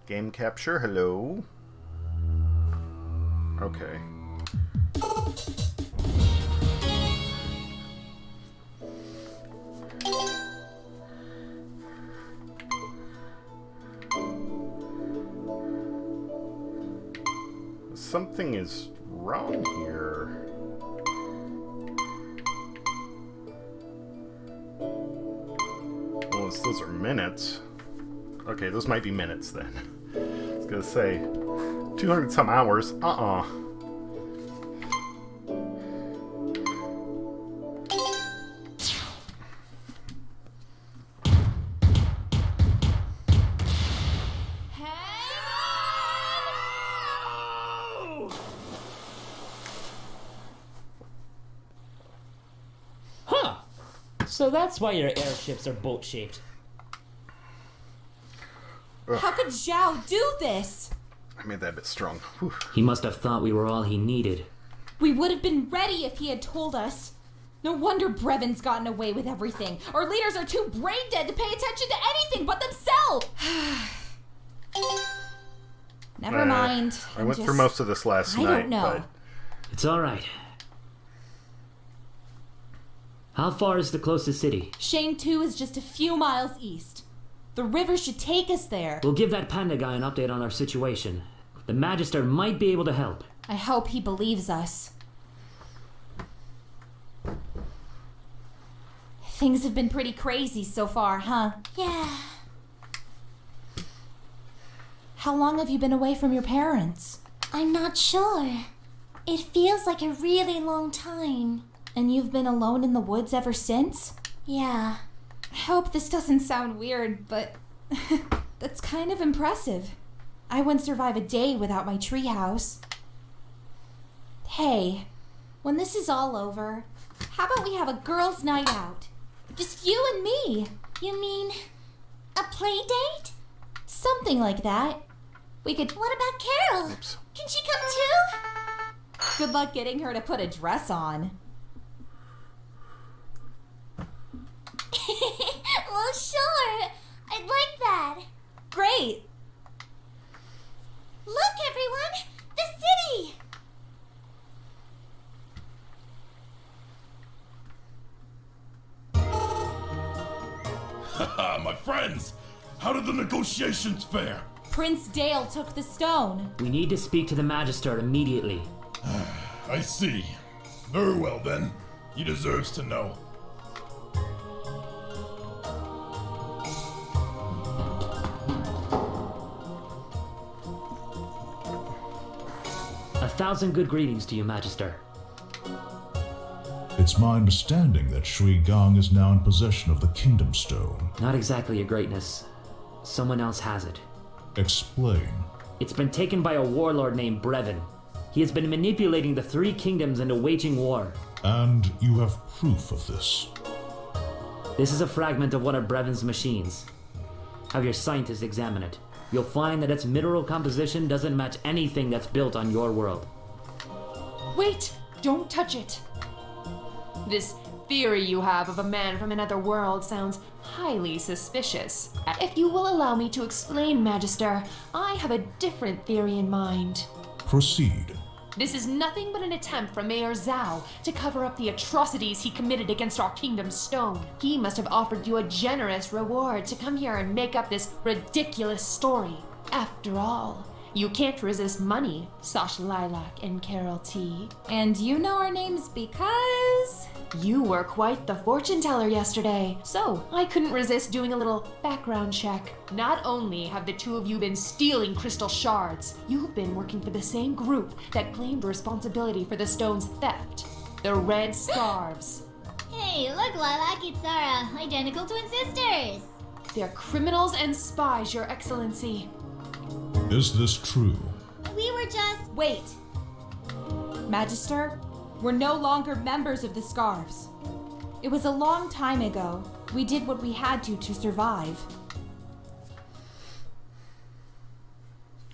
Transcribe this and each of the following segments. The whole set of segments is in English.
Game capture, hello. Okay. Something is wrong here. Well, those are minutes. Okay, those might be minutes then. I was gonna say 200 some hours. Huh. So that's why your airships are boat-shaped. How could Zhao do this? I made that a bit strong. Whew. He must have thought we were all he needed. We would have been ready if he had told us. No wonder Brevin's gotten away with everything. Our leaders are too brain dead to pay attention to anything but themselves. Never mind. I went through most of this last night. I don't know. But It's all right. How far is the closest city? Shang 2 is just a few miles east. The river should take us there. We'll give that panda guy an update on our situation. The Magister might be able to help. I hope he believes us. Things have been pretty crazy so far, huh? Yeah. How long have you been away from your parents? I'm not sure. It feels like a really long time. And you've been alone in the woods ever since? Yeah. I hope this doesn't sound weird, but that's kind of impressive. I wouldn't survive a day without my treehouse. Hey, when this is all over, how about we have a girls' night out? Just you and me. You mean a play date? Something like that. We could... What about Carol? oops. Can she come too? Good luck getting her to put a dress on. Well, sure. I'd like that. Great. Look, everyone! The city! Haha, my friends! How did the negotiations fare? Prince Dale took the stone. We need to speak to the Magister immediately. I see. Very well then. He deserves to know. A thousand good greetings to you, Magister. It's my understanding that Shui Gong is now in possession of the Kingdom Stone. Not exactly, Your Greatness. Someone else has it. Explain. It's been taken by a warlord named Brevin. He has been manipulating the three kingdoms into waging war. And you have proof of this. This is a fragment of one of Brevin's machines. Have your scientists examine it. You'll find that its mineral composition doesn't match anything that's built on your world. Wait! Don't touch it! This theory you have of a man from another world sounds highly suspicious. If you will allow me to explain, Magister, I have a different theory in mind. Proceed. This is nothing but an attempt from Mayor Zhao to cover up the atrocities he committed against our kingdom's stone. He must have offered you a generous reward to come here and make up this ridiculous story. After all, you can't resist money, Sasha Lilac and Carol T. And you know our names because... You were quite the fortune teller yesterday, so I couldn't resist doing a little background check. Not only have the two of you been stealing crystal shards, you've been working for the same group that claimed responsibility for the stone's theft, the Red Scarves. Hey, look, Lilac, it's our identical twin sisters. They're criminals and spies, Your Excellency. Is this true? We were just... Wait. Magister, we're no longer members of the Scarves. It was a long time ago. We did what we had to survive.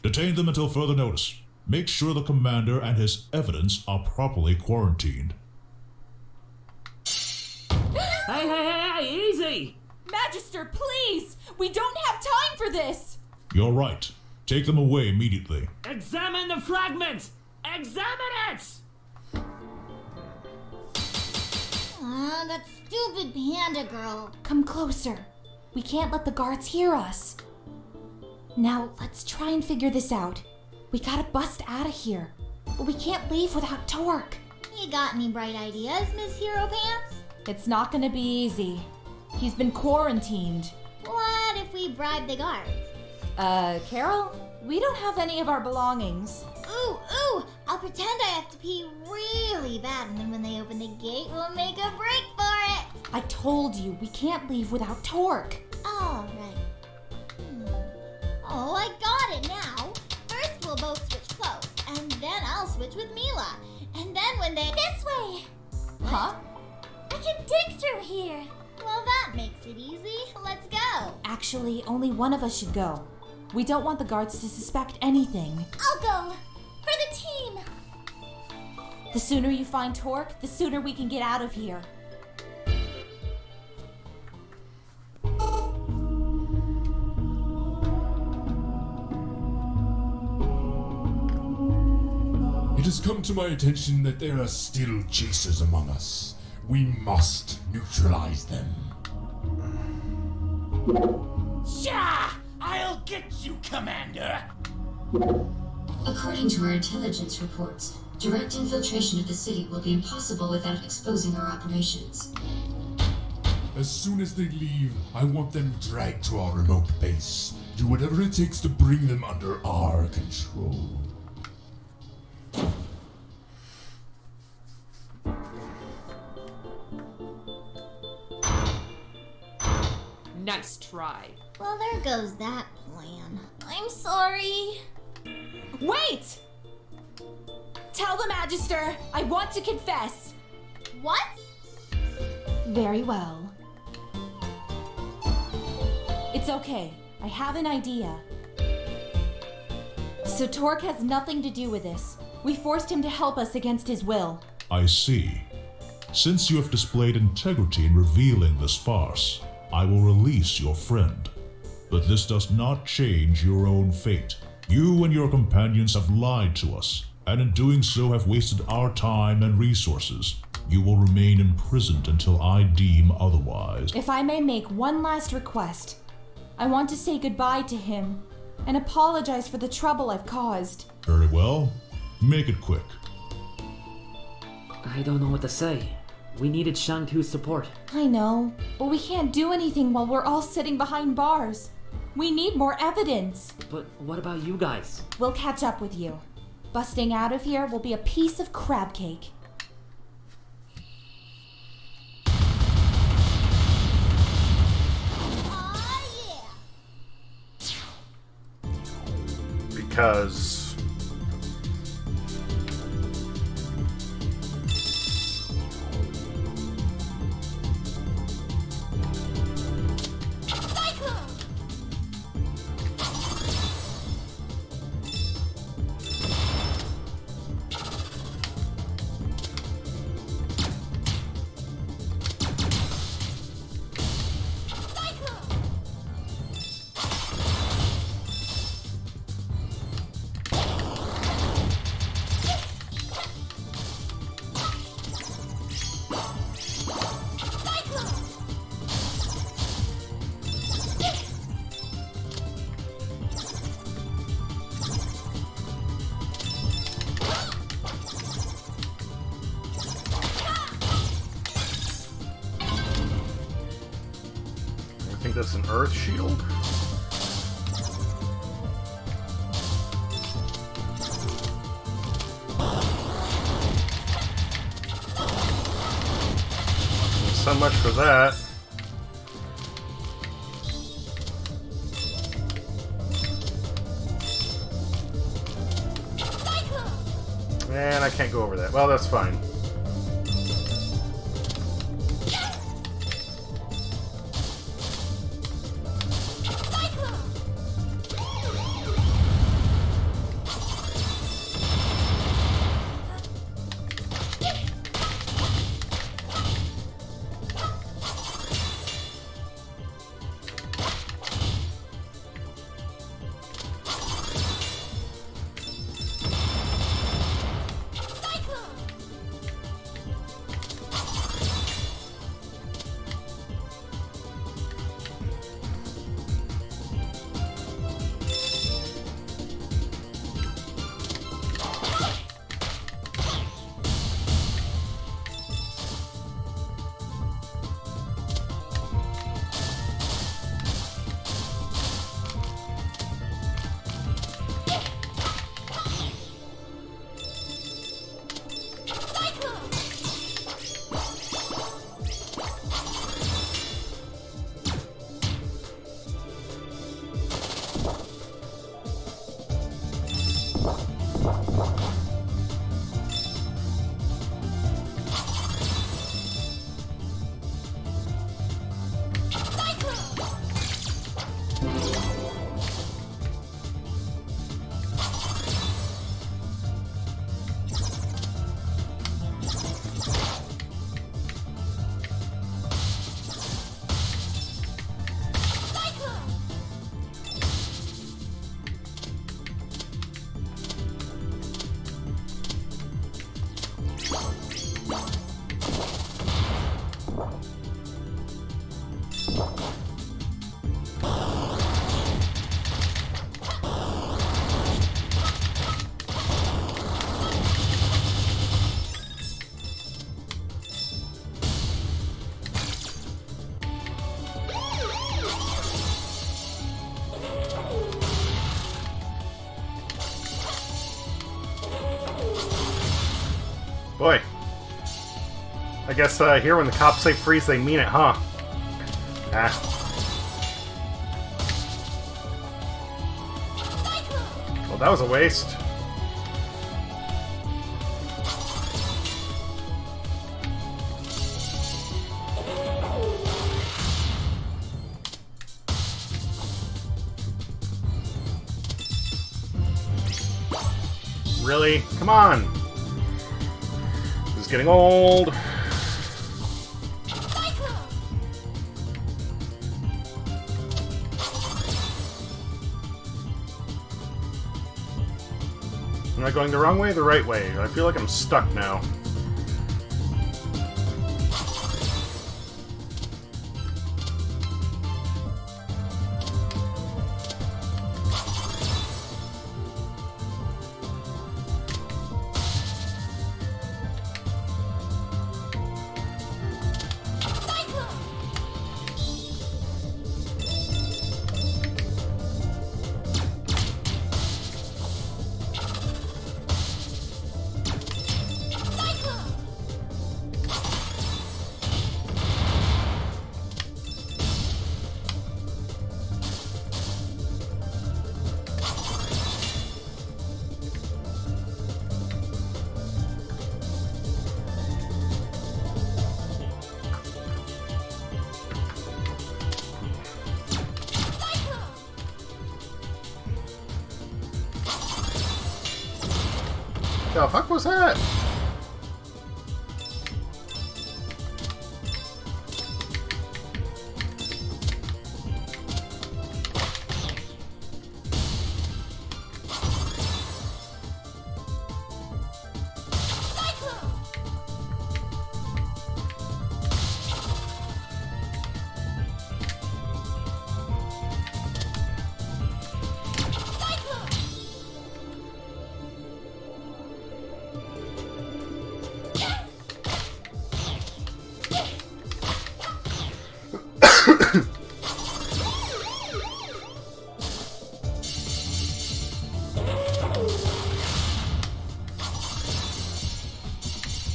Detain them until further notice. Make sure the commander and his evidence are properly quarantined. Hey, easy! Magister, please! We don't have time for this! You're right. Take them away immediately. Examine the fragment! Examine it! That stupid panda girl. Come closer. We can't let the guards hear us. Now, let's try and figure this out. We gotta bust out of here. But we can't leave without Torque. You got any bright ideas, Miss Hero Pants? It's not gonna be easy. He's been quarantined. What if we bribe the guards? Carol? We don't have any of our belongings. Ooh, I'll pretend I have to pee really bad, and then when they open the gate, we'll make a break for it. I told you, we can't leave without Torque. All right. Oh, I got it now. First, we'll both switch clothes, and then I'll switch with Mila. And then when they... This way! Huh? I can dig through here. Well, that makes it easy. Let's go. Actually, only one of us should go. We don't want the guards to suspect anything. I'll go. For the team. The sooner you find Torque, the sooner we can get out of here. It has come to my attention that there are still chasers among us. We must neutralize them. Shah! I'll get you, Commander! According to our intelligence reports, direct infiltration of the city will be impossible without exposing our operations. As soon as they leave, I want them dragged to our remote base. Do whatever it takes to bring them under our control. Nice try. Well, there goes that plan. I'm sorry. Wait! Tell the Magister, I want to confess. What? Very well. It's okay. I have an idea. So Torque has nothing to do with this. We forced him to help us against his will. I see. Since you have displayed integrity in revealing this farce, I will release your friend. But this does not change your own fate. You and your companions have lied to us, and in doing so have wasted our time and resources. You will remain imprisoned until I deem otherwise. If I may make one last request, I want to say goodbye to him and apologize for the trouble I've caused. Very well. Make it quick. I don't know what to say. We needed Shang-Tu's support. I know, but we can't do anything while we're all sitting behind bars. We need more evidence. But what about you guys? We'll catch up with you. Busting out of here will be a piece of crab cake. Aw, yeah. Because I think that's an earth shield. So much for that. And I can't go over that. Well, that's fine. Boy. I guess here when the cops say freeze, they mean it, huh? Ah. Well, that was a waste. Really? Come on! This is getting old. Am I going the wrong way or the right way? I feel like I'm stuck now. The fuck was that?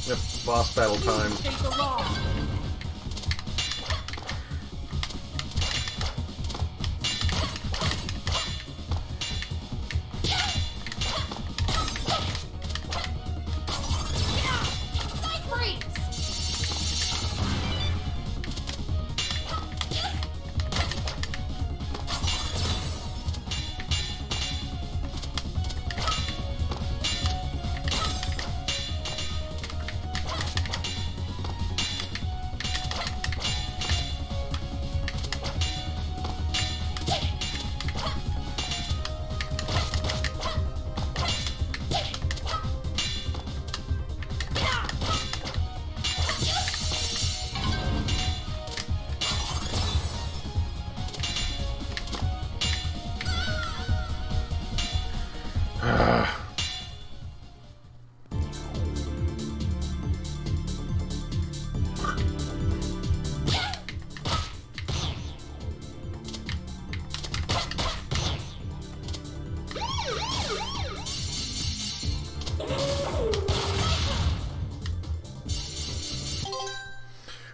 Yep, boss battle time.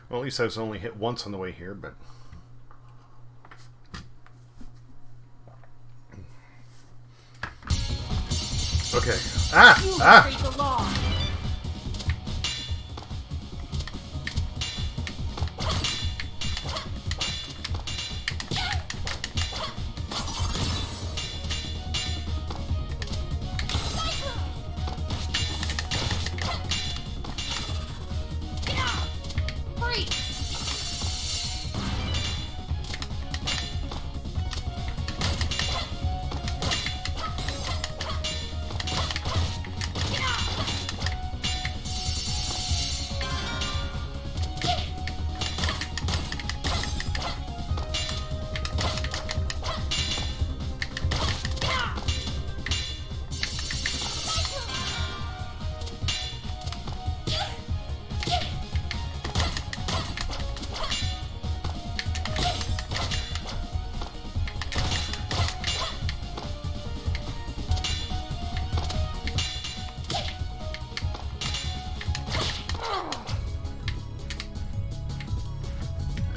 Well, at least I was only hit once on the way here, but... Okay. Ah!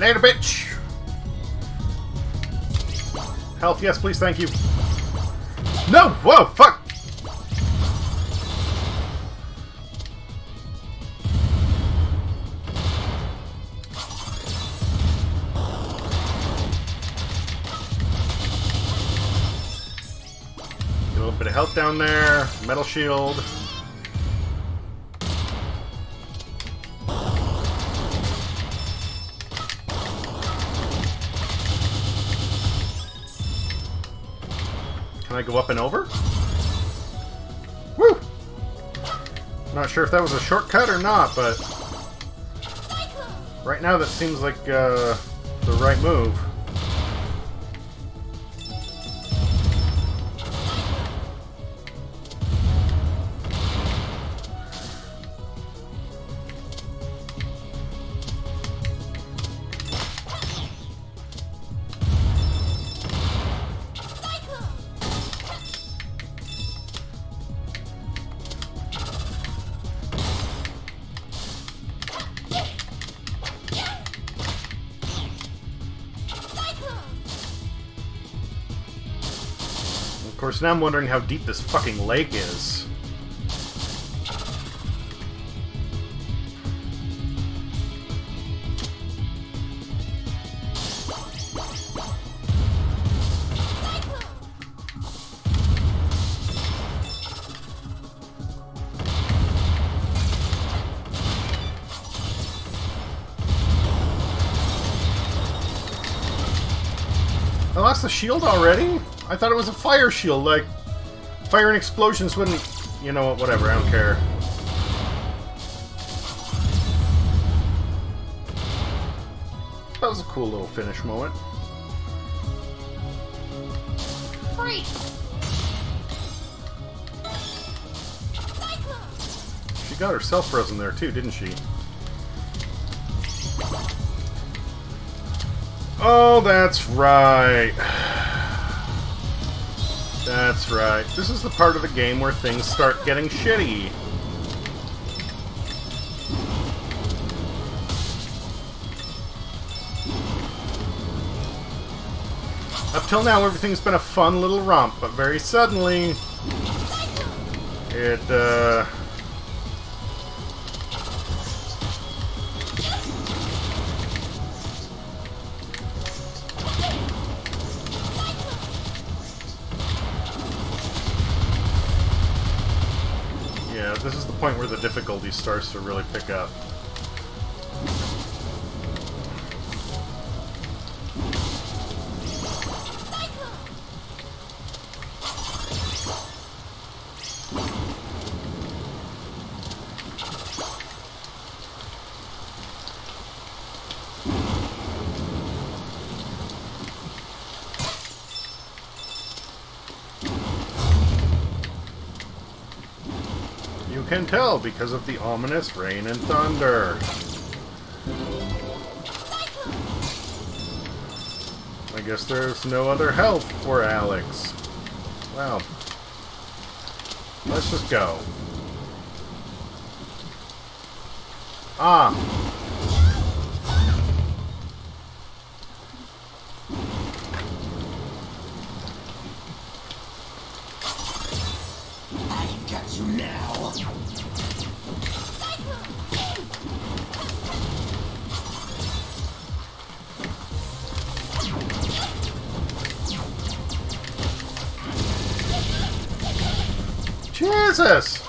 Later, bitch! Health, yes, please, thank you. No! Whoa, fuck! Get a little bit of health down there. Metal shield. Can I go up and over? Woo! Not sure if that was a shortcut or not, but right now that seems like the right move. Of course, now I'm wondering how deep this fucking lake is. I lost the shield already? I thought it was a fire shield, like, fire and explosions wouldn't... You know what, whatever, I don't care. That was a cool little finish moment. Freeze! She got herself frozen there too, didn't she? Oh, that's right. That's right. This is the part of the game where things start getting shitty. Up till now, everything's been a fun little romp, but very suddenly... It, Yeah, this is the point where the difficulty starts to really pick up. You can tell because of the ominous rain and thunder. I guess there's no other help for Alex. Well, let's just go. Ah! I've got you now. Jesus!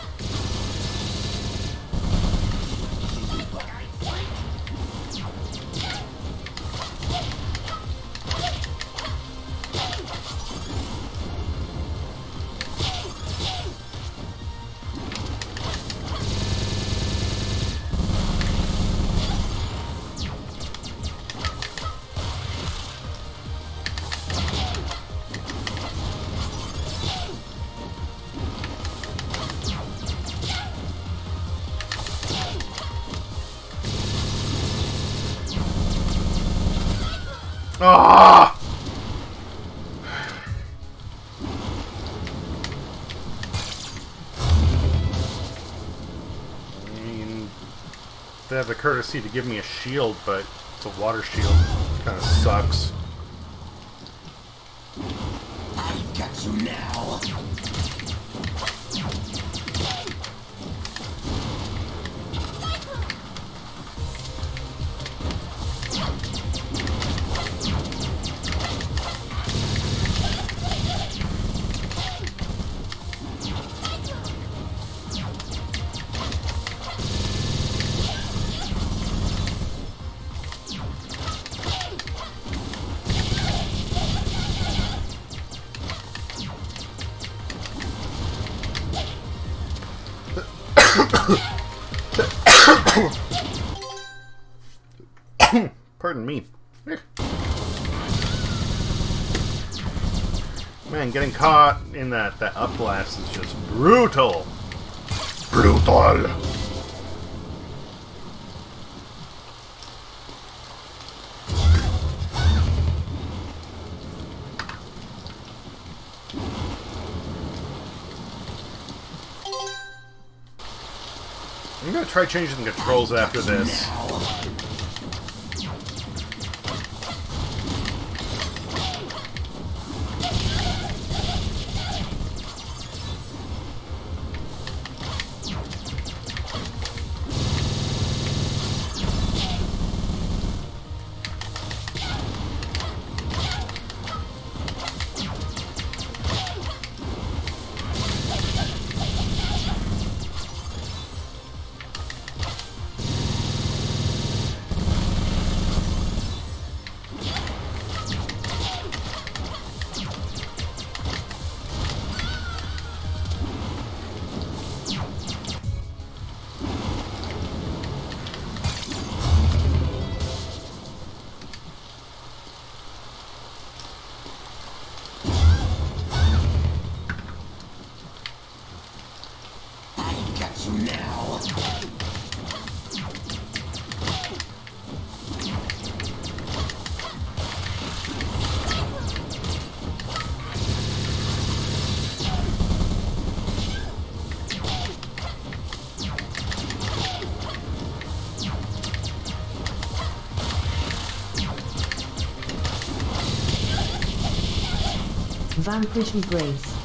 Ah! I mean, they have the courtesy to give me a shield, but It's a water shield. Kind of sucks. I've got you now. Pardon me. Man, getting caught in that up blast is just brutal. Brutal. I'm gonna try changing the controls after this. Vanquish Embrace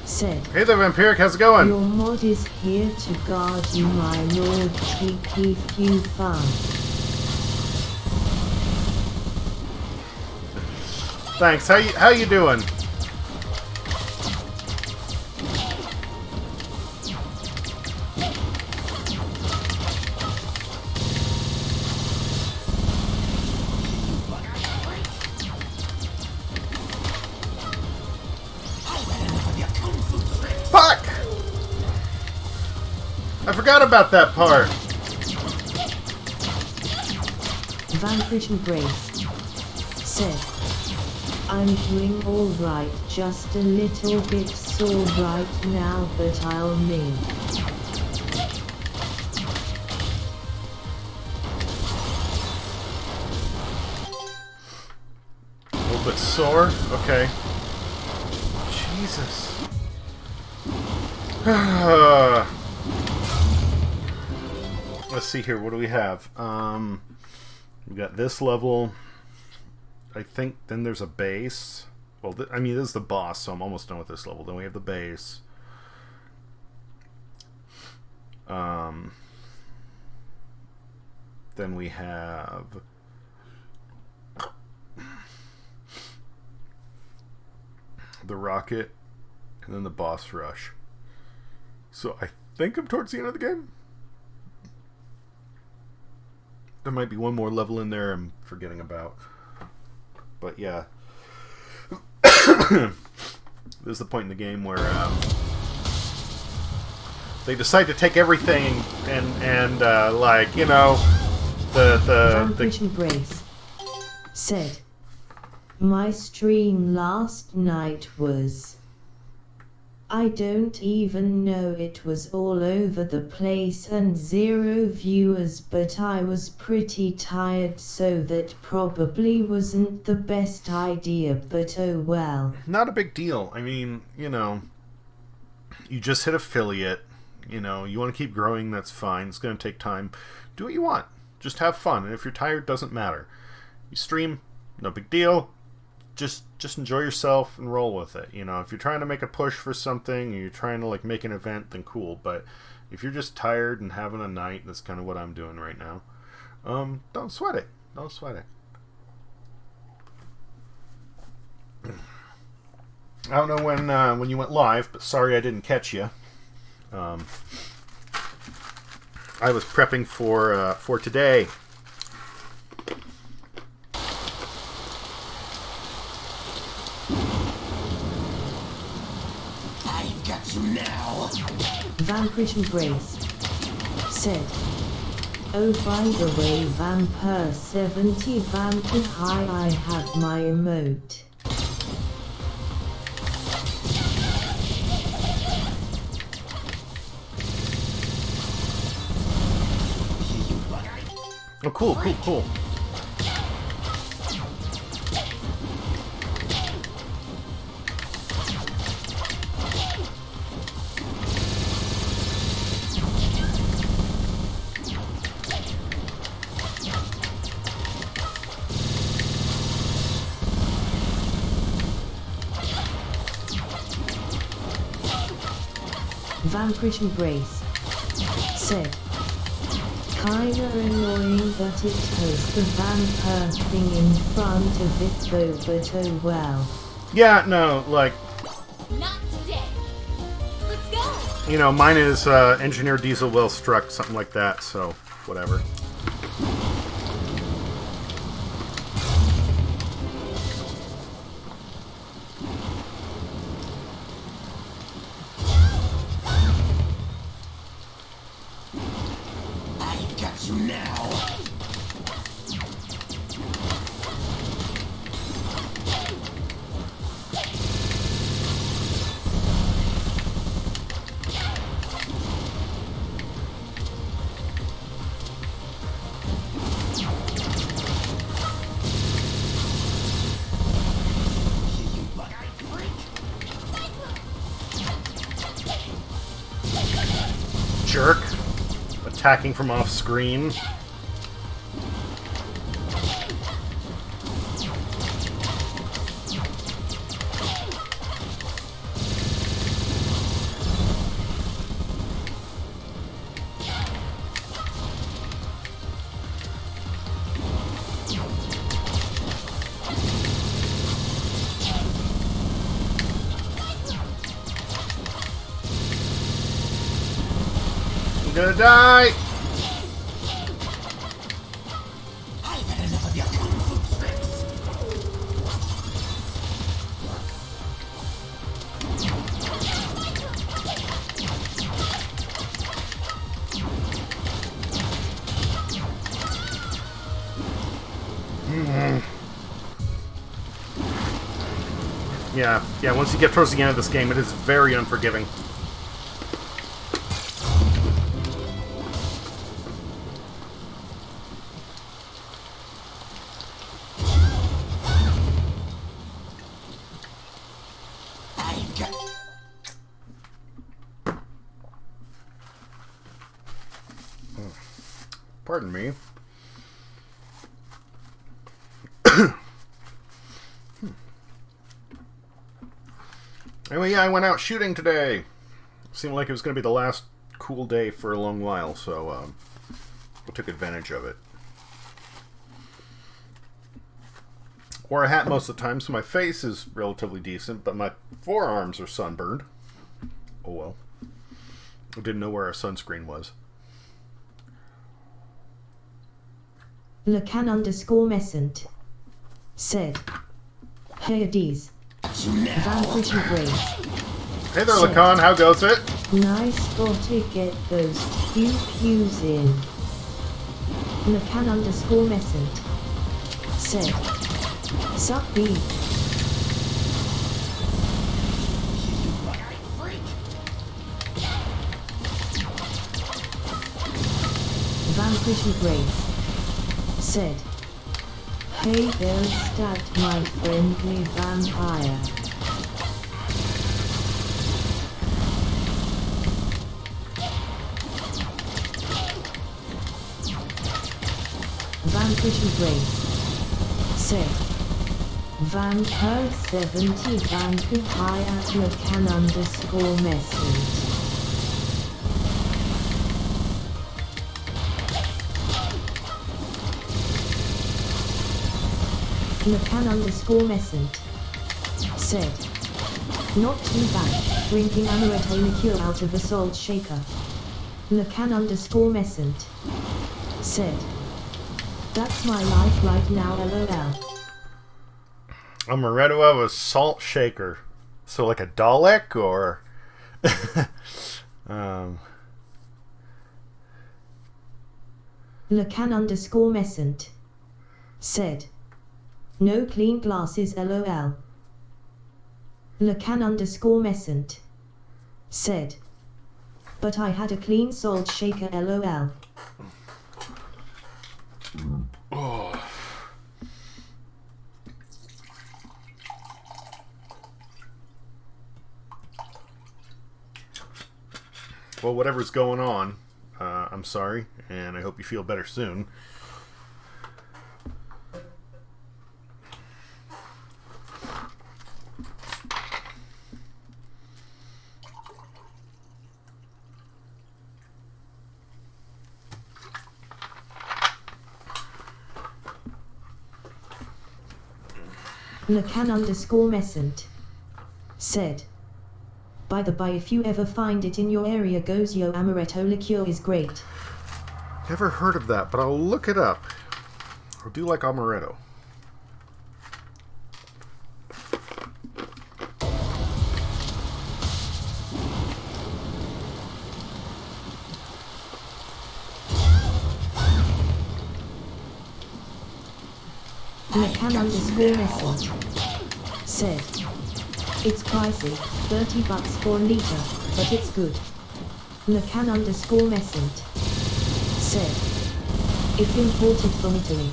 said, Hey there, Vampiric, how's it going? Your mod is here to guard you, my lord. Keep you fun. Thanks. How you doing? Fuck! I forgot about that part. Vanquish Embrace said, I'm doing alright, just a little bit sore right now, but I'll make. A little bit sore? Okay. Jesus. Let's see here, what do we have? We got this level. I think then there's a base. Well, I mean, this is the boss, so I'm almost done with this level. Then we have the base. Then we have the rocket, and then the boss rush. So I think I'm towards the end of the game. There might be one more level in there I'm forgetting about. But yeah. This is the point in the game where they decide to take everything and like, you know, Vanquish Embrace said, my stream last night was, I don't even know, it was all over the place and 0 viewers, but I was pretty tired, so that probably wasn't the best idea, but oh well. Not a big deal. I mean, you know, you just hit affiliate. You know, you want to keep growing, that's fine. It's going to take time. Do what you want. Just have fun, and if you're tired, doesn't matter. You stream, no big deal. Just enjoy yourself and roll with it. You know, if you're trying to make a push for something, or you're trying to like make an event, then cool. But if you're just tired and having a night, that's kind of what I'm doing right now. Don't sweat it. Don't sweat it. I don't know when you went live, but sorry I didn't catch you. I was prepping for today. I've got you now. Vanquish Embrace said, "Oh, by the way, Vampire 70 Vampire High, I have my emote." Oh, cool, cool, cool. Vanquish Embrace said, "Kinda annoying that it has the vampire thing in front of it though, but oh well." Yeah, no, like, Not today. Let's go. you know, mine is Engineer Diesel Well Struck, something like that, so whatever. I've got you now. Jerk. Attacking from off screen. I'm gonna die! I've had enough of your kung fu tricks. Yeah, once you get towards the end of this game, it is very unforgiving. I've got... Pardon me. Anyway, yeah, I went out shooting today. Seemed like it was going to be the last cool day for a long while, so I took advantage of it. Wore a hat most of the time, so my face is relatively decent, but my forearms are sunburned. Oh well. I didn't know where our sunscreen was. Lacan_Messent said, "Hades, Vanquish Embrace." Hey there, Lacan, how goes it? Nice spot to get those pew-pews in. Lacan_Messent said, "Suck beef." Vanquish Embrace said, "Hey there, stat my friendly vampire." Vanquish Embrace. Set. Vampire 70 Vampire Lacan underscore message. Lacan underscore message. Said. Not too bad, drinking amaretto liqueur out of a salt shaker. Lacan underscore message. Said. That's my life right now, lol. Amaretto out of a salt shaker. So like a Dalek, or... Lacan underscore message. Said. No clean glasses, lol. Lacan underscore message. Said. But I had a clean salt shaker, lol. Oh. Well, whatever's going on, I'm sorry, and I hope you feel better soon. Lacan underscore message. Said. By the by, if you ever find it in your area, Gozio Amaretto liqueur is great. Never heard of that, but I'll look it up. I do like amaretto. Lacan underscore message. Said. It's pricey, $30 for a liter, but it's good. Lacan underscore message. Said. It's imported from Italy.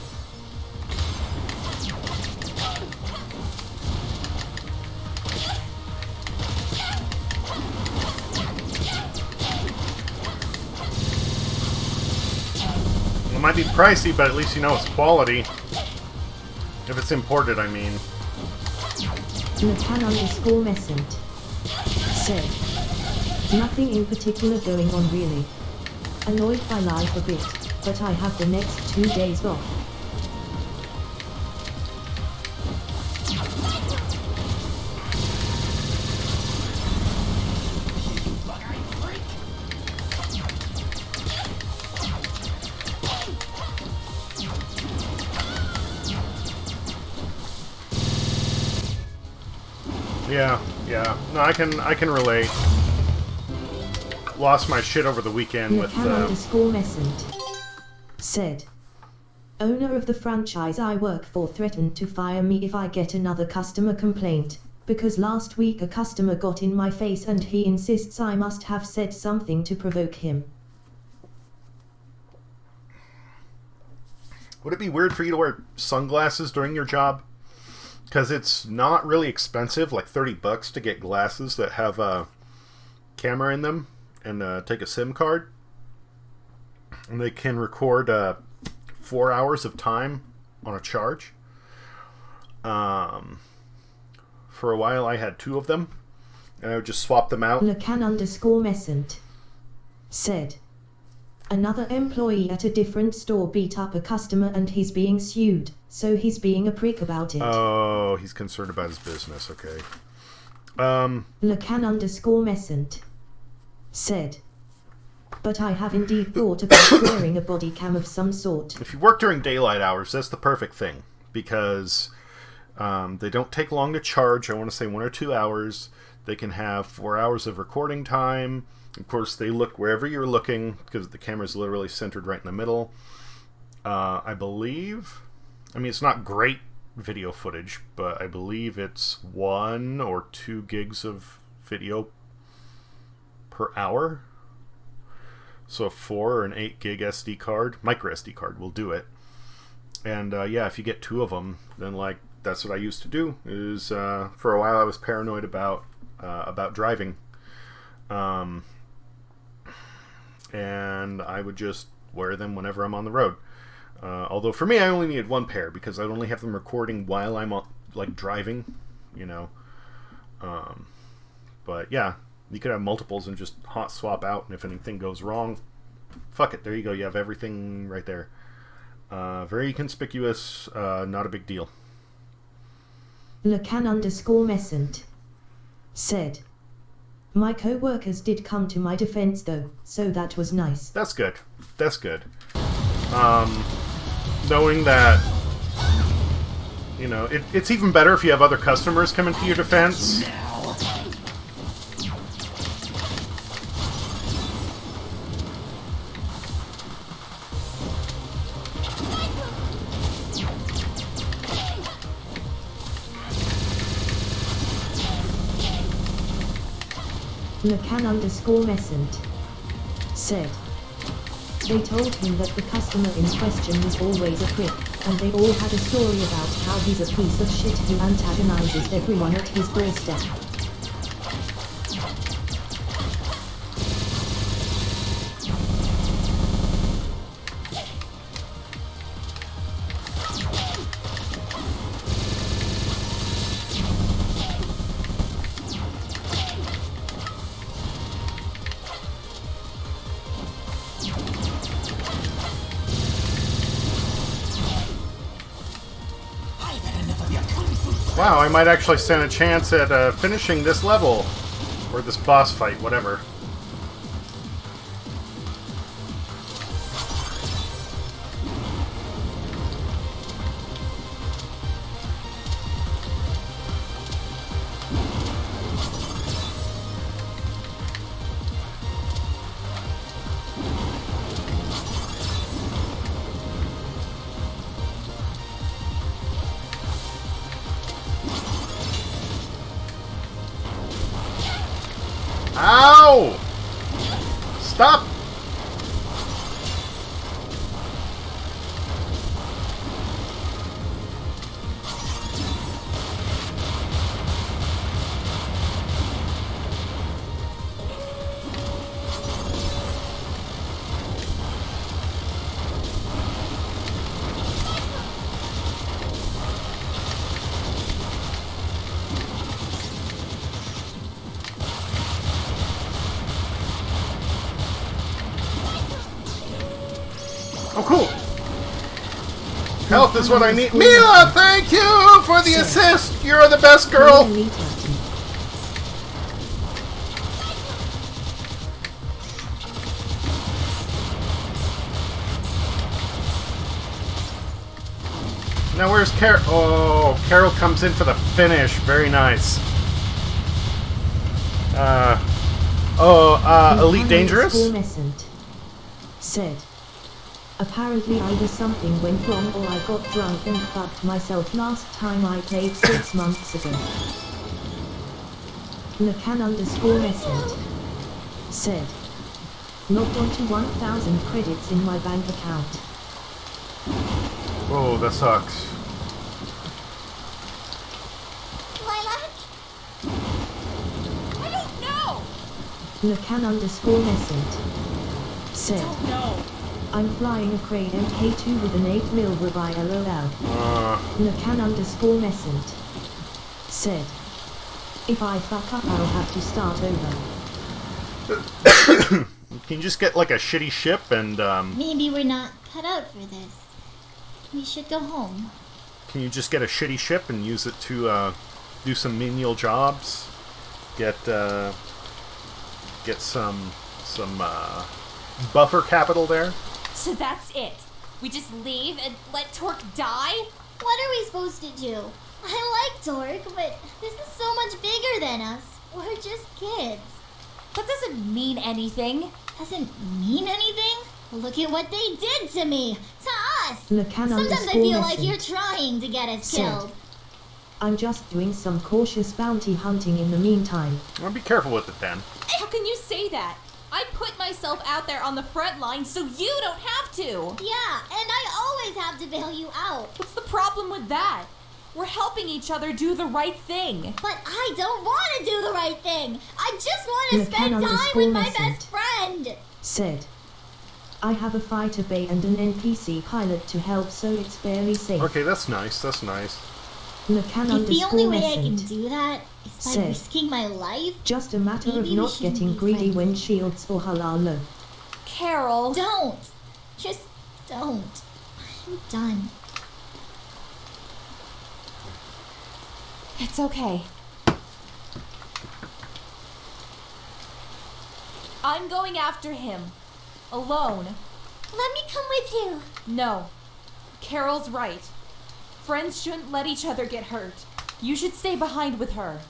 It might be pricey, but at least you know it's quality. If it's imported, I mean. Lacan underscore message. Said. Nothing in particular going on really. Annoyed by life a bit, but I have the next 2 days off. Yeah. No, I can relate. Lost my shit over the weekend with underscore message. Said. Owner of the franchise I work for threatened to fire me if I get another customer complaint, because last week a customer got in my face and he insists I must have said something to provoke him. Would it be weird for you to wear sunglasses during your job? Because it's not really expensive, like $30 to get glasses that have a camera in them and take a SIM card. And they can record 4 hours of time on a charge. For a while I had 2 of them, and I would just swap them out. Lacan underscore message. Said. Another employee at a different store beat up a customer and he's being sued, so he's being a prick about it. Oh, he's concerned about his business, okay. Lacan underscore message. Said. But I have indeed thought about wearing a body cam of some sort. If you work during daylight hours, that's the perfect thing, because they don't take long to charge. I want to say 1 or 2 hours. They can have 4 hours of recording time. Of course, they look wherever you're looking, because the camera's literally centered right in the middle. I believe, I mean, it's not great video footage, but I believe it's 1 or 2 gigs of video per hour. So a 4 or an 8 gig SD card, micro SD card, will do it. And yeah, if you get 2 of them, then like that's what I used to do. Is for a while I was paranoid about driving, and I would just wear them whenever I'm on the road. Although for me, I only needed one pair because I'd only have them recording while I'm like driving, you know. But yeah, you could have multiples and just hot swap out, and if anything goes wrong, fuck it. There you go. You have everything right there. Very conspicuous. Not a big deal. Lacan_Messent said, "My co-workers did come to my defense though, so that was nice." That's good. That's good. Knowing that, you know, it's even better if you have other customers coming to your defense. Lacan_Messent said, "They told him that the customer in question was always a prick, and they all had a story about how he's a piece of shit who antagonizes everyone at his doorstep." Wow, I might actually stand a chance at finishing this level. Or this boss fight, whatever. Ow! Stop! Oh, cool. Health is what I need. Mila, thank you for the assist. You're the best girl. Now where's Carol? Oh, Carol comes in for the finish. Very nice. Elite Dangerous? Said, "Apparently either something went wrong or I got drunk and fucked myself last time I played 6 months ago." Lacan_Messent said, "Logged onto 1,000 credits in my bank account." Oh, that sucks. Lilac? I don't know! Lacan_Messent said, No. "I'm flying a Crane MK2 with an 8mm Revia loadout." Lacan_Messent said, "If I fuck up, I'll have to start over." Can you just get like a shitty ship and Maybe we're not cut out for this. We should go home. can you just get a shitty ship and use it to do some menial jobs? Get some buffer capital there? So that's it. We just leave and let Torque die? What are we supposed to do? I like Torque, but this is so much bigger than us. We're just kids. That doesn't mean anything. Doesn't mean anything? Look at what they did to me! To us! Lacan Sometimes I feel like _Messent you're trying to get us said, killed. "I'm just doing some cautious bounty hunting in the meantime." Well, be careful with it then. How can you say that? I put myself out there on the front line so you don't have to. Yeah, and I always have to bail you out. What's the problem with that? We're helping each other do the right thing. But I don't want to do the right thing. I just want to Lacan spend time with my _Messent best friend. said, I have a fighter bay and an NPC pilot to help, so it's fairly safe. Okay, that's nice. That's nice. Lacan If the only way I can Messent do that is by said, risking my life, just a matter of maybe we not shouldn't getting be greedy friends. when shields or halal. Carol. Don't. Just don't. I'm done. It's okay. I'm going after him. Alone. Let me come with you. No. Carol's right. Friends shouldn't let each other get hurt. You should stay behind with her.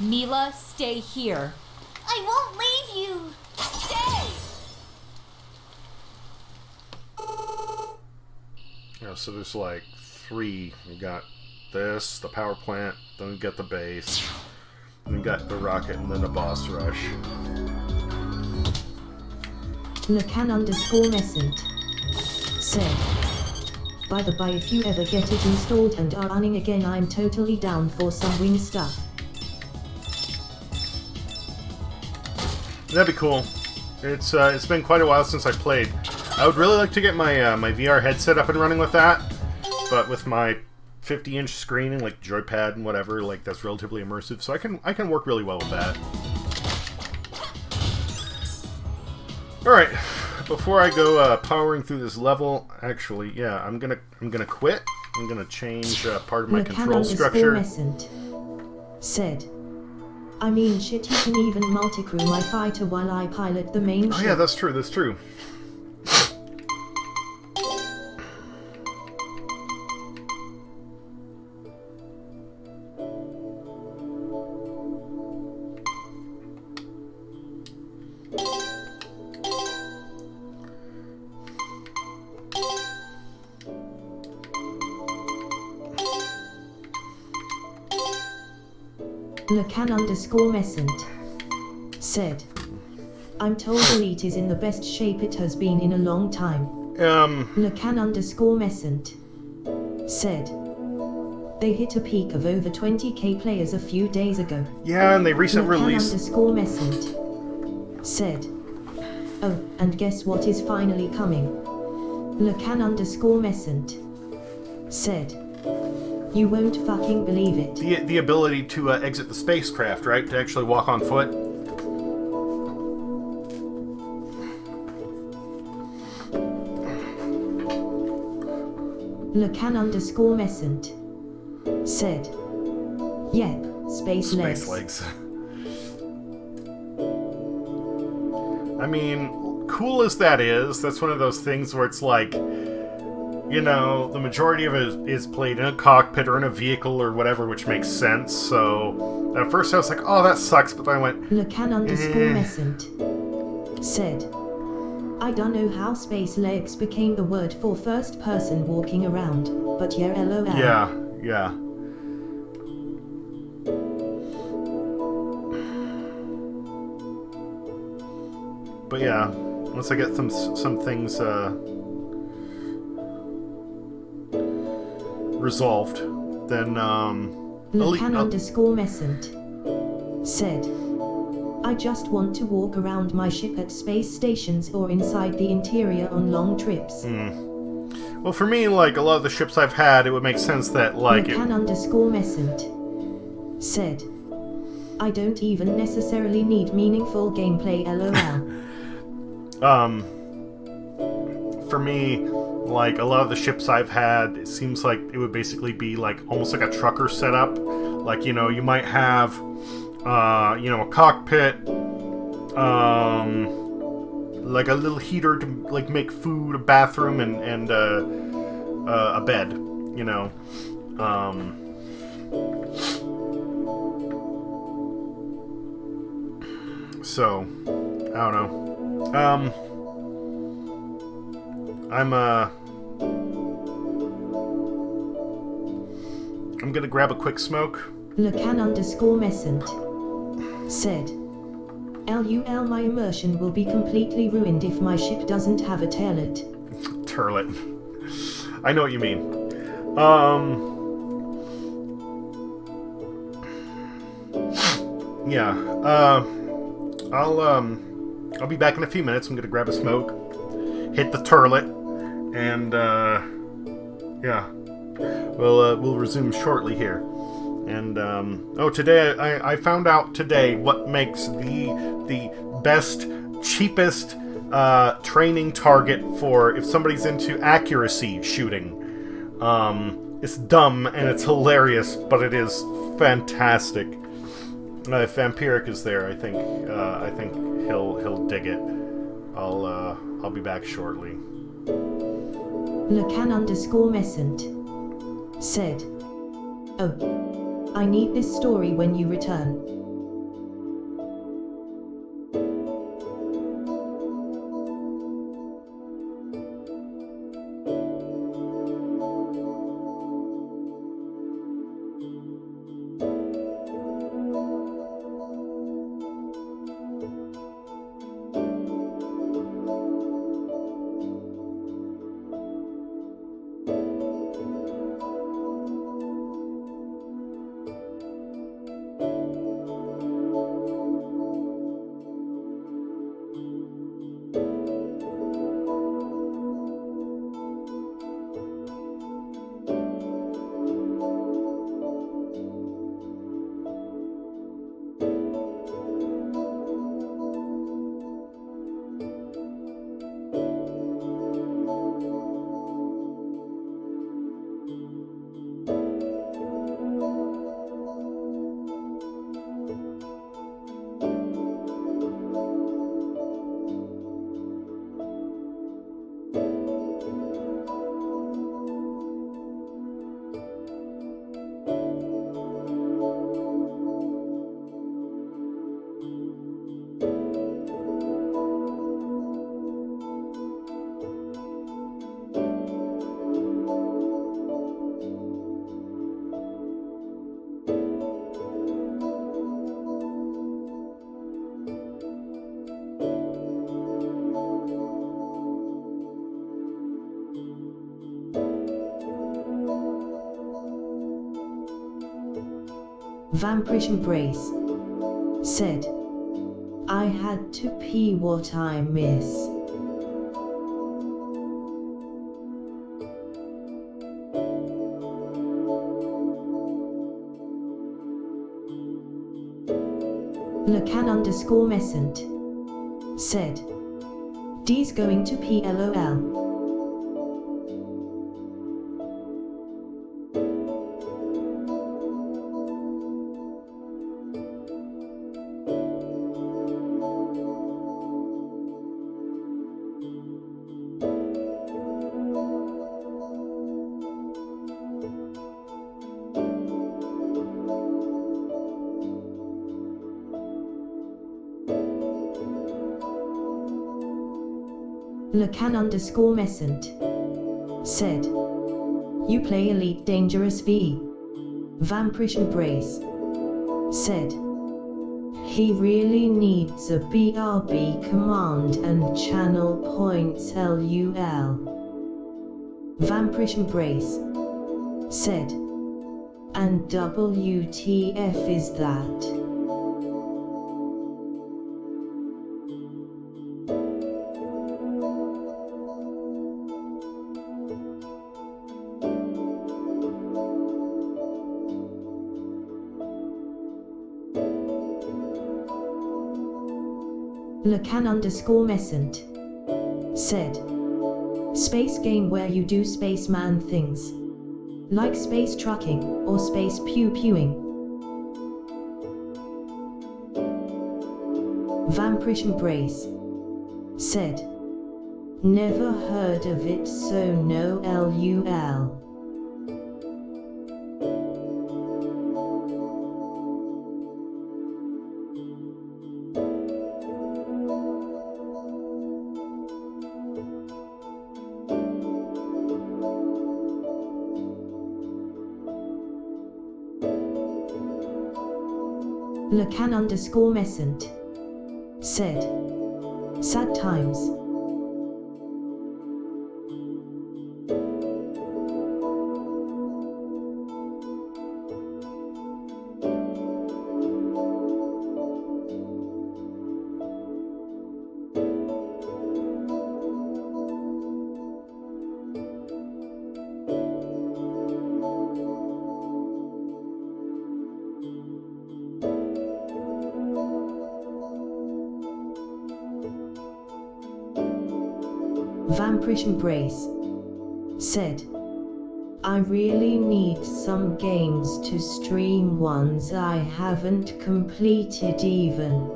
Mila, stay here. I won't leave you. Stay. Yeah, so there's like 3. We got this, the power plant, then we got the base, then we got the rocket, and then the boss rush. Lacan Messent said, by the by, if you ever get it installed and are running again, I'm totally down for some wing stuff. That'd be cool. It's been quite a while since I played. I would really like to get my my VR headset up and running with that, but with my 50-inch screen and like joypad and whatever, like that's relatively immersive, so I can work really well with that. All right, before I go powering through this level, actually, yeah, I'm gonna quit. I'm gonna change part of my control structure. Messent said, I mean, shit, you can even multi-crew my fighter while I pilot the main ship. Oh yeah, that's true. That's true. Lacan Messent said, I'm told Elite is in the best shape it has been in a long time. Lacan Messent said, they hit a peak of over 20k players a few days ago. Yeah, and they recently released. Messent said, oh, and guess what is finally coming? Lacan Messent said, you won't fucking believe it. The ability to exit the spacecraft, right? To actually walk on foot. Lacan Messent said, yep, space legs. I mean, cool as that is, that's one of those things where it's like, you know, the majority of it is played in a cockpit or in a vehicle or whatever, which makes sense. So at first I was like, oh, that sucks, but then I went, Lacan Messent said, I don't know how space legs became the word for first person walking around, but yeah, LOL. Yeah, yeah. But yeah, once I get some things resolved, then Lacan Messent said, I just want to walk around my ship at space stations or inside the interior on long trips. Well, for me, like a lot of the ships I've had, it would make sense that like Lacan Messent said, I don't even necessarily need meaningful gameplay, LOL. For me, like a lot of the ships I've had, it seems like it would basically be like almost like a trucker setup. Like, you know, you might have, you know, a cockpit, like a little heater to like make food, a bathroom, and a bed, you know. So, I don't know. I'm gonna grab a quick smoke. Lacan Messent said, LUL, my immersion will be completely ruined if my ship doesn't have a turlet. Turlet. I know what you mean. Yeah. I'll be back in a few minutes. I'm going to grab a smoke, hit the turlet, and yeah, we'll resume shortly here. And today I found out today what makes the best, cheapest training target for if somebody's into accuracy shooting. It's dumb and it's hilarious, but it is fantastic. If Vampiric is there, I think he'll dig it. I'll be back shortly. Lacan_Messent said, "Oh, I need this story when you return." Vampirish Embrace said, "I had to pee, what I miss." Lacan_Messent said, "D's going to pee, lol." Lacan_Messent said, "You play Elite Dangerous V." Vampirish Embrace said, "He really needs a BRB command and channel points LUL." Vampirish Embrace said, "And WTF is that?" Lacan_Messent said, "Space game where you do spaceman things, like space trucking or space pew-pewing." Vampirish Embrace said, "Never heard of it, so no LUL." Lacan_Messent said, "Sad times." Vampirish Embrace said, I really need some games to stream, ones I haven't completed even.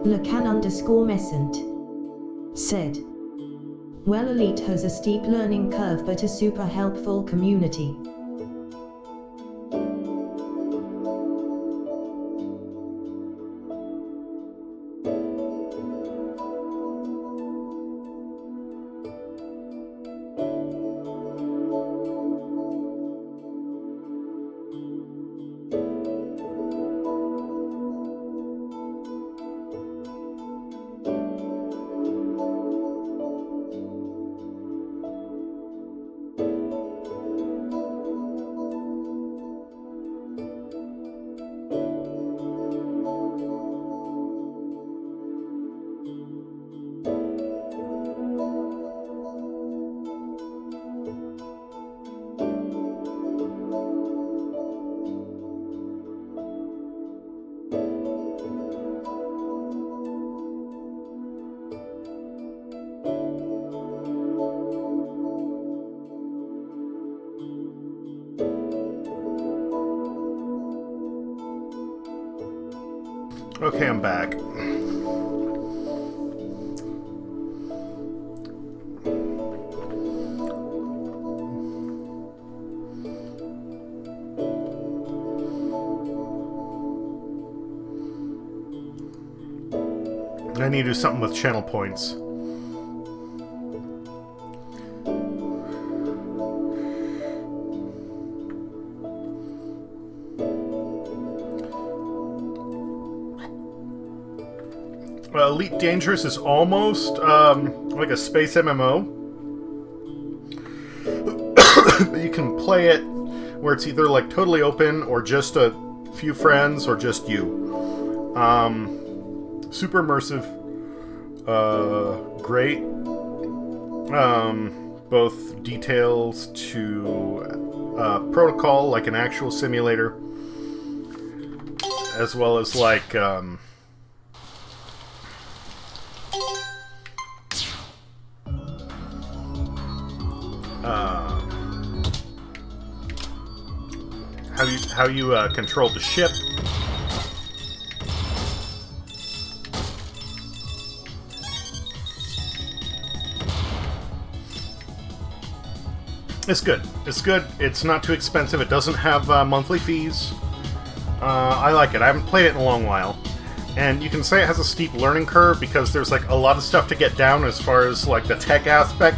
Lacan_Messent said, well, Elite has a steep learning curve but a super helpful community. Okay, I'm back. I need to do something with channel points. Elite Dangerous is almost like a space MMO. But you can play it where it's either like totally open or just a few friends or just you. Super immersive. Great. Both details to protocol, like an actual simulator, as well as like how you control the ship. It's good. It's good. It's not too expensive. It doesn't have monthly fees. I like it. I haven't played it in a long while. And you can say it has a steep learning curve because there's like a lot of stuff to get down as far as like the tech aspect.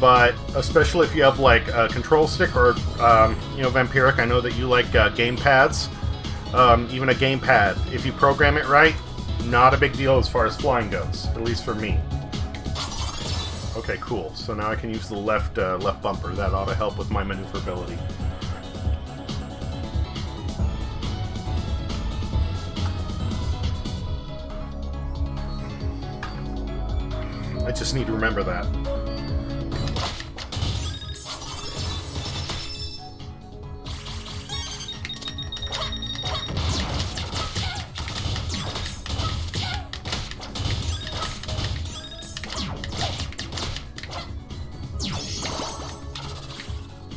But especially if you have like a control stick or, you know, Vampiric, I know that you like game pads. Even a gamepad, if you program it right, not a big deal as far as flying goes, at least for me. Okay, cool. So now I can use the left bumper. That ought to help with my maneuverability. I just need to remember that.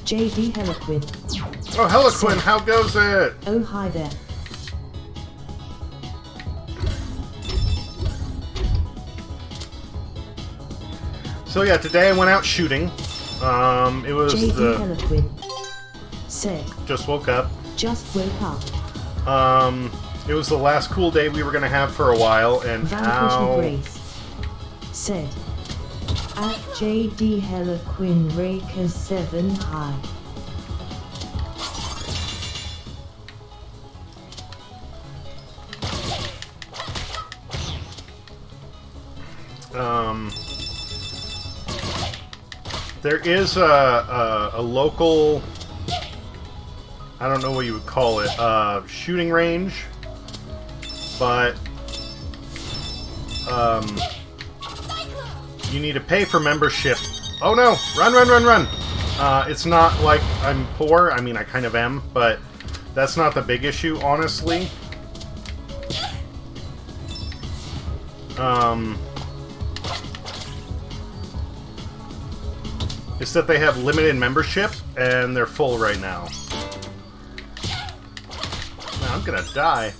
JD Heliquin. Oh, Heliquin, how goes it? Oh, hi there. So yeah, today I went out shooting. It was JD Heliquin said. Just woke up. Just woke up. It was the last cool day we were gonna have for a while, and Vanquish Grace said. At JD Heliquin Raker 7 high. There is a local, I don't know what you would call it, shooting range but you need to pay for membership. Oh no! Run, run, run, run! It's not like I'm poor. I mean, I kind of am, but that's not the big issue, honestly. It's that they have limited membership, and they're full right now. Man, I'm gonna die.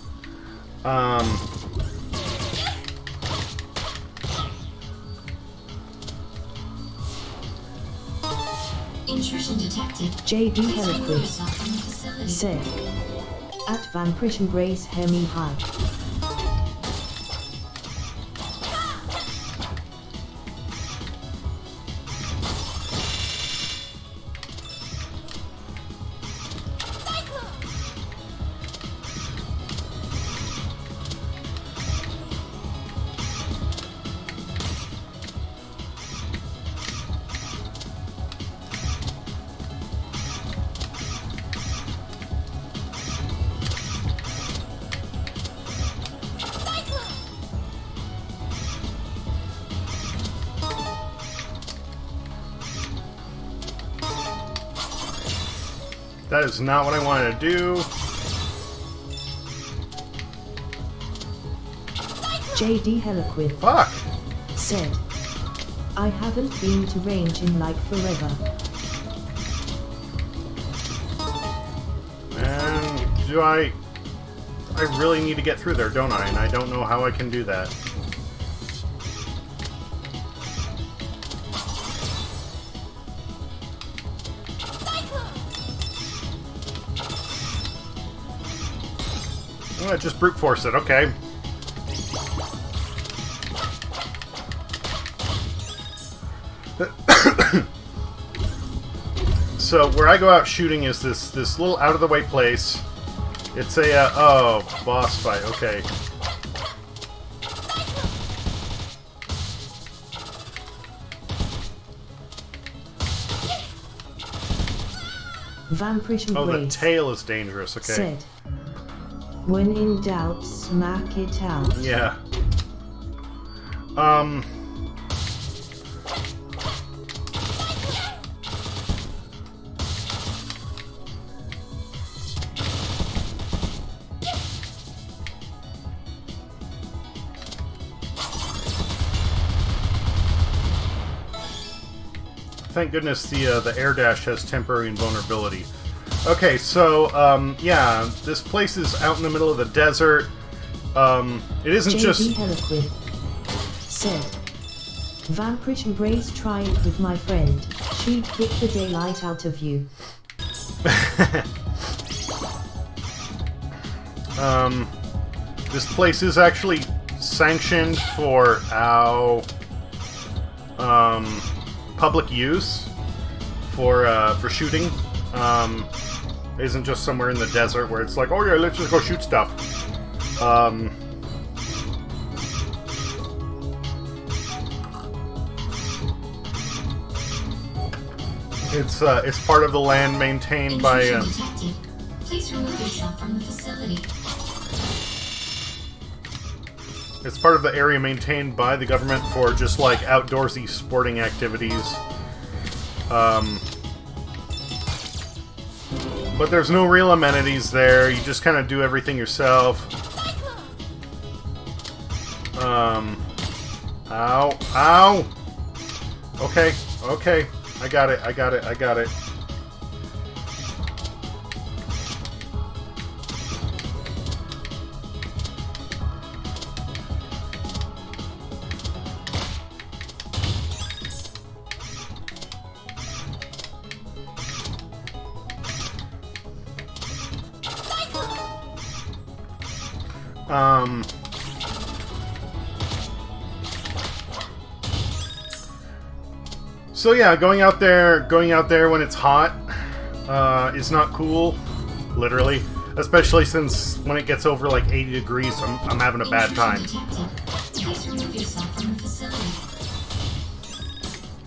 Intrusion detected. JD Please remove Heliquid yourself from the facility. said at Vanquish and Brace Hemi High. That is not what I wanted to do. JD Heliquid Fuck! said, I haven't been to range in like forever. And do I really need to get through there, don't I? And I don't know how I can do that. Oh, just brute force it, okay. So where I go out shooting is this little out of the way place. It's a oh, boss fight. Okay. Vanquish and Oh, the Brace tail is dangerous. Okay. said, when in doubt, smack it out. Yeah. Thank goodness the air dash has temporary invulnerability. Okay, so yeah, this place is out in the middle of the desert. It isn't JD just. Heliquid said, Vanquish and Brace tried with my friend. She'd kick the daylight out of you. This place is actually sanctioned for public use for shooting. It isn't just somewhere in the desert where it's like, oh yeah, let's just go shoot stuff. It's part of the land maintained by. Detected. Please remove yourself from the facility. It's part of the area maintained by the government for just like outdoorsy sporting activities. But there's no real amenities there. You just kind of do everything yourself. Ow. Ow! Okay, okay. I got it, I got it, I got it. So yeah, going out there when it's hot is not cool, literally. Especially since when it gets over like 80 degrees, I'm having a bad time.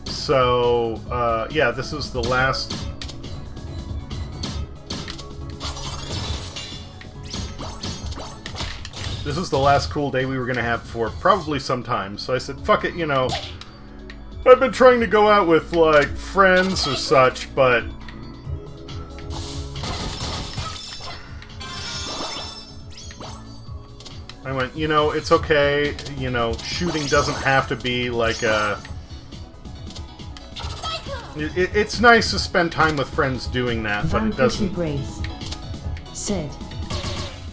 So yeah, this is the last. This is the last cool day we were going to have for probably some time. So I said, fuck it, you know. I've been trying to go out with, like, friends or such, but... I went, you know, it's okay. You know, shooting doesn't have to be like a... It's nice to spend time with friends doing that, but it doesn't... Grace said,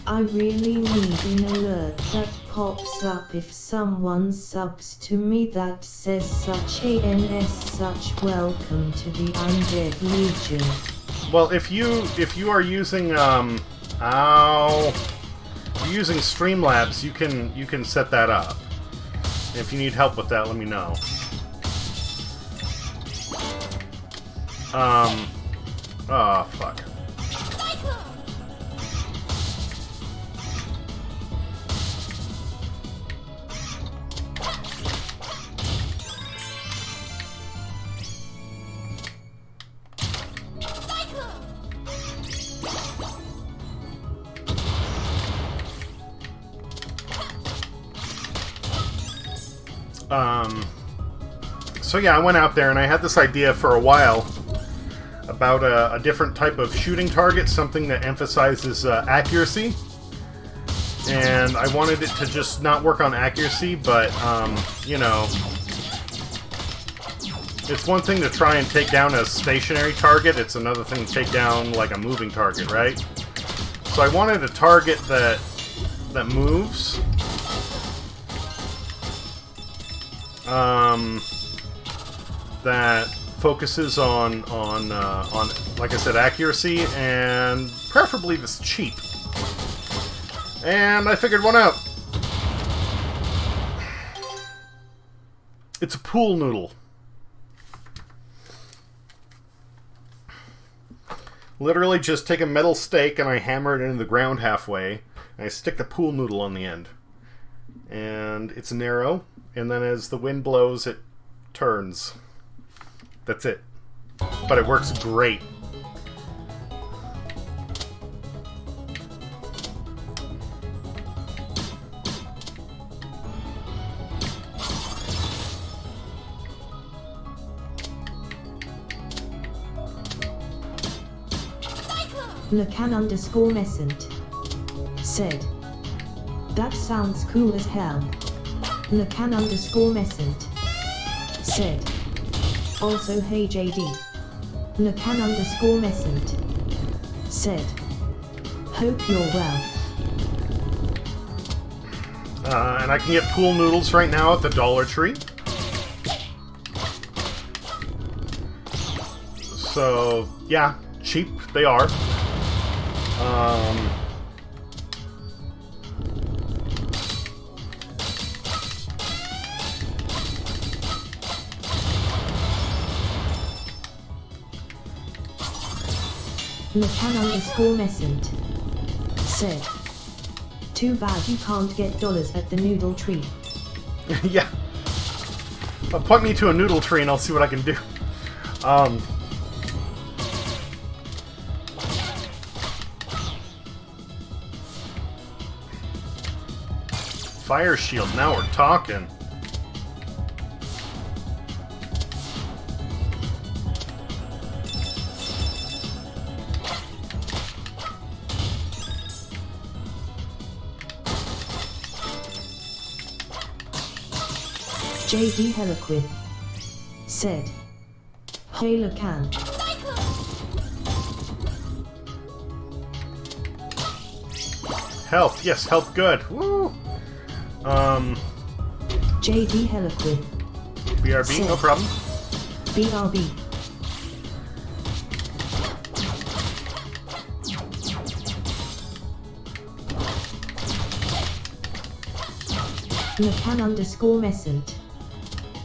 I really need an alert that pops up if someone subs to me that says such ANS such welcome to the Undead Legion. Well, if you are using using Streamlabs, you can set that up. If you need help with that, let me know. Oh fuck. So yeah, I went out there and I had this idea for a while about a different type of shooting target, something that emphasizes accuracy. And I wanted it to just not work on accuracy, but, you know, it's one thing to try and take down a stationary target, it's another thing to take down, like, a moving target, right? So I wanted a target that moves. That focuses on like I said, accuracy, and preferably this cheap. And I figured one out. It's a pool noodle. Literally just take a metal stake and I hammer it into the ground halfway, and I stick the pool noodle on the end. And it's an arrow, and then as the wind blows, it turns. That's it. But it works great. Lacan_Messent said, that sounds cool as hell. Lacan_Messent said, also hey JD. Lacan_Messent said, hope you're well. And I can get pool noodles right now at the Dollar Tree. So, yeah, cheap they are. Lacan_Messent said, too bad you can't get dollars at the noodle tree. Yeah. Well, point me to a noodle tree and I'll see what I can do. Fire shield, now we're talking. JD Heliquid said, hey Lacan. Health, yes, health good. Woo! JD Heliquid. BRB, said, no problem. BRB. Lacan_Messent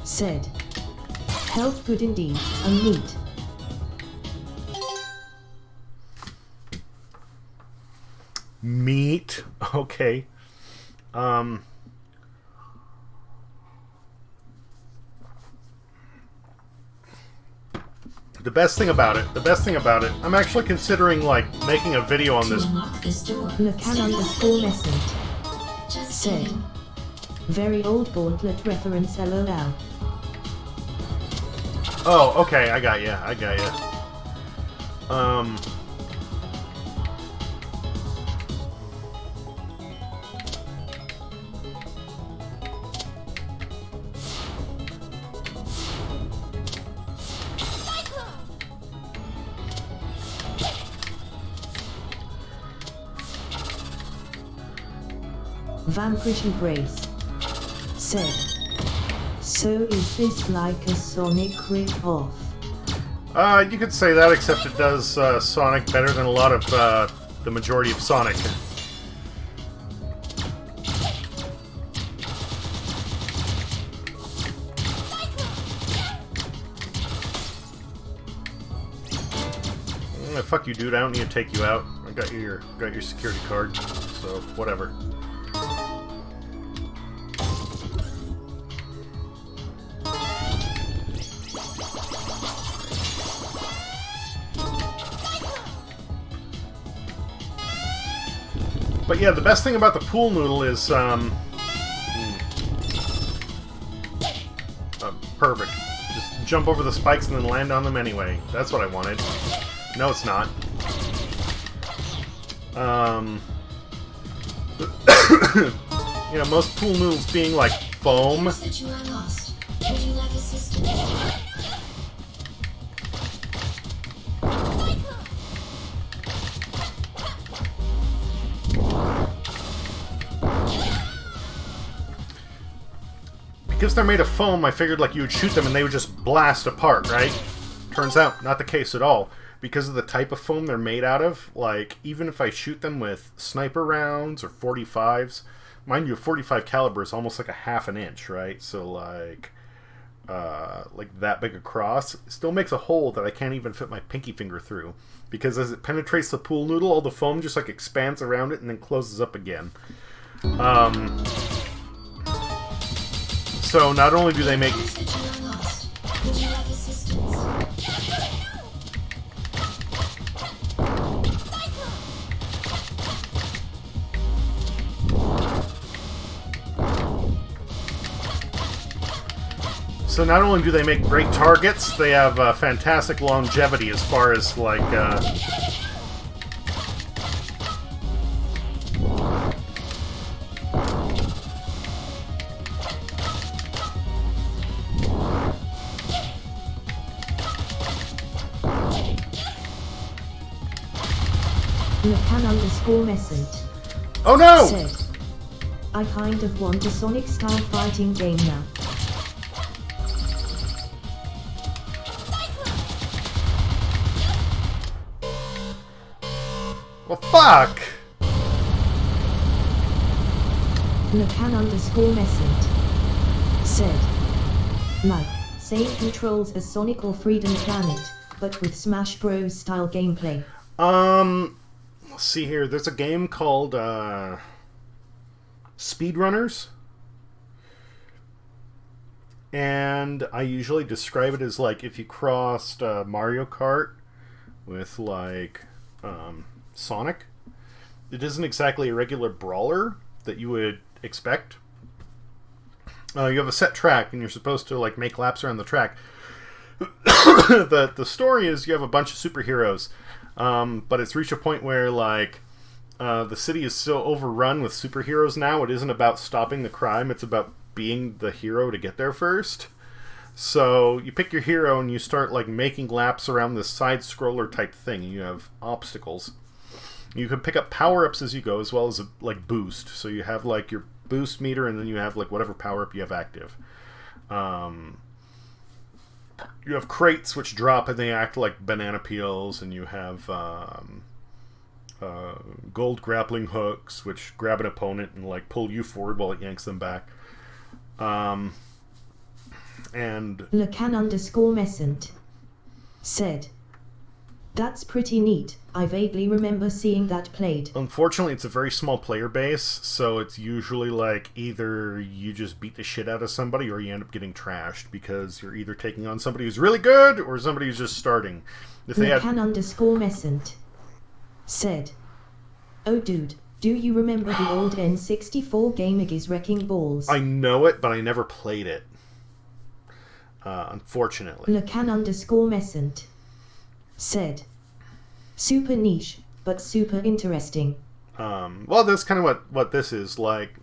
said, health good indeed, and neat. Meat, okay. The best thing about it, I'm actually considering, like, making a video on this. Lacan_Messent said, very old gauntlet reference LOL. Oh, okay, I got you. Vanquish Embrace said, so is this like a Sonic rip-off? You could say that, except it does Sonic better than a lot of the majority of Sonic. Fuck you, dude. I don't need to take you out. I got your security card, so whatever. But yeah, the best thing about the pool noodle is, perfect. Just jump over the spikes and then land on them anyway. That's what I wanted. No, it's not. You know, most pool noodles being like foam. That you are lost. Would you like assistance? Because they're made of foam, I figured like you would shoot them and they would just blast apart, right? Turns out, not the case at all. Because of the type of foam they're made out of, like, even if I shoot them with sniper rounds or 45s, mind you, a 45 caliber is almost like a half an inch, right? So, like that big across, it still makes a hole that I can't even fit my pinky finger through. Because as it penetrates the pool noodle, all the foam just, like, expands around it and then closes up again. So not only do they make... So not only do they make great targets, they have fantastic longevity as far as, like, Lacan_Messent. Oh no! Said, I kind of want a Sonic style fighting game now. Well, fuck! Lacan_Messent said, like, same controls as Sonic or Freedom Planet, but with Smash Bros. Style gameplay. Let's see here. There's a game called Speedrunners, and I usually describe it as like if you crossed Mario Kart with like Sonic. It isn't exactly a regular brawler that you would expect. You have a set track and you're supposed to like make laps around the track. The story is you have a bunch of superheroes, but it's reached a point where like the city is so overrun with superheroes now, it isn't about stopping the crime, it's about being the hero to get there first. So you pick your hero and you start like making laps around this side scroller type thing. You have obstacles. You can pick up power-ups as you go, as well as a like boost. So you have like your boost meter, and then you have like whatever power-up you have active. You have crates which drop and they act like banana peels, and you have gold grappling hooks which grab an opponent and like pull you forward while it yanks them back. And Lacan_Messent said, that's pretty neat. I vaguely remember seeing that played. Unfortunately, it's a very small player base, so it's usually like either you just beat the shit out of somebody or you end up getting trashed because you're either taking on somebody who's really good or somebody who's just starting. If they Lacan_Messent said, oh dude, Do you remember the old N64 game Iggy's Wrecking Balls? I know it, but I never played it. Unfortunately. Lacan_Messant said, super niche, but super interesting. Well, that's kind of what this is. Like,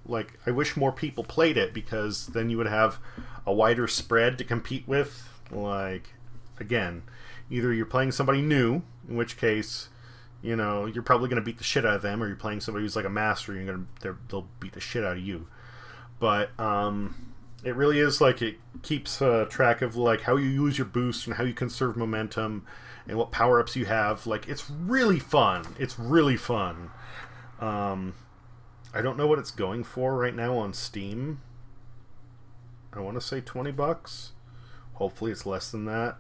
I wish more people played it, because then you would have a wider spread to compete with. Like, again, either you're playing somebody new, in which case, you know, you're probably going to beat the shit out of them, or you're playing somebody who's like a master, and they'll beat the shit out of you. But it really is like, it keeps track of like how you use your boost and how you conserve momentum and what power-ups you have. Like, it's really fun. It's really fun. I don't know what it's going for right now on Steam. I want to say $20. Hopefully it's less than that.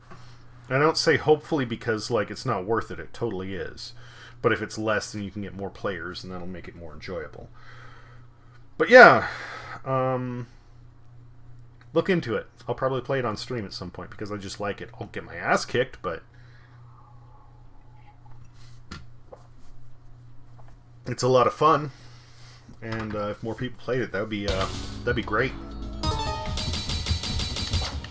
I don't say hopefully because, like, it's not worth it. It totally is. But if it's less, then you can get more players, and that'll make it more enjoyable. But yeah, look into it. I'll probably play it on stream at some point because I just like it. I'll get my ass kicked, but it's a lot of fun. And if more people played it, that'd be great.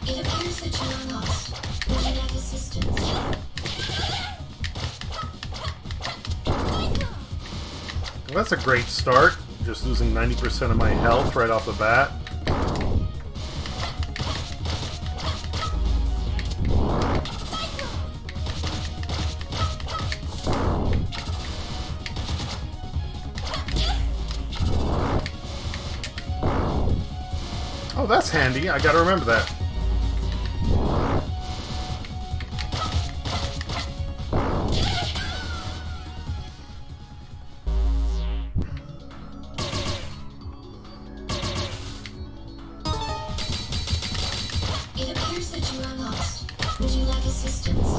It appears that you are lost. Would you like assistance? Well, that's a great start. Just losing 90% of my health right off the bat. Oh, that's handy. I gotta remember that. It appears that you are lost. Would you like assistance?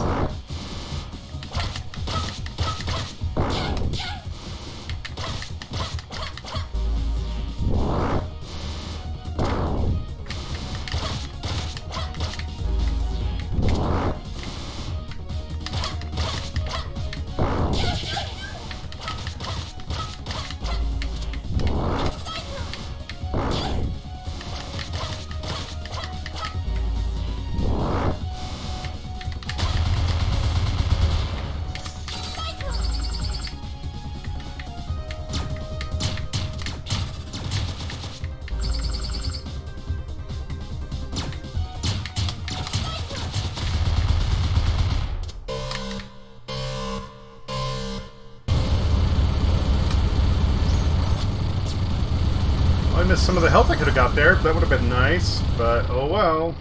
I missed some of the health I could have got there. That would have been nice, but oh well.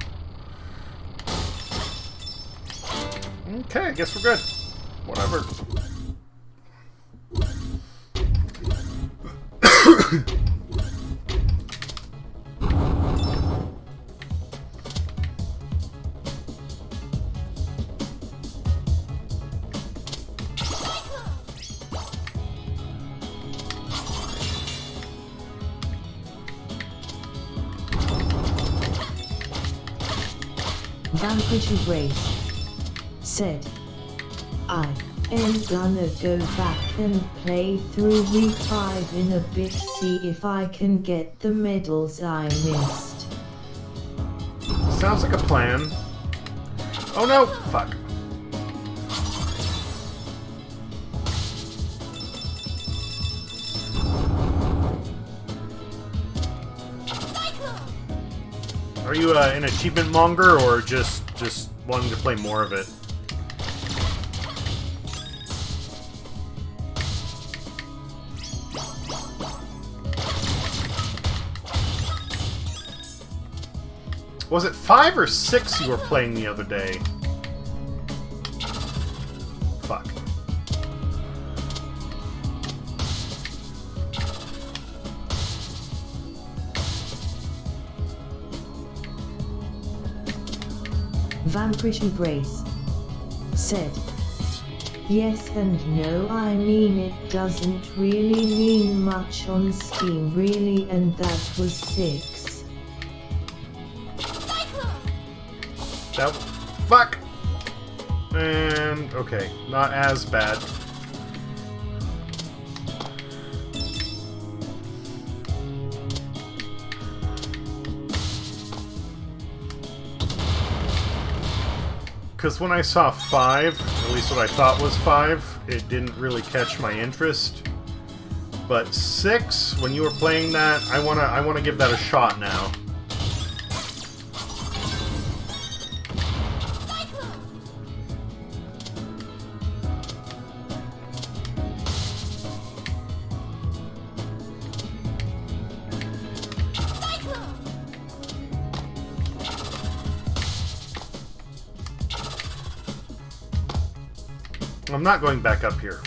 Okay, I guess we're good. Whatever. Vanquish and Grace said, I am gonna go back and play through V5 in a bit, see if I can get the medals I missed. Sounds like a plan. Oh no! Fuck. Are you an achievement monger, or just wanting to play more of it? Was it 5 or 6 you were playing the other day? Fuck. Vanquish and Grace said, yes and no, I mean it doesn't really mean much on Steam really, and that was 6. That... Fuck! And... okay, not as bad. Because when I saw 5, at least what I thought was 5, it didn't really catch my interest. But 6, when you were playing that, I wanna give that a shot now. I'm not going back up here.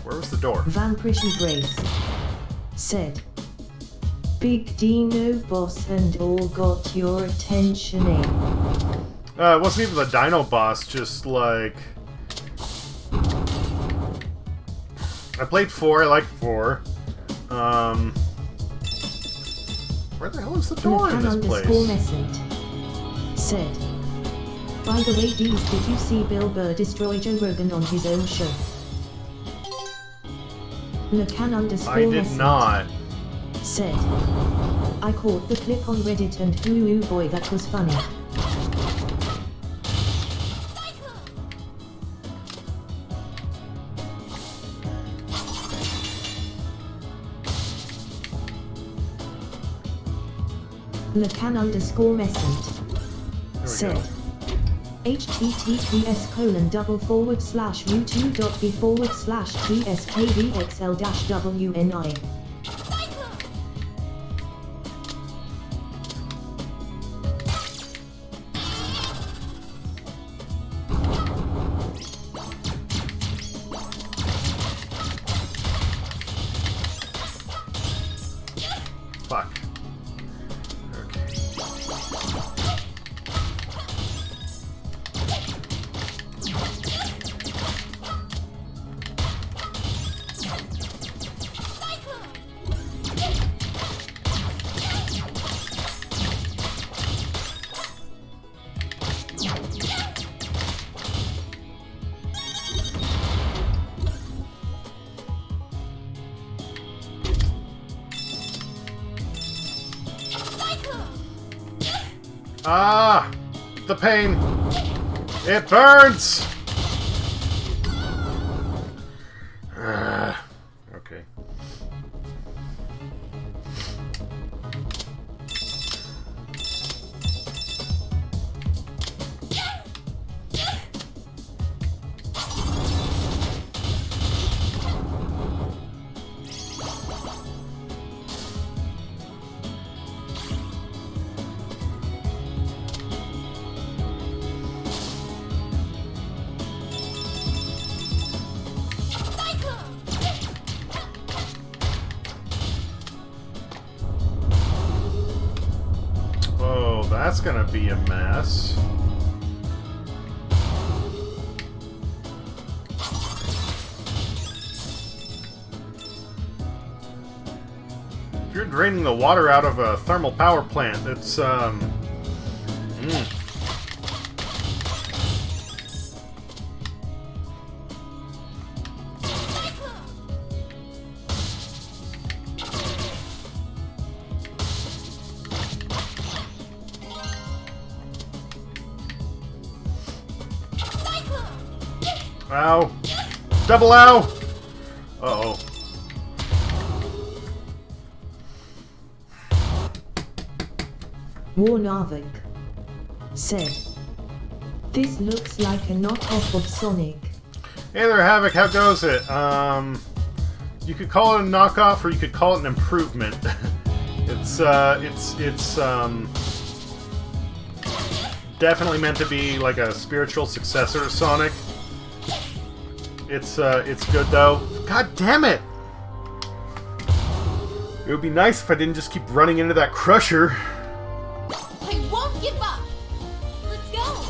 Where was the door? Vampirish Embrace said, Big Dino boss and all got your attention in. It wasn't even the Dino boss, just like... I played 4, I liked 4. Where the hell is the door in this place? Said, by the way, did you see Bill Burr destroy Joe Rogan on his own show? I did not. Said, I caught the clip on Reddit and ooh boy, that was funny. Lacan_messant said, https://u2.b/tskvxl-wni. Fuck. Ah! The pain! It burns! Okay. Oh, that's gonna be a mess. If you're draining the water out of a thermal power plant, it's, Ow. Double ow! Uh-oh. Warnavik said, this looks like a knockoff of Sonic. Hey there, Havoc, how goes it? You could call it a knockoff or you could call it an improvement. It's definitely meant to be like a spiritual successor to Sonic. It's good though. God damn it! It would be nice if I didn't just keep running into that crusher. I won't give up! Let's go!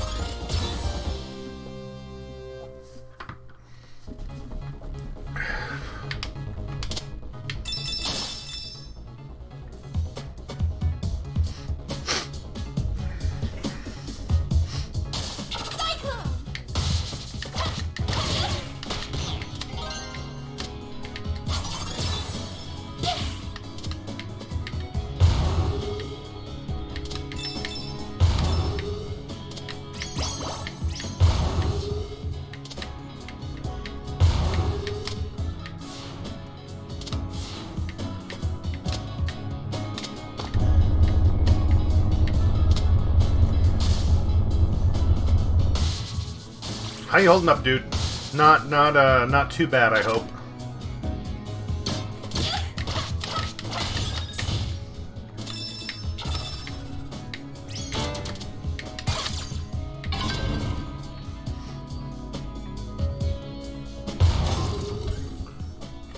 How you holding up, dude? Not too bad, I hope.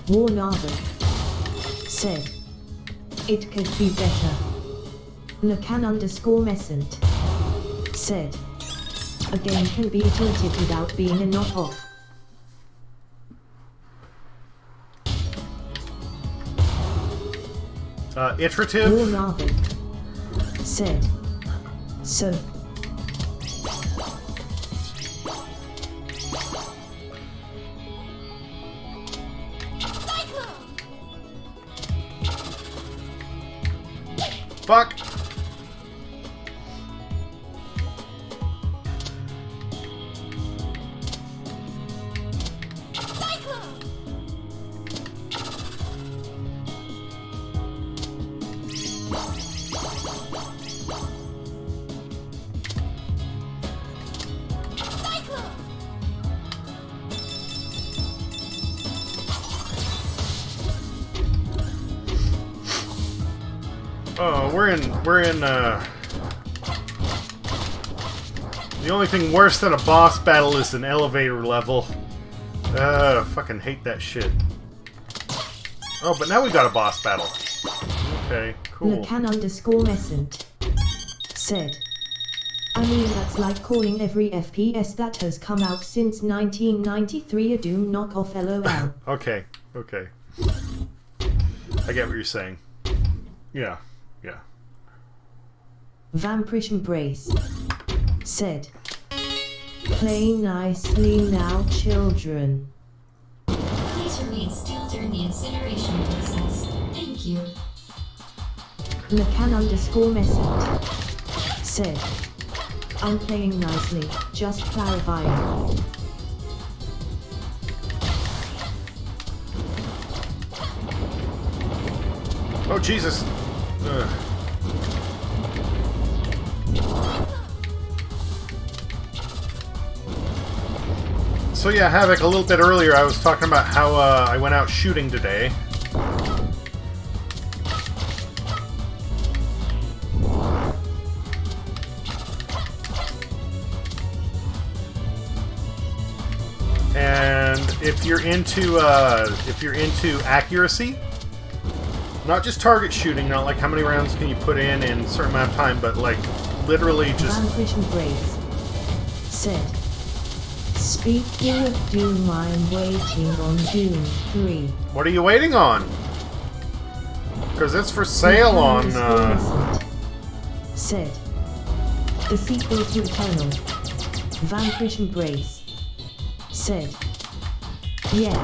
Warnarvik said, "It could be better." Lacan_Messant said, "A game can be iterative without being a knockoff." Iterative? Warnarvik said, "So." Fuck! Oh, we're in, the only thing worse than a boss battle is an elevator level. Fucking hate that shit. Oh, but now we got a boss battle. Okay, cool. Lacan_Messant said, "I mean, that's like calling every FPS that has come out since 1993 a Doom knockoff, lol." Okay. I get what you're saying. Yeah. Vampirish Embrace said, "Play nicely now, children." Please remain still during the incineration process. Thank you. Lacan_Messant said, "I'm playing nicely, just clarifying." Oh, Jesus. So yeah, Havoc, a little bit earlier I was talking about how I went out shooting today. And if you're into accuracy, not just target shooting, not like how many rounds can you put in a certain amount of time, but like literally just... Vampirish Embrace said, "Speaking of Doom, I'm waiting on Doom 3. What are you waiting on? Because it's for sale on... said, "The sequel to Eternal." Vampirish Embrace said, "Yeah."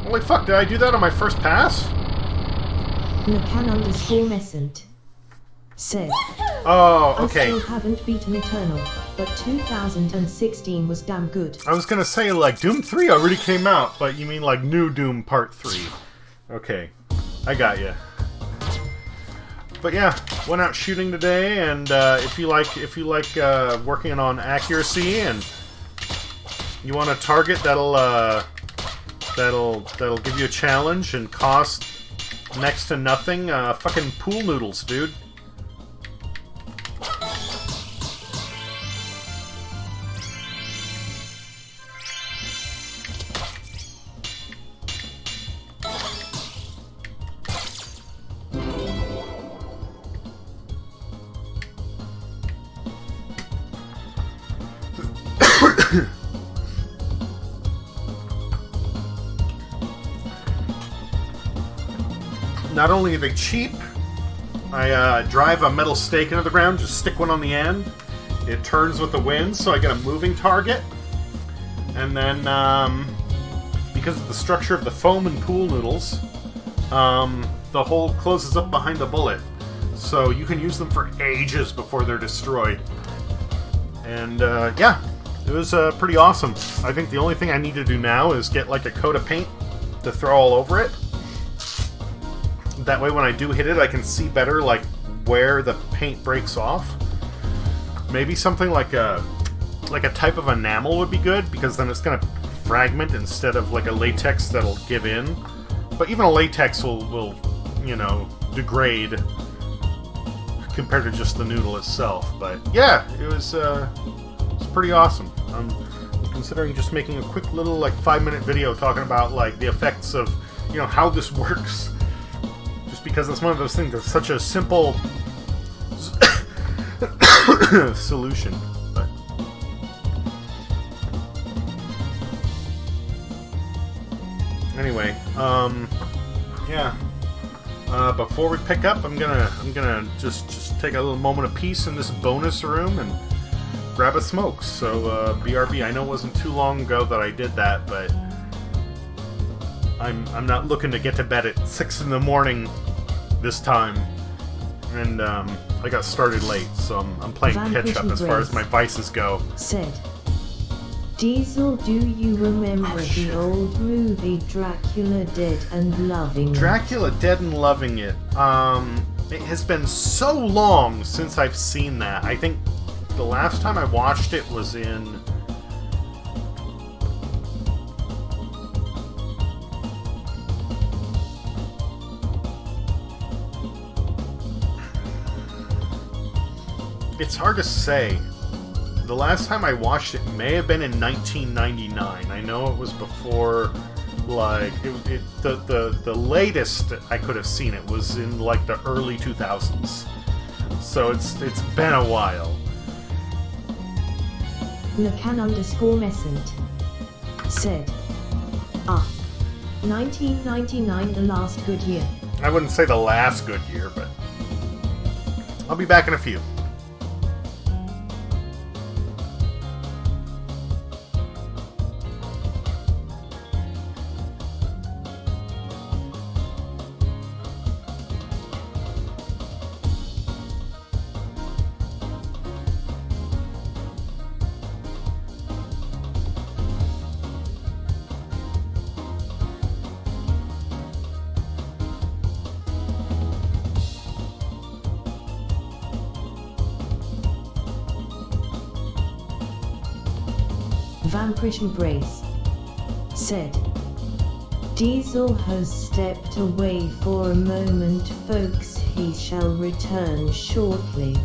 Holy fuck, did I do that on my first pass? Lacan_Messant said, "Oh, okay. I still haven't beaten Eternal, but 2016 was damn good." I was gonna say, like, Doom 3 already came out, but you mean, like, New Doom Part 3. Okay, I got you. But yeah, went out shooting today, and if you like working on accuracy and you want a target that'll give you a challenge and cost next to nothing, fucking pool noodles, dude. Not only are they cheap, I drive a metal stake into the ground, just stick one on the end. It turns with the wind, so I get a moving target. And then, because of the structure of the foam and pool noodles, the hole closes up behind the bullet. So you can use them for ages before they're destroyed. And, yeah, it was pretty awesome. I think the only thing I need to do now is get, like, a coat of paint to throw all over it. That way when I do hit it, I can see better, like, where the paint breaks off. Maybe something like a type of enamel would be good, because then it's going to fragment instead of like a latex that'll give in. But even a latex will you know, degrade compared to just the noodle itself. But yeah, it was pretty awesome. I'm considering just making a quick little like 5-minute video talking about like the effects of, you know, how this works. Just because it's one of those things that's such a simple solution. But anyway, yeah. Before we pick up, I'm gonna just take a little moment of peace in this bonus room and grab a smoke. So BRB, I know it wasn't too long ago that I did that, but I'm not looking to get to bed at 6 in the morning this time, and I got started late, so I'm playing catch up as far as my vices go. Said, Diesel, do you remember the old movie Dracula Dead and Loving It? Dracula Dead and Loving It. It has been so long since I've seen that. I think the last time I watched it was in... It's hard to say. The last time I watched it may have been in 1999. I know it was before, like, the latest I could have seen it was in, like, the early 2000s. So it's been a while. Lacan_Messent said, 1999 the last good year. I wouldn't say the last good year, but I'll be back in a few. Vampirish Embrace said, Diesel has stepped away for a moment, folks. He shall return shortly.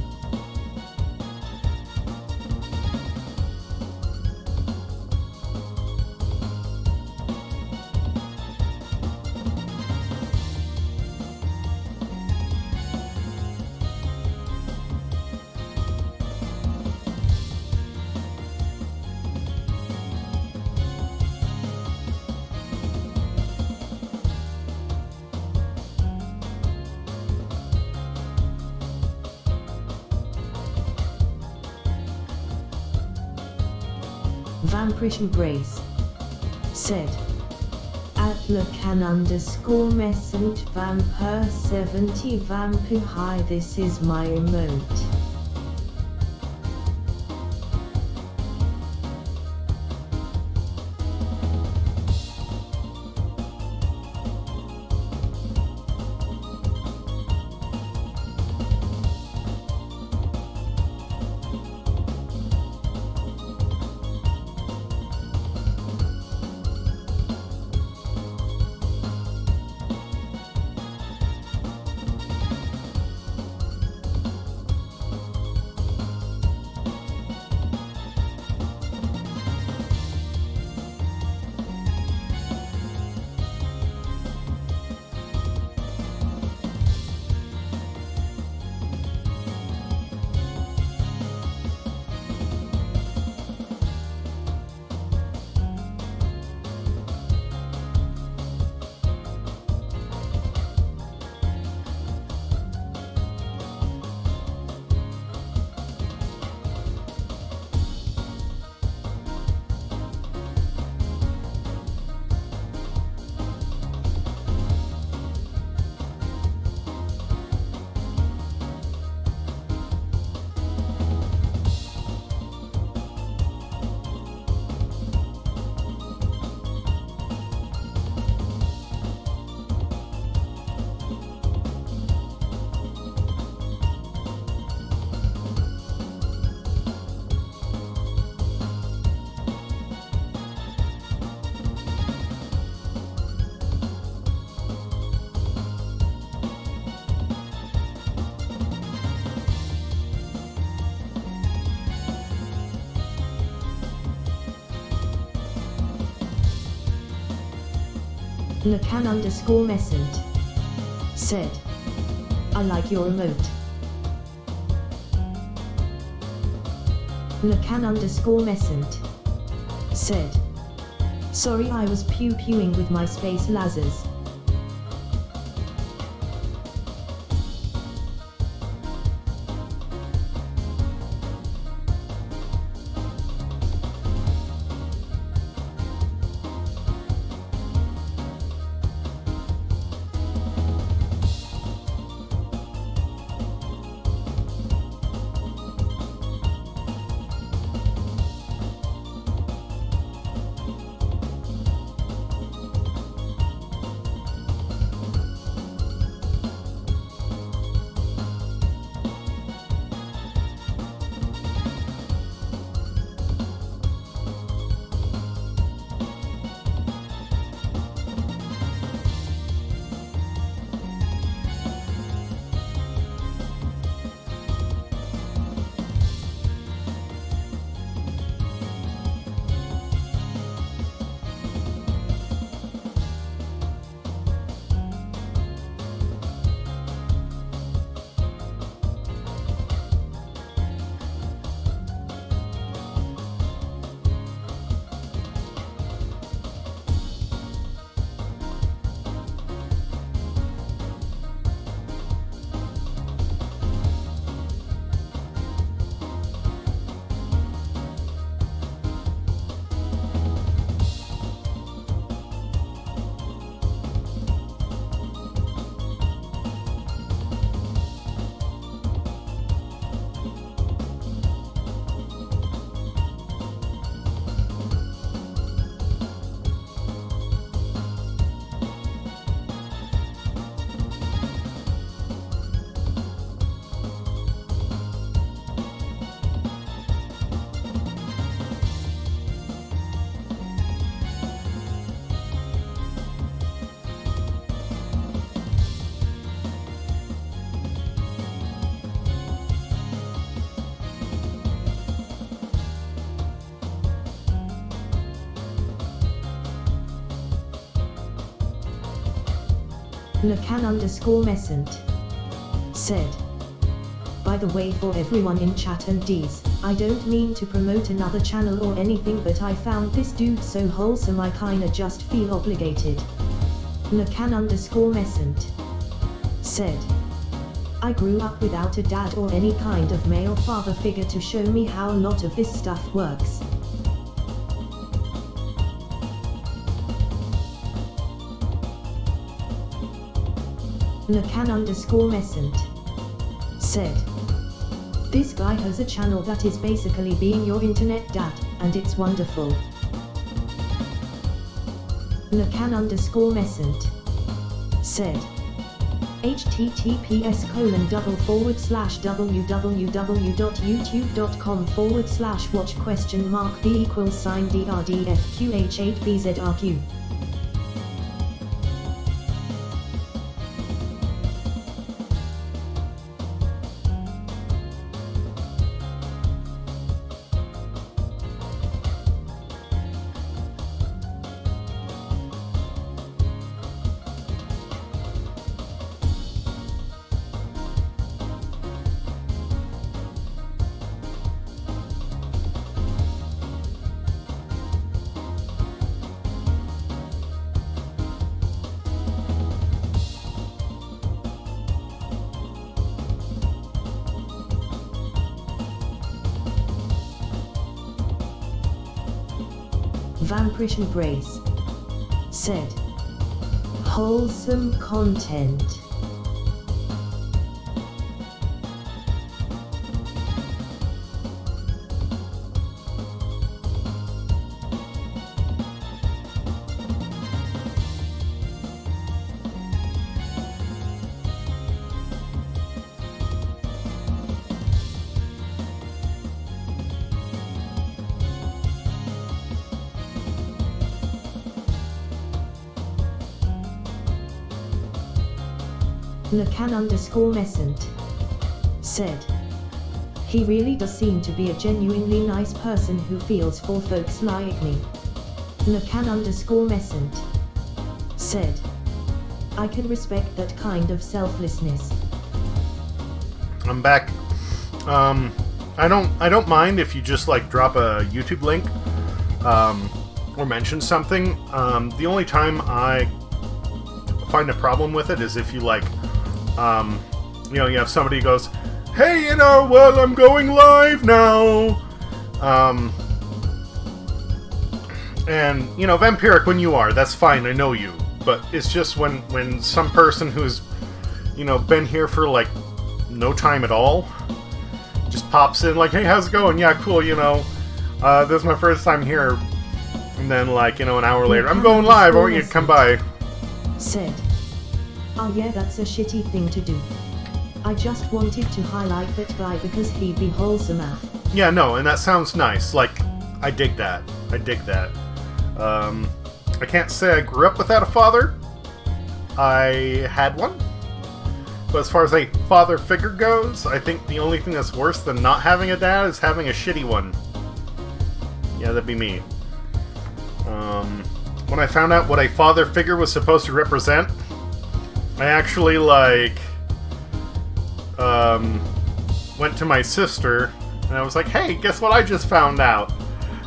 Vampirish Embrace said, Atlacan_Messent Vampire 70 Vampu Hi, this is my emote. Nakan underscore Messent said, I like your emote. Nakan underscore Messent said, sorry I was pew-pewing with my space lasers. Nakan underscore Messent said, by the way, for everyone in chat and Ds, I don't mean to promote another channel or anything, but I found this dude so wholesome I kinda just feel obligated. Nakan underscore Messent said, I grew up without a dad or any kind of male father figure to show me how a lot of this stuff works. Nakan underscore Messent said, this guy has a channel that is basically being your internet dad, and it's wonderful. Nakan underscore Messent said, https://www.youtube.com/b=b=drdfq8bzrq. Vampirish Embrace said, wholesome content. Nakan underscore Messent said, he really does seem to be a genuinely nice person who feels for folks like me. Nakan underscore Messent said, I can respect that kind of selflessness. I'm back. I don't mind if you just like drop a YouTube link or mention something. The only time I find a problem with it is if you like, you know, you have somebody who goes, "Hey, you know, well, I'm going live now." And you know, Vampiric, when you are, that's fine. I know you, but it's just when some person who's, you know, been here for like no time at all just pops in like, "Hey, how's it going? Yeah, cool, you know, this is my first time here." And then, like, you know, an hour later, "I'm going live, I want you to come by." Said, "Oh yeah, that's a shitty thing to do. I just wanted to highlight that guy because he'd be wholesome af." Yeah, no, and that sounds nice. Like, I dig that. I dig that. I can't say I grew up without a father. I had one. But as far as a father figure goes, I think the only thing that's worse than not having a dad is having a shitty one. Yeah, that'd be me. When I found out what a father figure was supposed to represent, I actually, like, went to my sister, and I was like, "Hey, guess what I just found out?"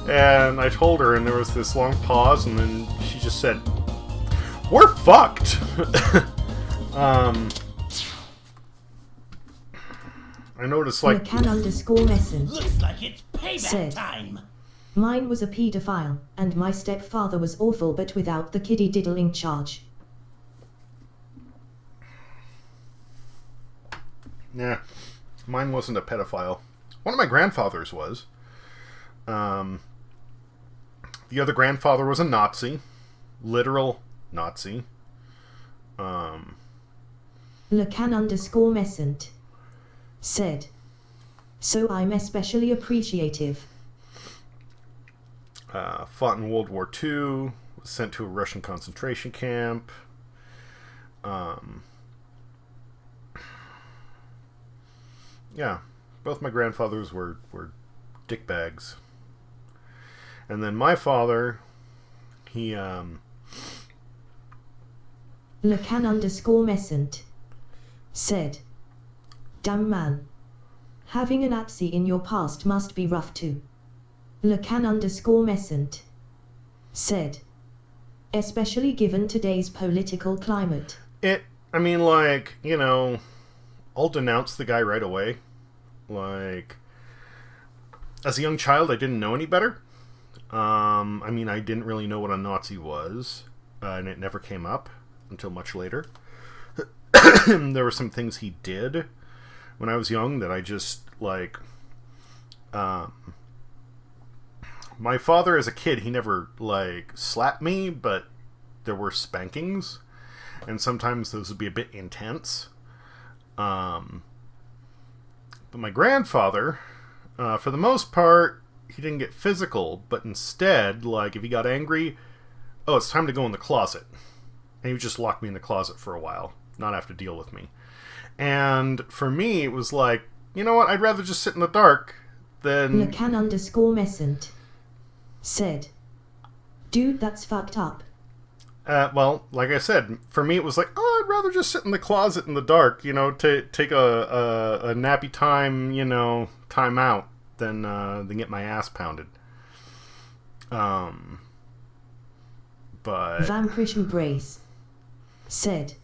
And I told her, and there was this long pause, and then she just said, "We're fucked!" I noticed, like... McCann_Messon Looks like it's payback said, time. "Mine was a paedophile, and my stepfather was awful but without the kiddie diddling charge." Yeah, mine wasn't a pedophile. One of my grandfathers was. The other grandfather was a Nazi. Literal Nazi. McCann_Messon said, "So I'm especially appreciative." Fought in World War II. Was sent to a Russian concentration camp. Yeah, both my grandfathers were dickbags. And then my father, he, McCann_Messon said, "Damn man. Having a Nazi in your past must be rough too." McCann_Messon said, "Especially given today's political climate." I mean, like, you know, I'll denounce the guy right away. Like, as a young child, I didn't know any better. I mean, I didn't really know what a Nazi was, and it never came up until much later. There were some things he did when I was young that I just, like... my father, as a kid, he never, like, slapped me, but there were spankings, and sometimes those would be a bit intense. But my grandfather, for the most part, he didn't get physical, but instead, like, if he got angry, "Oh, it's time to go in the closet." And he would just lock me in the closet for a while, not have to deal with me. And for me, it was like, you know what, I'd rather just sit in the dark than... McCann_Messon said, "Dude, that's fucked up." Well, like I said, for me it was like, oh, I'd rather just sit in the closet in the dark, you know, take a nappy time, you know, time out than get my ass pounded. But Vampirish Embrace said,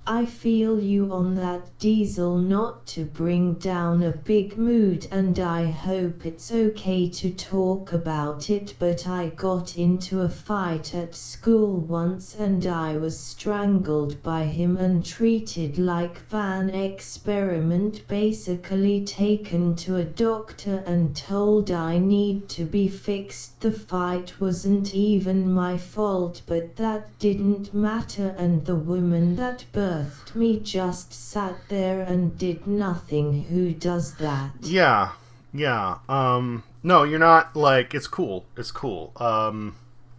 "I feel you on that, Diesel, not to bring down a big mood, and I hope it's okay to talk about it, but I got into a fight at school once and I was strangled by him and treated like Van Experiment, basically taken to a doctor and told I need to be fixed. The fight wasn't even my fault, but that didn't matter, and the woman that birthed me just sat there and did nothing. Who does that?" Yeah. No, you're not, like, it's cool. It's cool.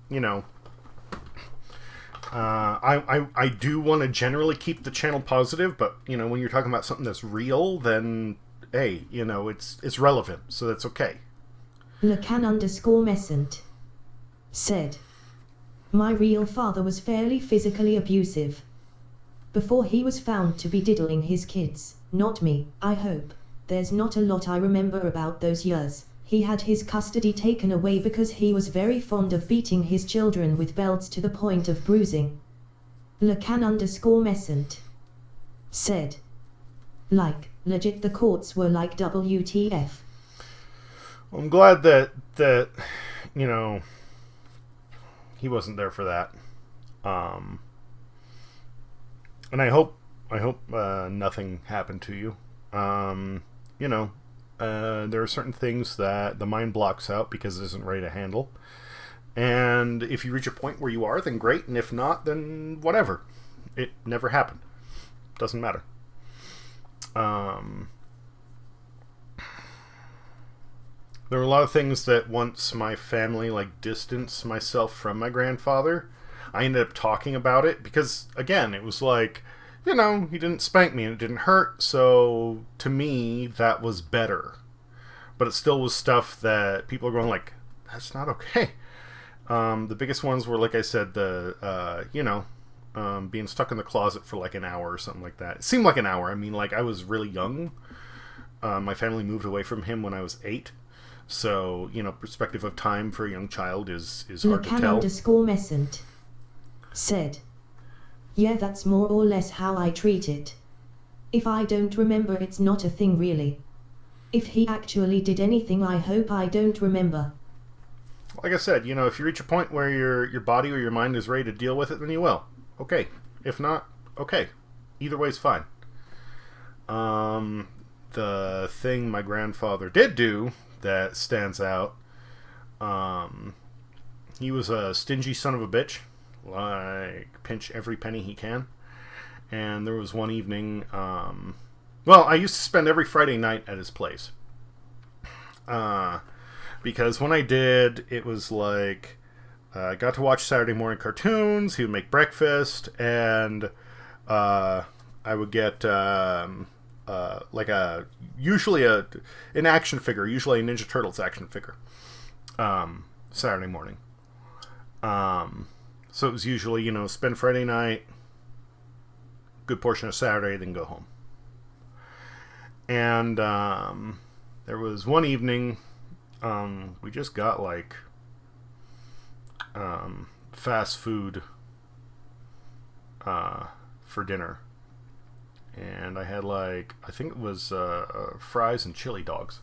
You know, I do want to generally keep the channel positive, but, you know, when you're talking about something that's real, then, hey, you know, it's relevant, so that's okay. McCann_Messon said, My real father was fairly physically abusive. Before he was found to be diddling his kids, not me, I hope. There's not a lot I remember about those years. He had his custody taken away because he was very fond of beating his children with belts to the point of bruising. Lacan_Messant said. Like, legit the courts were like WTF. I'm glad that you know, he wasn't there for that. And I hope nothing happened to you. You know, there are certain things that the mind blocks out because it isn't ready to handle. And if you reach a point where you are, then great. And if not, then whatever. It never happened. Doesn't matter. There were a lot of things that once my family distanced myself from my grandfather, I ended up talking about it because, again, it was like, you know, he didn't spank me and it didn't hurt, so to me that was better. But it still was stuff that people are going like, that's not okay. The biggest ones were, like I said, the being stuck in the closet for like an hour or something like that. It seemed like an hour. I mean, like, I was really young. My family moved away from him when I was 8. So, you know, perspective of time for a young child is hard to tell. Lacan_Messant said. Yeah, that's more or less how I treat it. If I don't remember, it's not a thing really. If he actually did anything, I hope I don't remember. Like I said, you know, if you reach a point where your body or your mind is ready to deal with it, then you will. Okay. If not, okay. Either way is fine. The thing my grandfather did do that stands out, he was a stingy son of a bitch. Like, pinch every penny he can. And there was one evening, I used to spend every Friday night at his place. Because when I did, it was like, I got to watch Saturday morning cartoons, he would make breakfast, and I would get usually an action figure, usually a Ninja Turtles action figure, Saturday morning. So it was usually, you know, spend Friday night, good portion of Saturday, then go home. And there was one evening, we just got like fast food for dinner. And I had like, I think it was fries and chili dogs.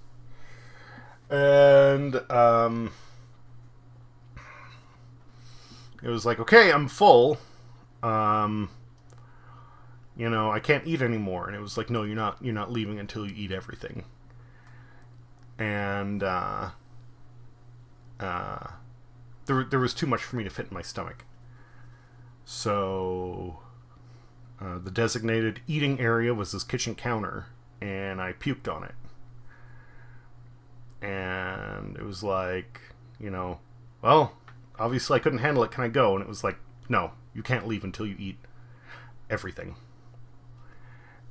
And it was like, okay, I'm full. You know, I can't eat anymore. And it was like, no, you're not leaving until you eat everything. And there was too much for me to fit in my stomach. So the designated eating area was this kitchen counter, and I puked on it. And it was like, you know, well, obviously I couldn't handle it. Can I go? And it was like, no, you can't leave until you eat everything.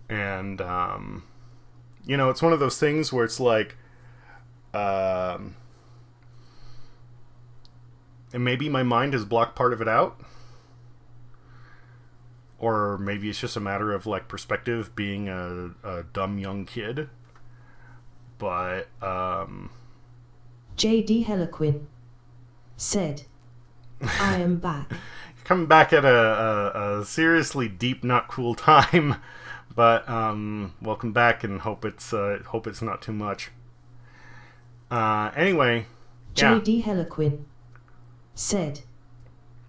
And, you know, it's one of those things where it's like, and maybe my mind has blocked part of it out. Or maybe it's just a matter of, like, perspective, being a dumb young kid. But, J.D. Heliquin said, I am back. You're coming back at a seriously deep, not cool time. But, welcome back, and hope it's not too much. Anyway, yeah. J.D. Heliquin said,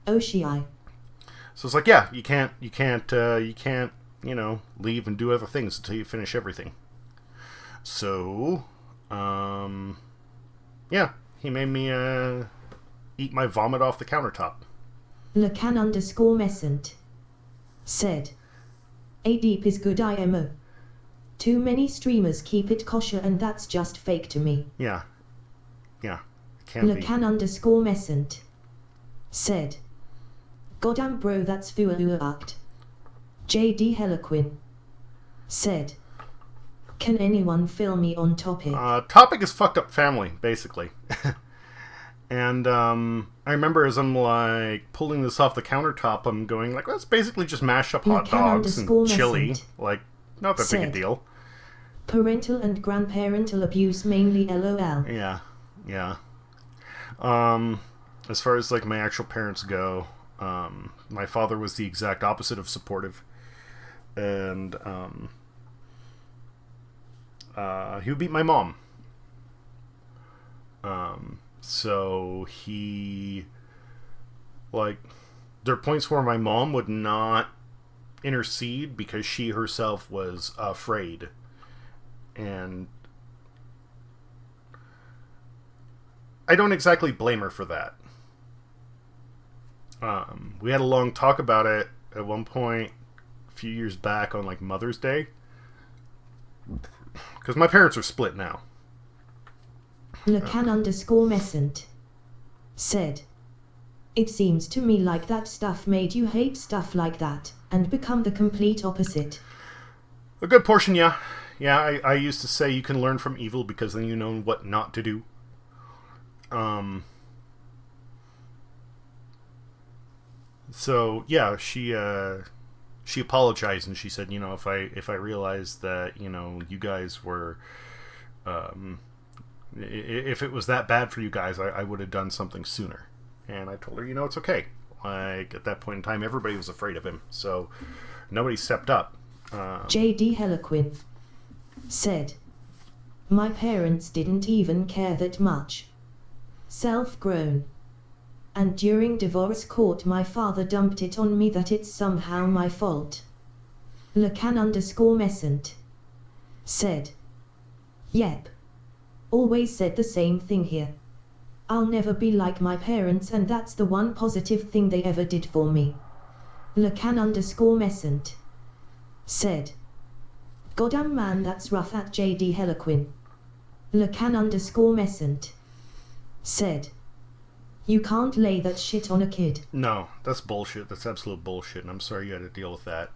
Oshii. So it's like, yeah, you can't, you know, leave and do other things until you finish everything. So, yeah, he made me eat my vomit off the countertop. Lacan_Messant said, A deep is good IMO. Too many streamers keep it kosher, and that's just fake to me. Yeah, it can't be. Lacan_Messant said, Goddamn bro, that's fuact. J.D. Heliquin said, can anyone fill me on Topic? Topic is fucked up family, basically. And I remember as I'm like pulling this off the countertop, I'm going like, let's basically just mash up hot dogs and chili. Like, not that big a deal. Parental and grandparental abuse mainly, LOL. Yeah. As far as like my actual parents go, my father was the exact opposite of supportive. And he would beat my mom. So he, like, there are points where my mom would not intercede because she herself was afraid. And I don't exactly blame her for that. We had a long talk about it at one point a few years back on like Mother's Day. Because my parents are split now. Lacan_Messant said, "It seems to me like that stuff made you hate stuff like that, and become the complete opposite." A good portion, yeah. Yeah, I used to say you can learn from evil because then you know what not to do. So, yeah, she apologized and she said, you know, if I realized that, you know, you guys were... if it was that bad for you guys, I would have done something sooner. And I told her, you know, it's okay. Like, at that point in time, everybody was afraid of him. So, nobody stepped up. J.D. Heliquin said, "My parents didn't even care that much. Self-grown. And during divorce court my father dumped it on me that it's somehow my fault." Lacan_Messant said, "Yep. Always said the same thing here. I'll never be like my parents, and that's the one positive thing they ever did for me." Lacan_Messant said, "Goddamn man, that's rough at J.D. Heliquin." Lacan_Messant said, "You can't lay that shit on a kid." No, that's bullshit. That's absolute bullshit, and I'm sorry you had to deal with that.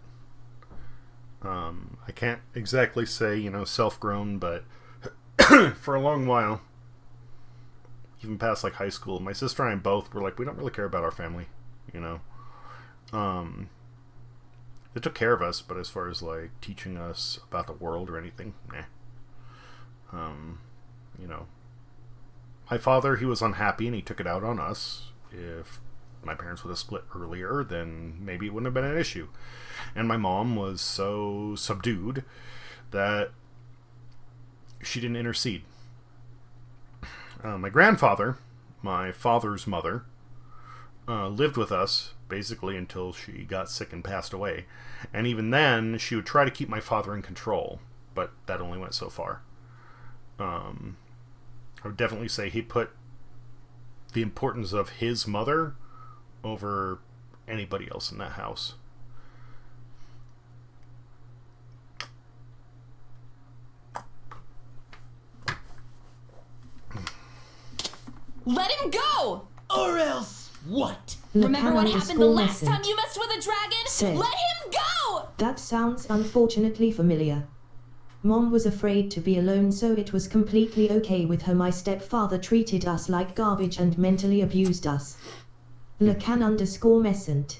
I can't exactly say, you know, self-grown, but for a long while, even past like high school, my sister and I both were like, we don't really care about our family, you know. They took care of us, but as far as like teaching us about the world or anything, nah. You know, my father, he was unhappy and he took it out on us. If my parents would have split earlier, then maybe it wouldn't have been an issue. And my mom was so subdued that she didn't intercede. My grandfather, my father's mother, lived with us basically until she got sick and passed away. And even then, she would try to keep my father in control, but that only went so far. I would definitely say he put the importance of his mother over anybody else in that house. Let him go! Or else what? Remember what happened the last time you messed with a dragon? Said, Let him go! "That sounds unfortunately familiar. Mom was afraid to be alone, so it was completely okay with her. My stepfather treated us like garbage and mentally abused us." Lacan_Messant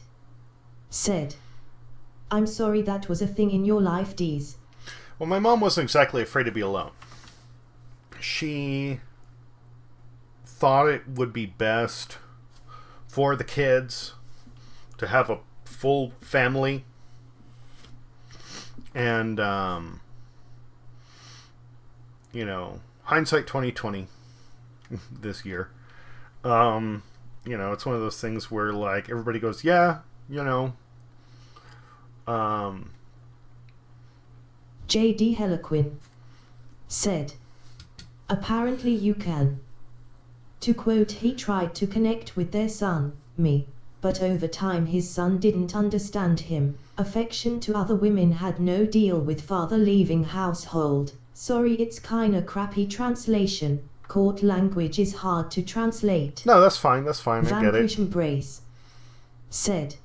said, "I'm sorry that was a thing in your life, Deez." Well, my mom wasn't exactly afraid to be alone. She thought it would be best for the kids to have a full family. And, you know, hindsight 2020 this year. You know, it's one of those things where, like, everybody goes, yeah, you know. J.D. Heliquin said, "Apparently you can." To quote, "He tried to connect with their son, me, but over time his son didn't understand him. Affection to other women had no deal with father leaving household." Sorry, it's kinda crappy translation. Court language is hard to translate. No, that's fine, I get it. Embrace said,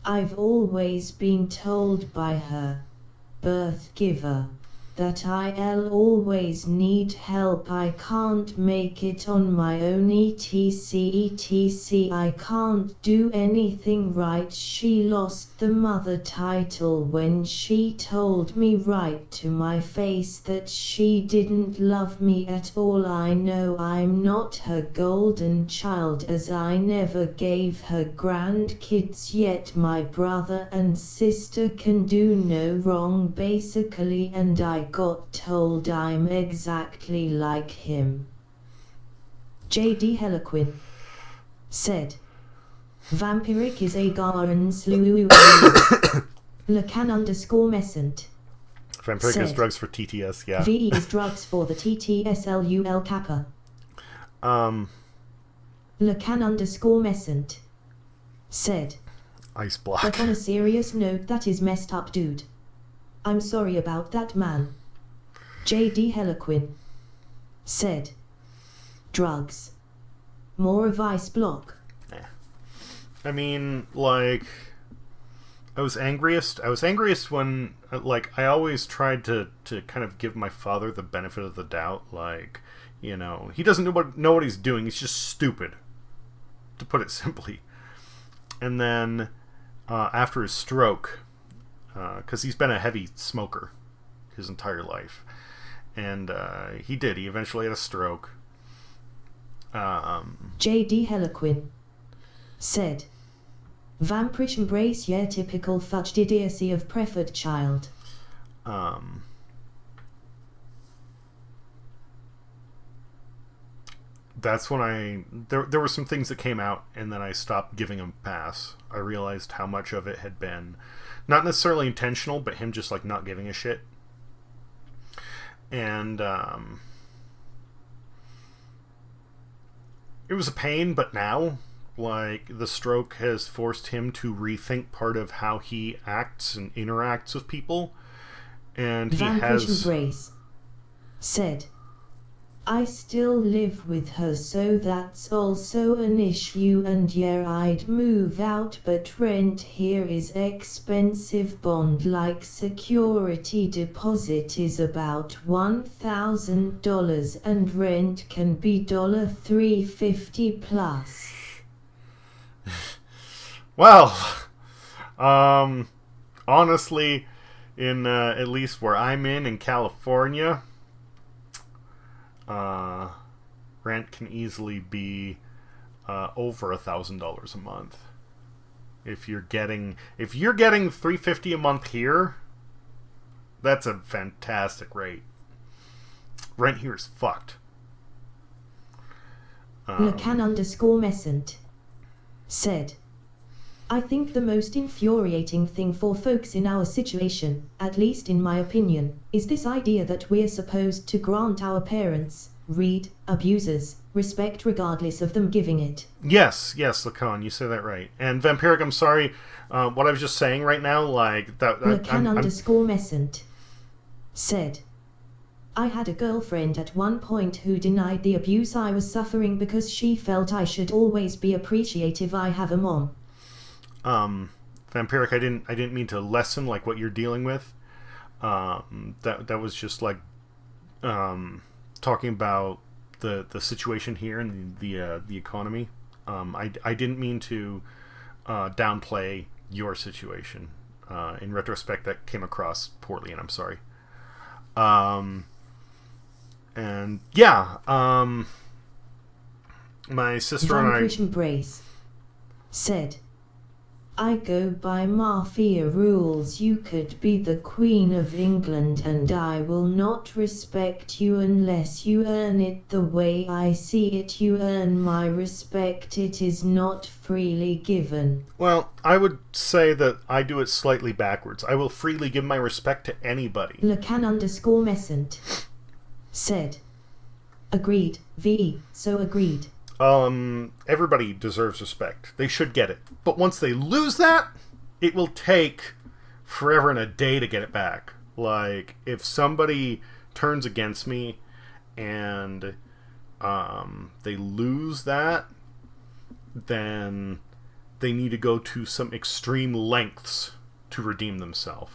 "I've always been told by her birth giver that I'll always need help. I can't make it on my own, etc. I can't do anything right. She lost the mother title when she told me right to my face that she didn't love me at all. I know I'm not her golden child, as I never gave her grandkids, yet my brother and sister can do no wrong basically, and I got told I'm exactly like him. J.D. Heliquin said, Vampiric is a garns Lacan _ Messent. Vampiric is drugs for TTS, yeah. V is drugs for the TTSLUL kappa. Lacan _ Messent said, Ice block. But on a serious note, that is messed up, dude. I'm sorry about that, man. J.D. Heliquin said, drugs. More of ice block. I mean, like, I was angriest when, like, I always tried to kind of give my father the benefit of the doubt. Like, you know, he doesn't know what he's doing. He's just stupid, to put it simply. And then after his stroke, because he's been a heavy smoker his entire life, and he eventually had a stroke. J.D. Heliquin said, Vampiric embrace your typical fudge of preferred child. That's when there were some things that came out, and then I stopped giving him a pass. I realized how much of it had been not necessarily intentional, but him just like not giving a shit. And it was a pain, but now, like, the stroke has forced him to rethink part of how he acts and interacts with people, and he has Brace said, I still live with her, so that's also an issue, and yeah, I'd move out, but rent here is expensive. Bond like security deposit is about $1,000 and rent can be $350 plus. Well, honestly, in at least where I'm in California, rent can easily be over $1,000 a month. If you're getting $350 a month here, that's a fantastic rate. Rent here is fucked. Lacan _ Messent said, I think the most infuriating thing for folks in our situation, at least in my opinion, is this idea that we're supposed to grant our parents, read, abusers, respect regardless of them giving it. Yes, Lacan, you say that right. And Vampiric, I'm sorry, what I was just saying right now, like that. Lacan _ Messent said, I had a girlfriend at one point who denied the abuse I was suffering because she felt I should always be appreciative. I have a mom. Vampiric, I didn't mean to lessen like what you're dealing with. That was just like talking about the situation here and the economy. I didn't mean to downplay your situation. In retrospect, that came across poorly, and I'm sorry. And yeah, my sister and I. Brace said, I go by mafia rules. You could be the Queen of England and I will not respect you unless you earn it the way I see it. You earn my respect. It is not freely given. Well, I would say that I do it slightly backwards. I will freely give my respect to anybody. Lacan _ Messent said, agreed, VE, so agreed. Everybody deserves respect. They should get it. But once they lose that, it will take forever and a day to get it back. Like, if somebody turns against me and they lose that, then they need to go to some extreme lengths to redeem themselves.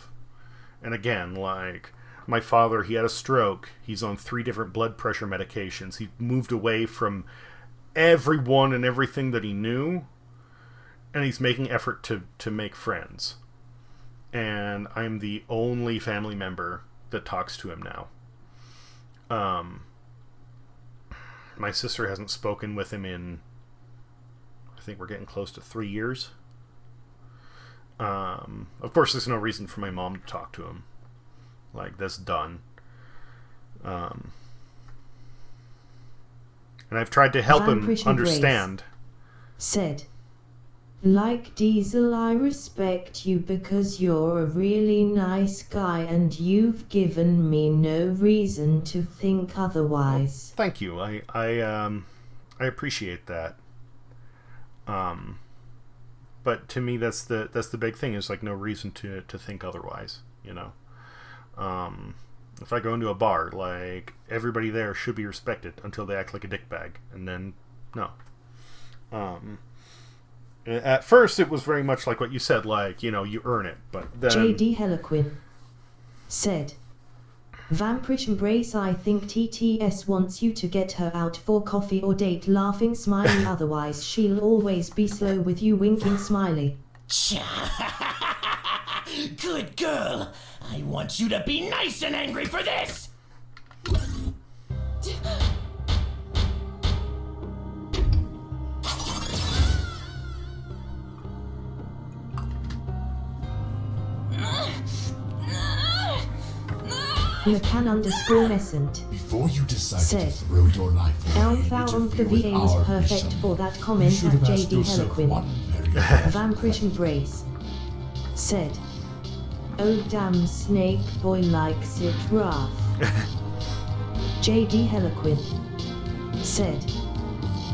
And again, like, my father, he had a stroke. He's on 3 different blood pressure medications. He moved away from everyone and everything that he knew, and he's making effort to make friends. And I'm the only family member that talks to him now. My sister hasn't spoken with him in, I think we're getting close to 3 years. Of course, there's no reason for my mom to talk to him. Like, that's done. And I've tried to help him understand. Said, like Diesel, I respect you because you're a really nice guy and you've given me no reason to think otherwise. Well, thank you. I appreciate that. But to me, that's the big thing. Is like no reason to think otherwise. You know. If I go into a bar, like, everybody there should be respected until they act like a dickbag, and then no. At first, it was very much like what you said, like, you know, you earn it, but then... J.D. Heliquin said, Vampirish Embrace, I think TTS wants you to get her out for coffee or date, laughing smiley, otherwise she'll always be slow with you, winking smiley. Good girl. I want you to be nice and angry for this. Lacan_Messent Before you decide said, to throw your life away, the VA was perfect for that comment at JD Heliquin. Vampirish Embrace said, oh damn, Snake Boy likes it rough. JD Heliquin said,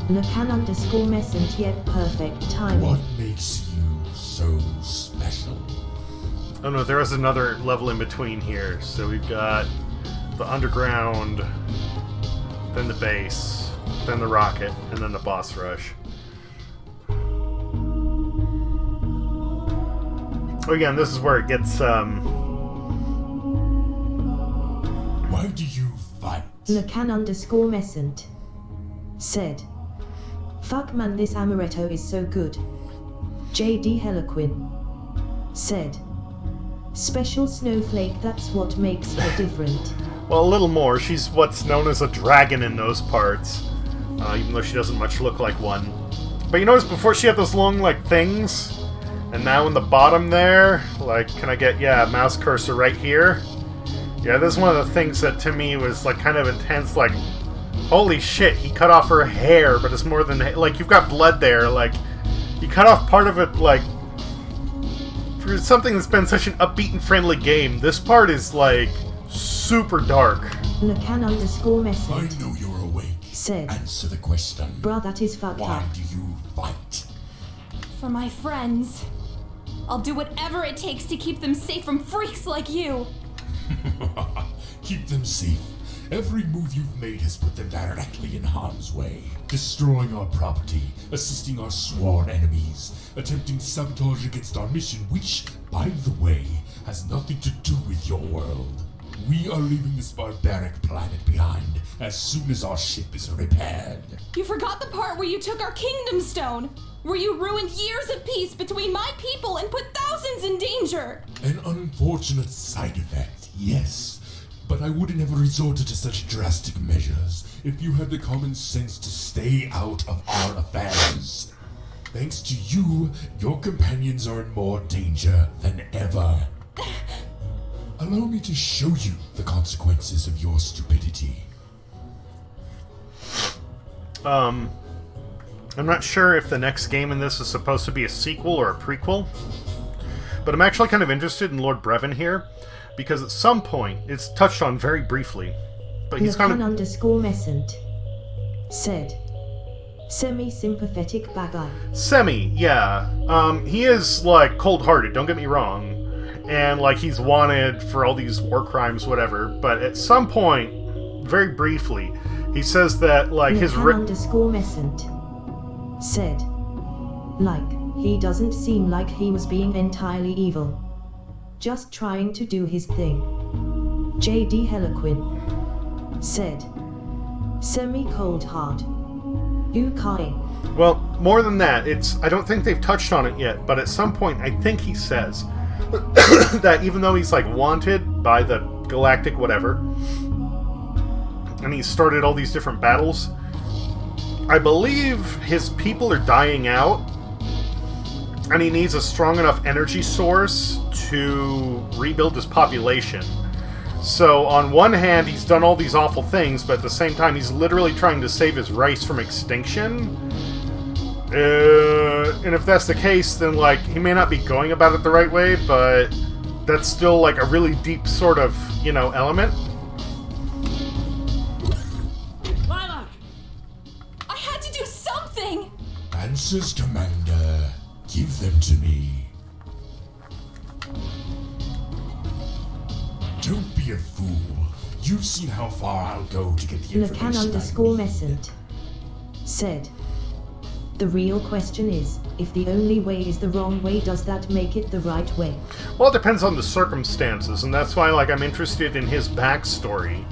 Lacan_Messent, yet perfect timing. What makes you so special? Oh no, there is another level in between here. So we've got the underground, then the base, then the rocket, and then the boss rush. Oh, again, this is where it gets, Why do you fight? Lacan_Messent said, fuck man, this amaretto is so good. JD Heliquin said, special snowflake, that's what makes her different. Well, a little more. She's what's known as a dragon in those parts, even though she doesn't much look like one. But you notice before she had those long, like, things, and now in the bottom there, like, can I get, yeah, mouse cursor right here? Yeah, this is one of the things that to me was, like, kind of intense, like, holy shit, he cut off her hair, but it's more than, like, you've got blood there, like, he cut off part of it, like, for something that's been such an upbeat and friendly game, this part is, like, super dark. Lacan_Messent I know you're awake. said, answer the question. Bruh, that is fucked Why up. do you fight? For my friends. I'll do whatever it takes to keep them safe from freaks like you. Keep them safe. Every move you've made has put them directly in harm's way. Destroying our property, assisting our sworn enemies, attempting sabotage against our mission, which, by the way, has nothing to do with your world. We are leaving this barbaric planet behind as soon as our ship is repaired. You forgot the part where you took our kingdom stone, where you ruined years of peace between my people and put thousands in danger. An unfortunate side effect, yes. But I wouldn't have resorted to such drastic measures if you had the common sense to stay out of our affairs. Thanks to you, your companions are in more danger than ever. Allow me to show you the consequences of your stupidity. I'm not sure if the next game in this is supposed to be a sequel or a prequel, but I'm actually kind of interested in Lord Brevin here, because at some point, it's touched on very briefly, but he's kind of... Lacan_Messent said, semi-sympathetic bad guy. Semi, yeah. He is, like, cold-hearted, don't get me wrong, and, like, he's wanted for all these war crimes, whatever, but at some point, very briefly, he says that, like, his... Lacan_Messent said, like, he doesn't seem like he was being entirely evil. Just trying to do his thing. J.D. Heliquin said, semi-cold hard. Ukai. Well, more than that, I don't think they've touched on it yet, but at some point I think he says that even though he's like wanted by the galactic whatever, and he's started all these different battles, I believe his people are dying out, and he needs a strong enough energy source to rebuild his population. So, on one hand, he's done all these awful things, but at the same time, he's literally trying to save his race from extinction. And if that's the case, then, like, he may not be going about it the right way, but that's still, like, a really deep sort of, you know, element. Lilac! I had to do something! Answers, Commander. Give them to me. Don't be a fool. You've seen how far I'll go to get the information Lacan_Messent said, the real question is, if the only way is the wrong way, does that make it the right way? Well, it depends on the circumstances, and that's why, like, I'm interested in his backstory.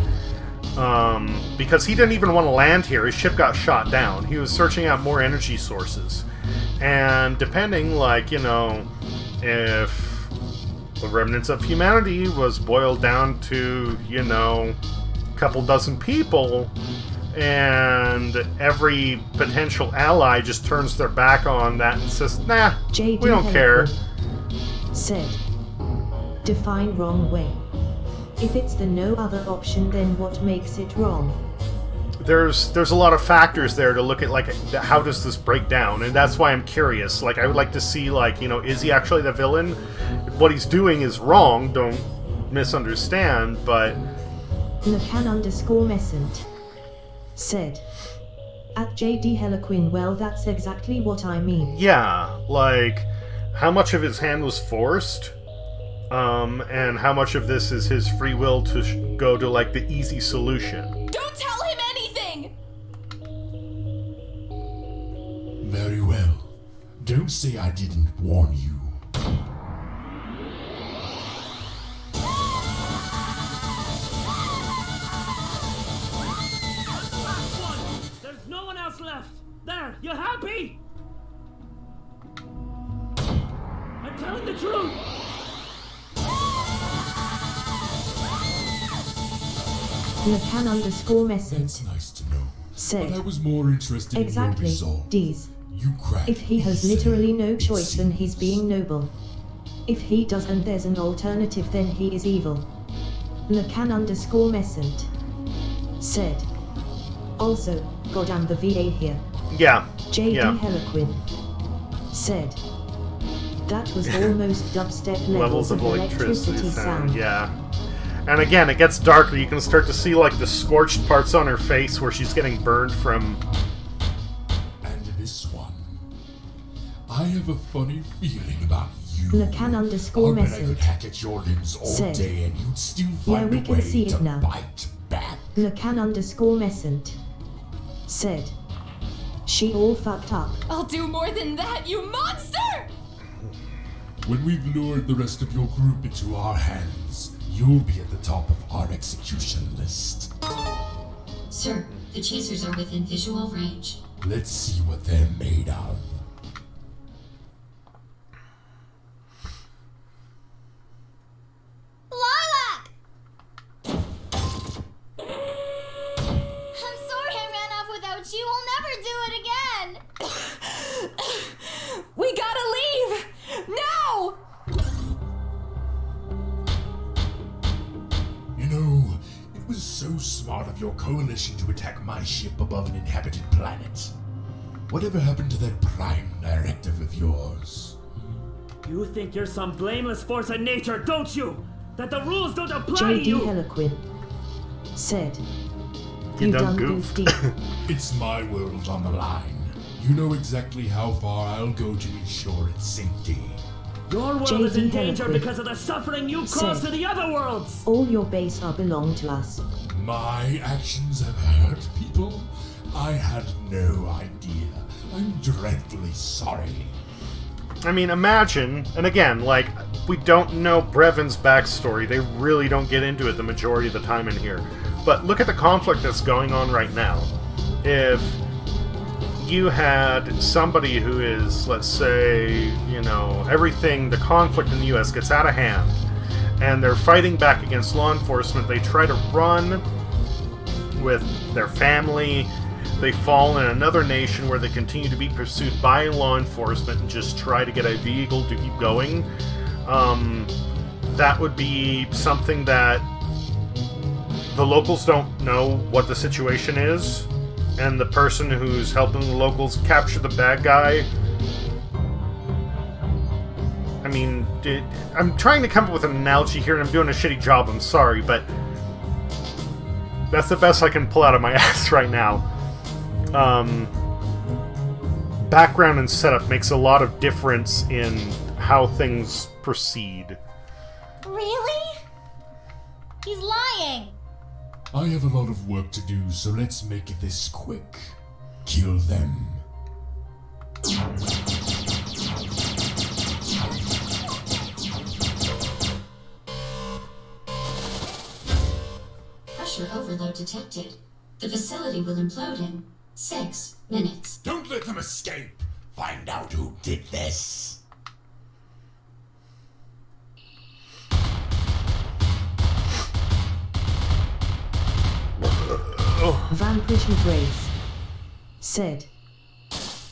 Because he didn't even want to land here. His ship got shot down. He was searching out more energy sources. And depending, like, you know, if the remnants of humanity was boiled down to, you know, a couple dozen people, and every potential ally just turns their back on that and says, nah, we don't care. Said, define wrong way. If it's the no other option, then what makes it wrong? There's a lot of factors there to look at, like, how does this break down, and that's why I'm curious. Like, I would like to see, like, you know, is he actually the villain? What he's doing is wrong, don't misunderstand, but... Lacan_Messent said, at J.D. Heliquin, well, that's exactly what I mean. Yeah, like, how much of his hand was forced? And how much of this is his free will to go to, like, the easy solution? Don't tell him anything! Very well. Don't say I didn't warn you. There's no one else left! There, you happy? I'm telling the truth! Lacan_Messent. That's nice to know. Said, but I was more interested in your resolve. D's. You cracked. If he has literally no choice, then he's being noble. If he does and there's an alternative, then he is evil. Lacan_Messent said, also, goddamn the VA here. Yeah. J.D. Yeah. Heliquin said, that was almost dubstep levels of electricity sound. Yeah. And again, it gets darker. You can start to see, like, the scorched parts on her face where she's getting burned from... And this one. I have a funny feeling about you. Lacan_Messent I bet I could hack at your limbs all said, day and you'd still yeah, find we a can way see to it now. bite back. Lacan_Messent said, she all fucked up. I'll do more than that, you monster! When we've lured the rest of your group into our hands, you'll be at the top of our execution list. Sir, the chasers are within visual range. Let's see what they're made of. Lilac! I'm sorry I ran off without you. I'll never do it again. We gotta leave! Now! You know, it was so smart of your coalition to attack my ship above an inhabited planet. Whatever happened to that prime directive of yours? You think you're some blameless force of nature, don't you? That the rules don't apply to J.D. you! Heliquin said, You done goofed. It's my world on the line. You know exactly how far I'll go to ensure its safety. Your world J.D. is in danger Heliquin because of the suffering you caused said, to the other worlds! all your base are belong to us. My actions have hurt people? I had no idea. I'm dreadfully sorry. I mean, imagine, and again, like, we don't know Brevon's backstory. They really don't get into it the majority of the time in here. But look at the conflict that's going on right now. If you had somebody who is, let's say, you know, the conflict in the US gets out of hand, and they're fighting back against law enforcement, they try to run with their family, they fall in another nation where they continue to be pursued by law enforcement and just try to get a vehicle to keep going, that would be something that the locals don't know what the situation is, and the person who's helping the locals capture the bad guy, I mean, I'm trying to come up with an analogy here, and I'm doing a shitty job, I'm sorry, but that's the best I can pull out of my ass right now. Background and setup makes a lot of difference in how things proceed. Really? He's lying. I have a lot of work to do, so let's make this quick. Kill them. Pressure overload detected. The facility will implode in 6 minutes. Don't let them escape! Find out who did this. Vanquish Grace said,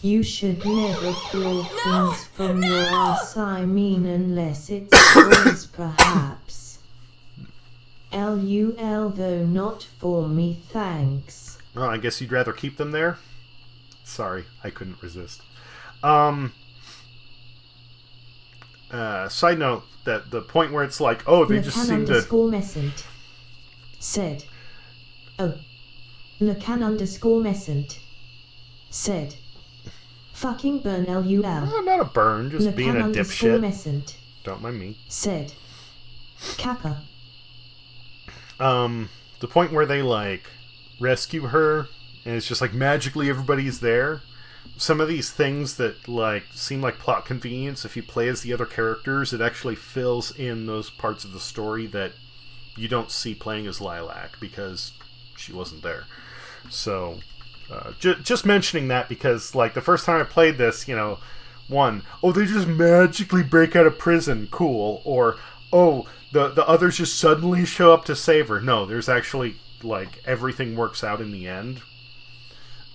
"You should never pull things from your ass, I mean, unless it's toys, perhaps. LUL, though not for me, thanks." Well, I guess you'd rather keep them there? Sorry, I couldn't resist. Side note, that the point where it's like, oh, they just seem to... Messant said, Lacan_Messant said, "Fucking burn LUL." Not a burn, just being a dipshit. Messant Don't mind me. said, "Kappa." The point where they, like, rescue her, and it's just like magically everybody's there. Some of these things that, like, seem like plot convenience, if you play as the other characters, it actually fills in those parts of the story that you don't see playing as Lilac, because she wasn't there. So, just mentioning that because, like, the first time I played this, you know, they just magically break out of prison, cool, or, the others just suddenly show up to save her. No, there's actually, like, everything works out in the end.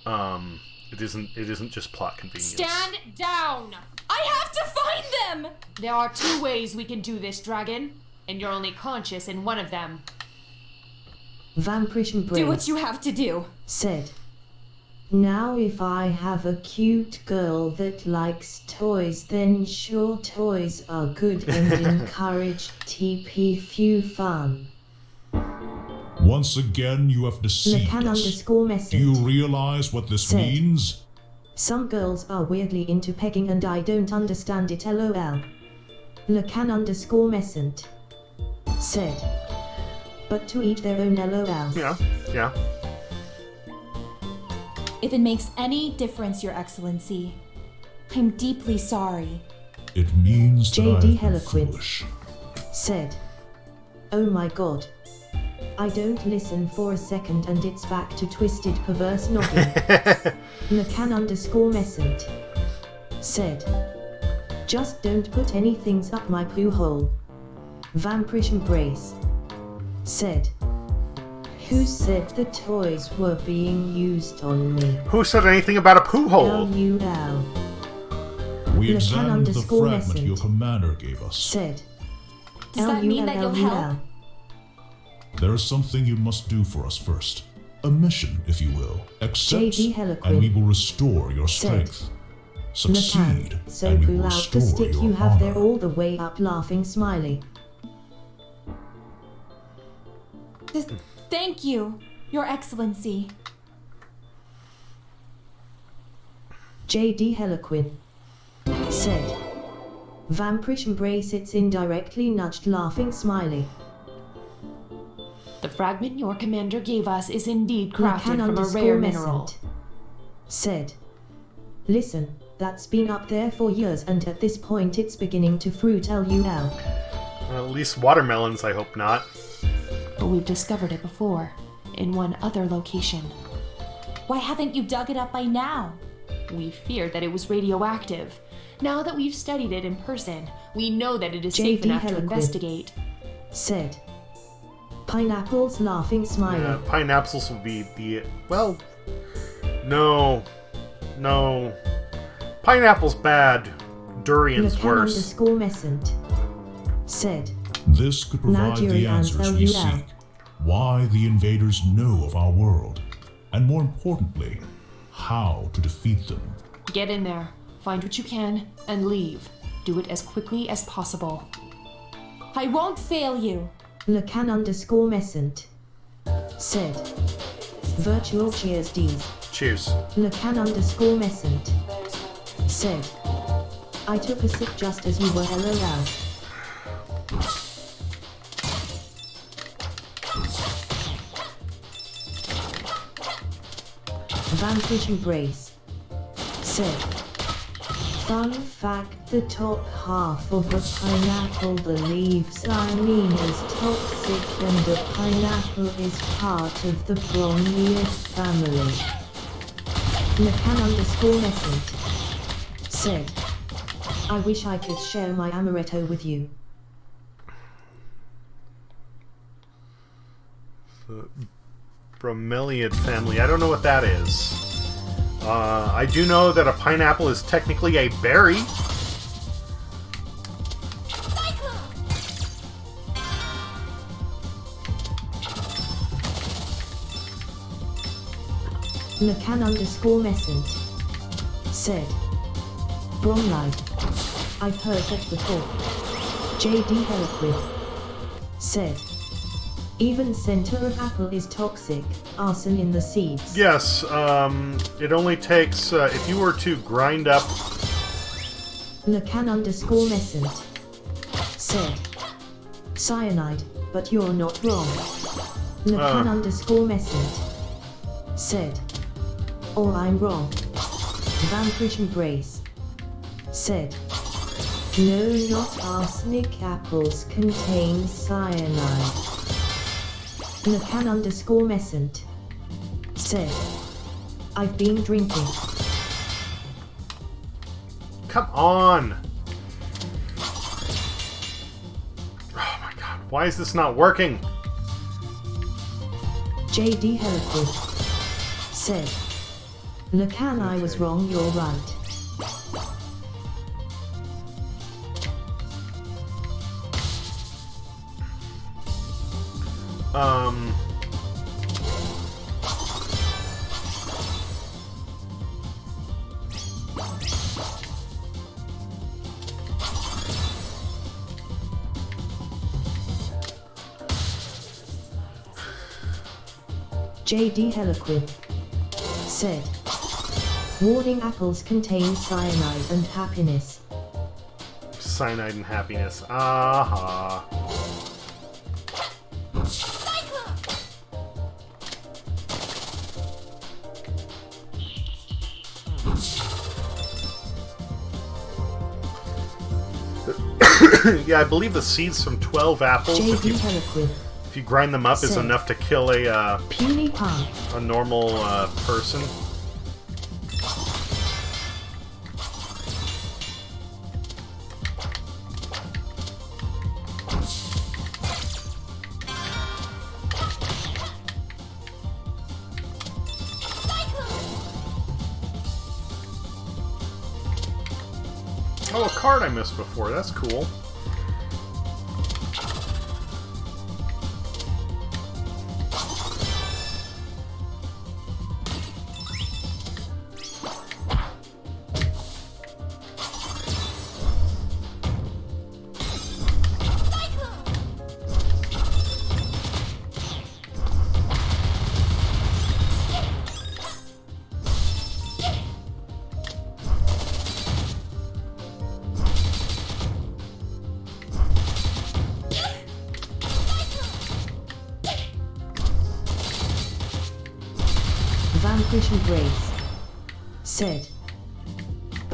It isn't just plot convenience. Stand down! I have to find them! There are 2 ways we can do this, Dragon, and you're only conscious in one of them. Vanquish Brace Do what you have to do, said, "Now if I have a cute girl that likes toys, then sure, toys are good and encourage TP few fun." Once again, you have deceived us. Lacan_Messant Do you realize what this said, means? "Some girls are weirdly into pegging and I don't understand it, LOL." Lacan_Messant said, "But to each their own, LOL." Yeah. If it makes any difference, Your Excellency, I'm deeply sorry. It means that J.D. I've been Hellequin foolish. said, "Oh my god. I don't listen for a second and it's back to twisted perverse noggin." Lacan_Messant said, "Just don't put any things up my poo hole." Vanquish Brace said, "Who said the toys were being used on me?" Who said anything about a poo hole? LUL. We examined the fragment Lacan_Messant your commander gave us. said, Does that mean that you'll help? There is something you must do for us first. A mission, if you will. Accept, J.D. Hellequin and we will restore your said, strength. Succeed, Lacan, so and we pull will out the restore stick your you have there honor. all the way up, laughing smiley. Thank you, Your Excellency. J.D. Hellequin said, Vanquish Brace it's indirectly nudged, laughing smiley. The fragment your commander gave us is indeed crafted from a rare mineral. Said, "Listen, That's been up there for years, and at this point it's beginning to fruit LUL. At least watermelons, I hope not. But we've discovered it before, in one other location. Why haven't you dug it up by now? We feared that it was radioactive. Now that we've studied it in person, we know that it is safe JD enough to Heliquid investigate. Said. Pineapples laughing smiling. Pineapples will be the... Well... No. Pineapple's bad. Durian's worse. _Messant said. This could provide the answers we seek. Why the invaders know of our world. And more importantly, how to defeat them. Get in there, find what you can, and leave. Do it as quickly as possible. I won't fail you. Lacan _Messant said. Virtual cheers D's. Cheers. Lacan _Messant said. I took a sip just as you were LOL. Vanquish Embrace said. Fun fact, the top half of a pineapple believes cyanine is toxic and a pineapple is part of the Bromeliaceae family. Lacan _Messant said. I wish I could share my amaretto with you. The Bromeliad family. I don't know what that is. I do know that a pineapple is technically a berry. Lacan _Messant said. Bromlide. I've heard that before. JD Heliquid said. Even center of apple is toxic. Arson in the seeds. Yes, it only takes, if you were to grind up... Lacan _Messant said. Cyanide, but you're not wrong. Lacan _Messant said. Or I'm wrong. Vanquish Embrace said. No, not arsenic. Apples contain cyanide. Lacan _Messant said. I've been drinking. Come on! Oh my god, why is this not working? JD Heliquid said. Lacan, I was wrong, you're right. JD Heliquid said. Warning, apples contain cyanide and happiness. Cyanide and happiness. Aha. Yeah, I believe the seeds from 12 apples, if you grind them up, is enough to kill a normal person. Oh, a card I missed before. That's cool. Vanquish Embrace said,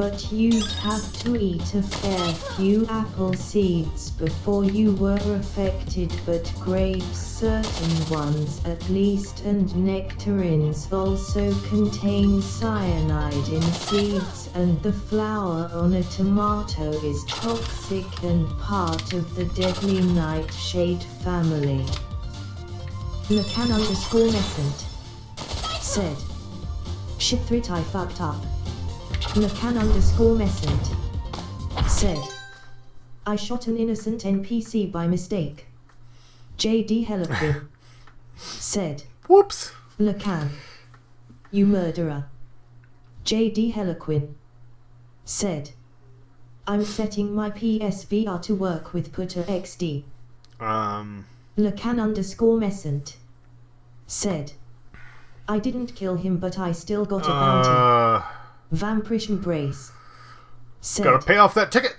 But you'd have to eat a fair few apple seeds before you were affected, but grapes, certain ones at least, and nectarines also contain cyanide in seeds, and the flower on a tomato is toxic and part of the deadly nightshade family. Lacan_Messent said. Shit, thrit, I fucked up. Lacan_Messent said. I shot an innocent NPC by mistake. J.D. Hellequin said. Whoops. Lacan, you murderer. J.D. Hellequin said. I'm setting my PSVR to work with Putter XD. Lacan_Messent said. I didn't kill him, but I still got a bounty. Vampirish Embrace said. Gotta pay off that ticket.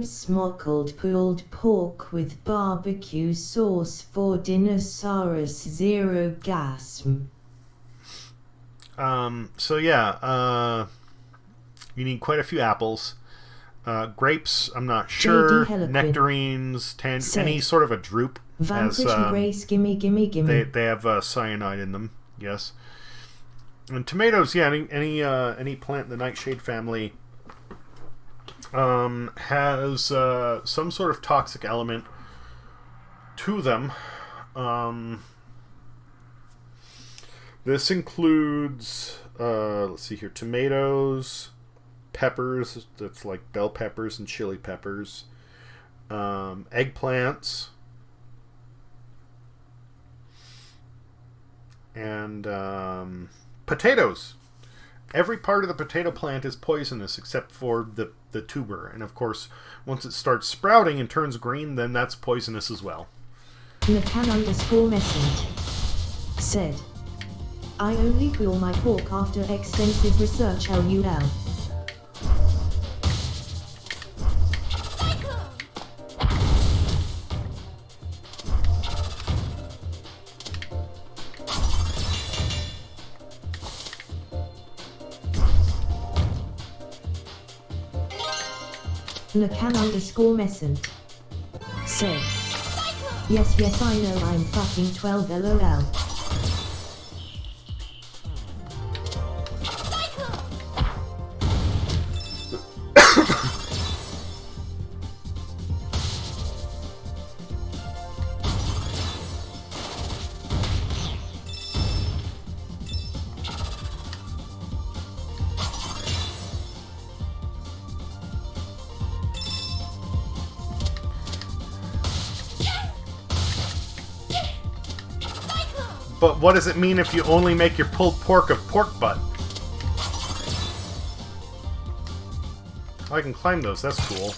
Smockled pulled pork with barbecue sauce for Dinosaurus Zero Gasm. So yeah, you need quite a few apples. Grapes, I'm not sure. Nectarines, any sort of a drupe. Vampirish Embrace, gimme. They have cyanide in them, yes. And tomatoes, yeah, any plant in the nightshade family has some sort of toxic element to them. This includes, let's see here, tomatoes, peppers, that's like bell peppers and chili peppers, eggplants, and potatoes. Every part of the potato plant is poisonous except for the tuber. And of course, once it starts sprouting and turns green, then that's poisonous as well. Lacan_Messent said. I only cool my pork after extensive research. LUL. Lacan_Messent said. Yes, I know I'm fucking 12 LOL. But what does it mean if you only make your pulled pork of pork butt? Oh, I can climb those, that's cool.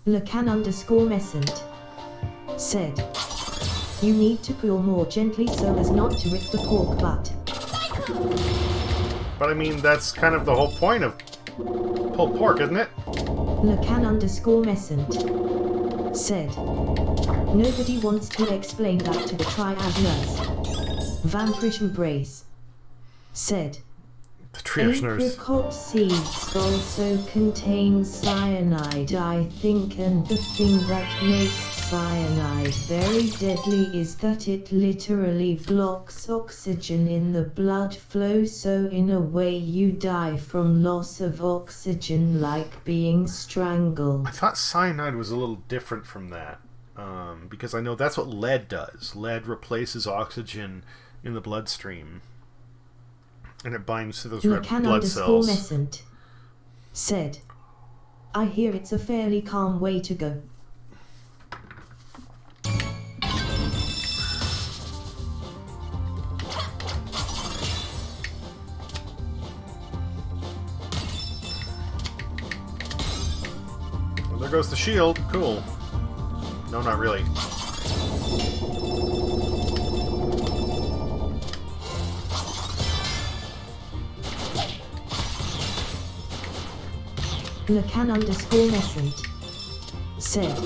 Lacan_Messent said. You need to pull more gently so as not to rip the pork butt. But I mean, that's kind of the whole point of pulled pork, isn't it? Lacan_Messent said. Nobody wants to explain that to the triad nurse. Vampirish Embrace said. The triage nurse. Apricot seeds also contain cyanide, I think, and the thing that makes cyanide very deadly is that it literally blocks oxygen in the blood flow, so in a way you die from loss of oxygen, like being strangled. I thought cyanide was a little different from that, because I know that's what lead does. Lead replaces oxygen in the bloodstream, and it binds to those red blood cells. Lacan_Messent said. I hear it's a fairly calm way to go. Well, there goes the shield. Cool. No, not really. Lacan_Messent said,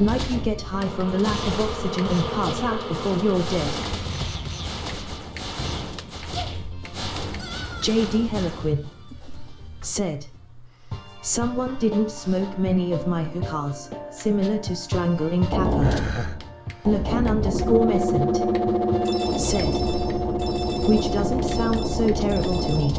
like you get high from the lack of oxygen and pass out before you're dead. J.D. Heliquin said, someone didn't smoke many of my hookahs, similar to strangling Kappa. Lacan_Messent said, which doesn't sound so terrible to me.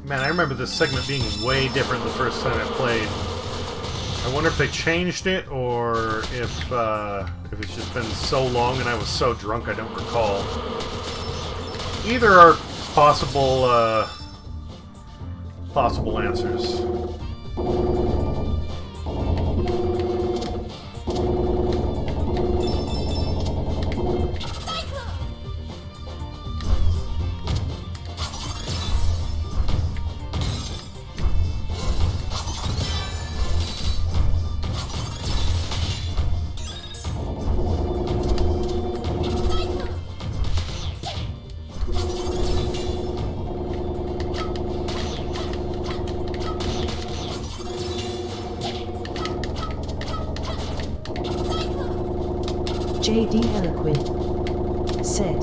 Man, I remember this segment being way different the first time I played. I wonder if they changed it, or if it's just been so long and I was so drunk I don't recall. Either are possible answers. J.D. Heliquin said,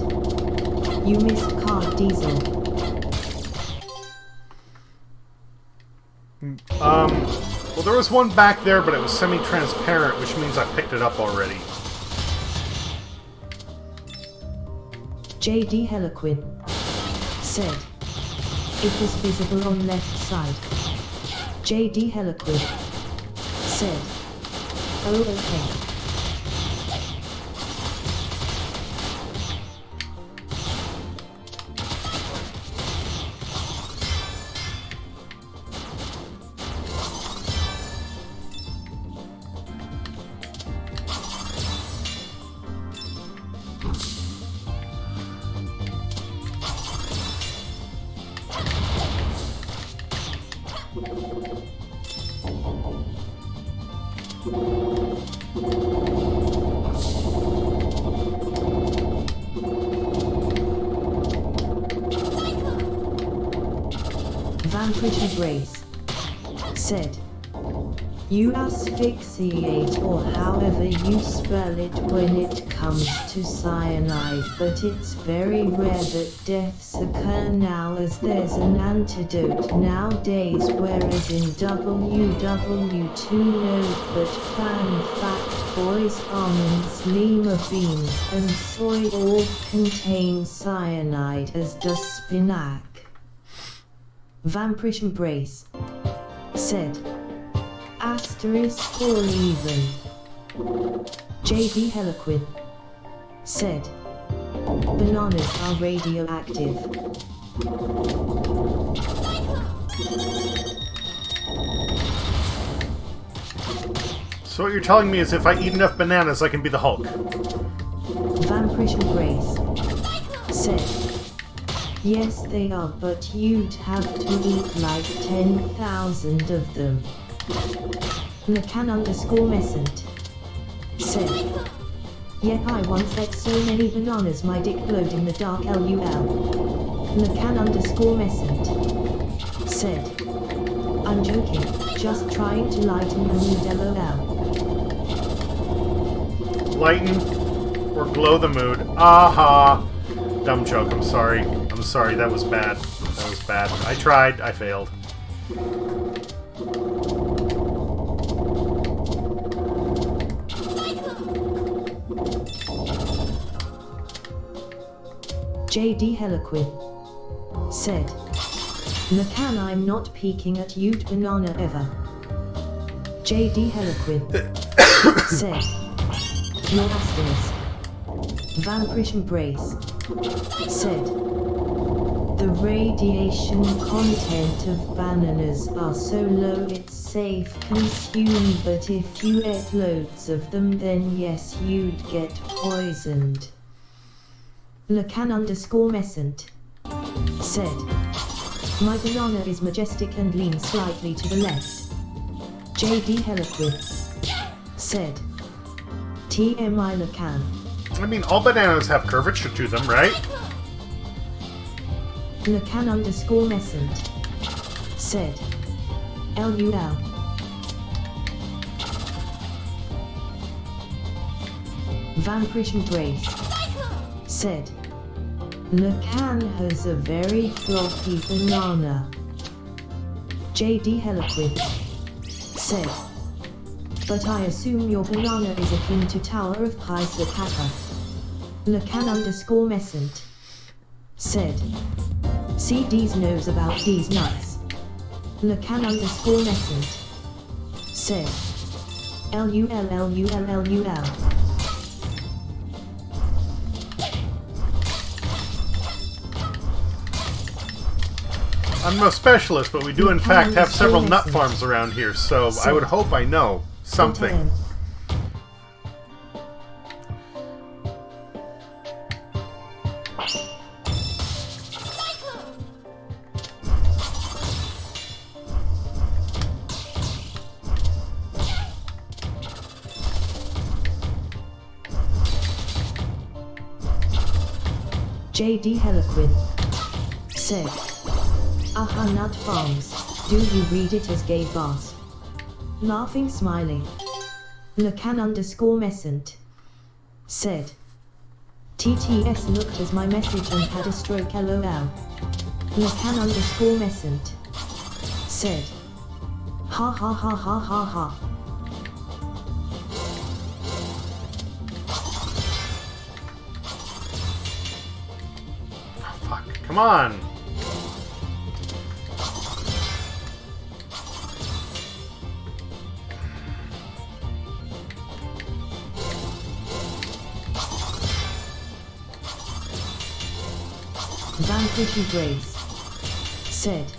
you missed Card Diesel. Well, there was one back there, but it was semi-transparent, which means I picked it up already. J.D. Heliquin said, it was visible on left side. J.D. Heliquin said, oh okay. Vanquish Grace said, you asphyxiate, or however you spell it, when it comes to cyanide, but it's very rare that deaths occur now, as there's an antidote nowadays, whereas in WW2 node, but fan fact, boys, almonds, lima beans and soy all contain cyanide, as does spinac. Vampirish Embrace said, asterisk or even. J.D. Heliquin said, bananas are radioactive. So what you're telling me is if I eat enough bananas, I can be the Hulk. Vampirish Embrace said, yes they are, but you'd have to eat like 10,000 of them. Lacan_Messent said, yep, I once ate so many bananas my dick glowed in the dark LUL. Lacan_Messent said, I'm joking, just trying to lighten the mood LOL. Lighten or glow the mood. Aha! Dumb joke, I'm sorry. I'm sorry, that was bad. That was bad. I tried, I failed. J.D. Heliquin said, Lacan, I'm not peeking at Ute Banana ever. J.D. Heliquin said, no asterisk. Vampirish Embrace said, the radiation content of bananas are so low it's safe consume, but if you ate loads of them then yes you'd get poisoned. Lacan_Messent said, my banana is majestic and leans slightly to the left. J.D. Heliquin said. TMI Lacan. I mean, all bananas have curvature to them, right? Lacan underscore Messent. Said. LUL. Vanquish Embrace. Said. Lacan has a very floppy banana. JD Heliquid. Said. But I assume your banana is akin to Tower of Pisa Kappa. Lacan underscore Messent. Said. CDs knows about these nuts. Lacan underscore Messent. Said. LUL. I'm no specialist, but we do in fact have several nut farms around here, so I would hope I know something. JD Heliquid. Said. Aha Nut Farms, do you read it as gay boss? Laughing smiling. Lacan underscore Messent. Said. TTS looked as my message and had a stroke LOL. Lacan underscore Messent. Said. Ha ha ha ha ha ha. Fuck, come on! Vanquish Embrace. Said.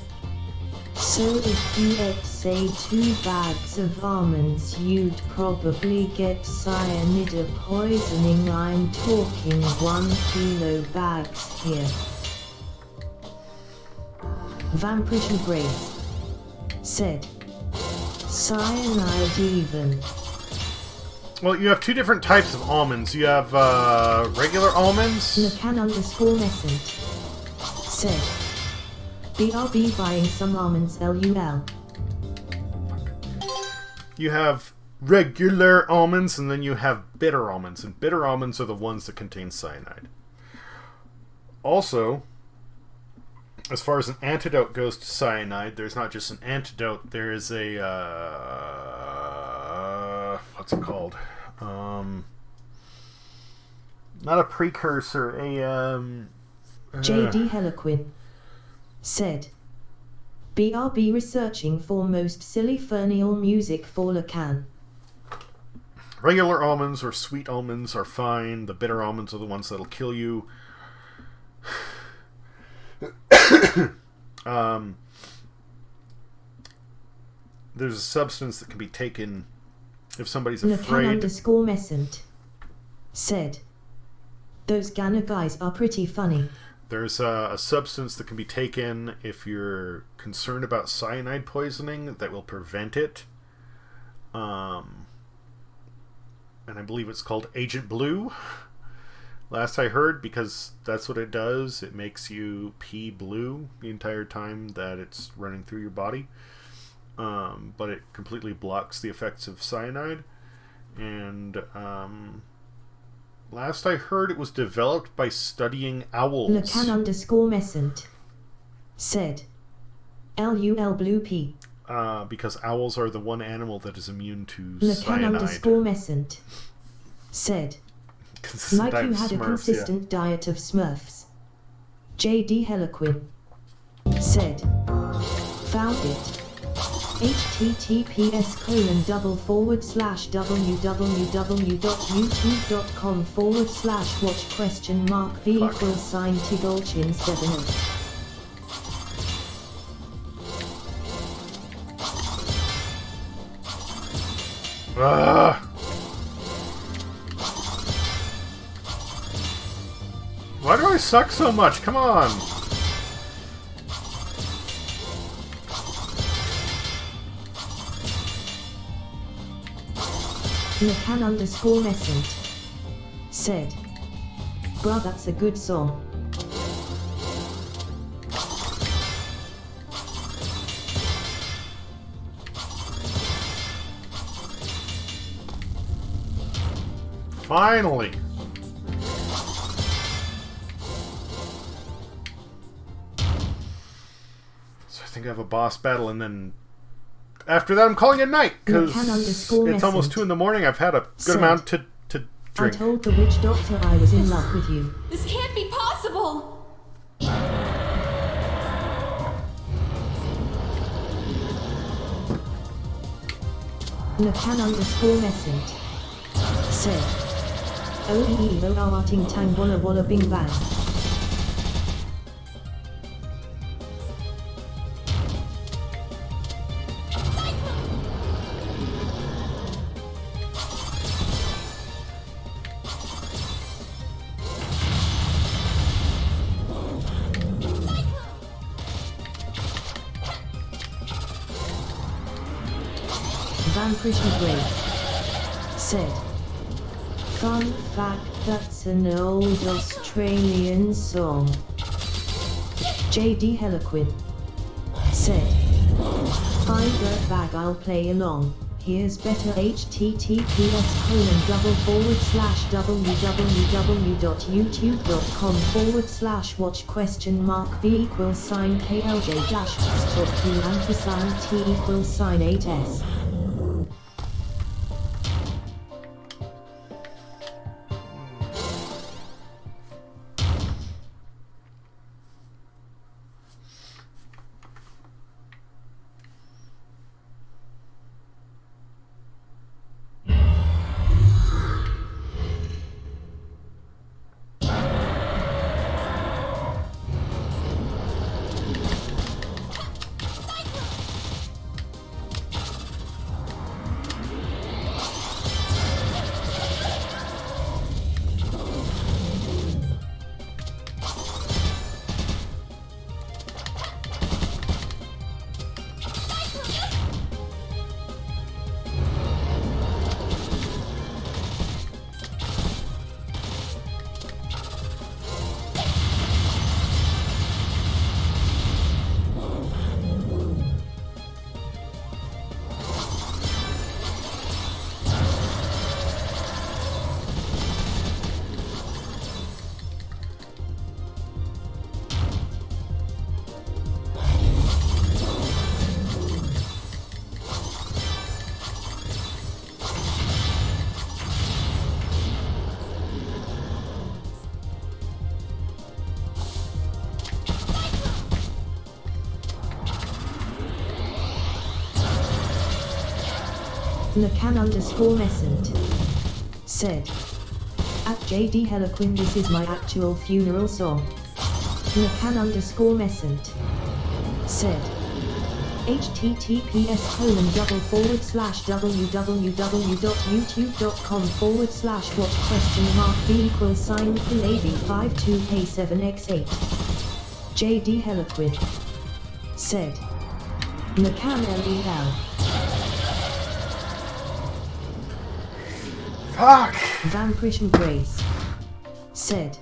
So if you ate say 2 bags of almonds you'd probably get cyanide poisoning. I'm talking 1 kilo bags here. Vanquish Embrace. Said. Cyanide even. Well, you have 2 different types of almonds. You have regular almonds. Lacan underscore Messent. Said. BRB buying some almonds LUL. You have regular almonds, and then you have bitter almonds. And bitter almonds are the ones that contain cyanide. Also, as far as an antidote goes to cyanide, there's not just an antidote. There is a what's it called? Not a precursor. JD Heliquid. Said. BRB researching for most silly fernial music for Lacan. Regular almonds or sweet almonds are fine. The bitter almonds are the ones that'll kill you. There's a substance that can be taken if somebody's Lacan afraid. underscore Messent. Said. Those Ghana guys are pretty funny. There's a substance that can be taken if you're concerned about cyanide poisoning that will prevent it. And I believe it's called Agent Blue. Last I heard, because that's what it does. It makes you pee blue the entire time that it's running through your body. But it completely blocks the effects of cyanide. And last I heard, it was developed by studying owls. Lacan underscore Messent. Said. LUL Blue P. Because owls are the one animal that is immune to Lacan cyanide. underscore Messent. Said. Like you had a consistent diet of Smurfs. JD Heliquid. Said. Found it. https://www.youtube.com/watch?v=sign Tigolchin70. Why do I suck so much? Come on! Nakan_Messent said, "Bruh, that's a good song." Finally! So I think I have a boss battle, and then after that I'm calling it night, because it's almost 2 in the morning. I've had a good amount to drink. I told the witch doctor I was in love with you. This can't be possible! Nakan_Messent said, "Oh ting tang walla walla bing bang." Krishna Gray said, "Fun fact, that's an old Australian song." JD Heliquin said, "Fine dirtbag, I'll play along. Here's better https://www.youtube.com/vklj-stop_t_8s. Nakan_Messent said, "At JD Heliquin, this is my actual funeral song." Nakan_Messent said, https://www.youtube.com/v=b_p52k7x8. JD Heliquin said, "Nakan_Lel." Fuck! Vamprishan Grace said,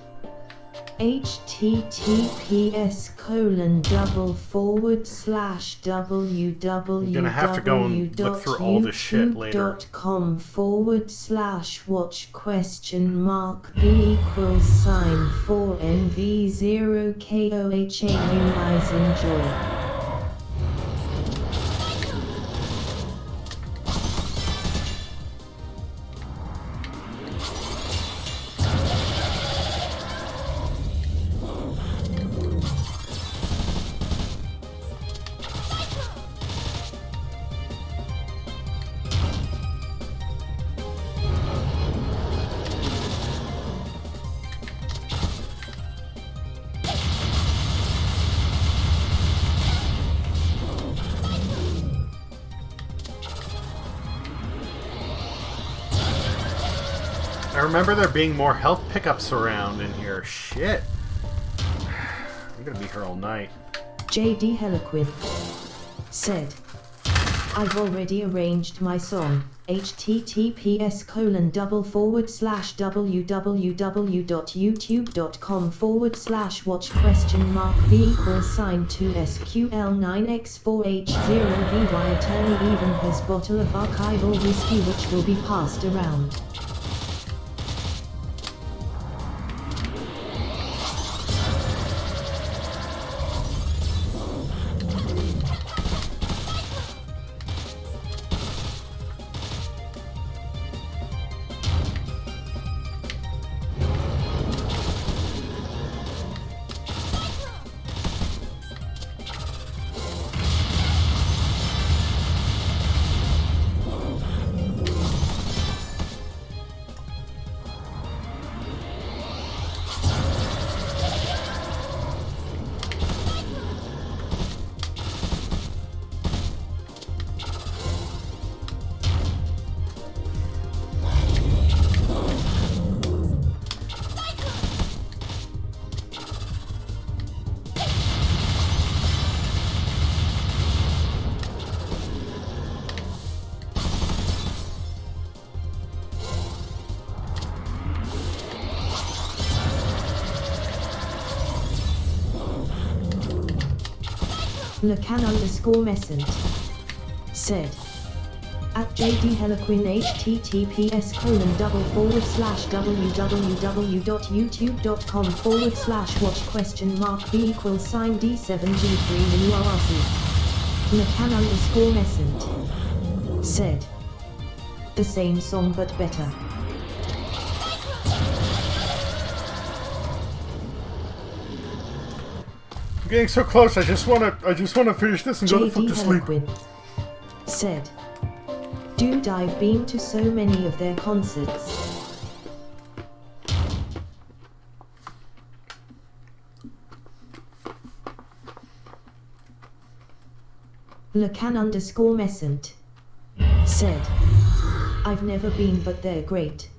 https://www.b.com/b_4NV0KOHAU. Enjoy. I remember there being more health pickups around in here. Shit. I'm gonna be here all night. JD Heliquin said, "I've already arranged my song. https://www.youtube.com/b=2SQL9x4H0VY attorney even has bottle of archival whiskey which will be passed around. Lacan_Messent said at JD Heliquin https://www.youtube.com/b=d7g3 Lacan_Messent said the same song but better. I'm getting so close. I just wanna finish this and go the fuck to sleep. Said, dude, I've been to so many of their concerts. Lacan_Messent said, I've never been but they're great.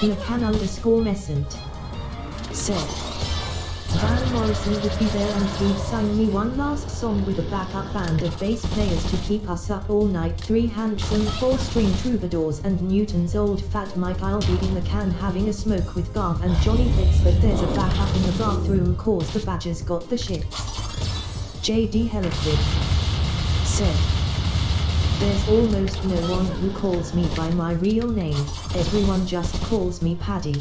Lacan_Messent said, Van Morrison would be there and he'd sing me one last song with a backup band of bass players to keep us up all night, 3 handsome 4-string troubadours and Newton's old fat Mike. I'll be in the can having a smoke with Garth and Johnny Fitz, but there's a backup in the bathroom cause the badgers got the shits. JD Heliquin said, there's almost no one who calls me by my real name, everyone just calls me Paddy.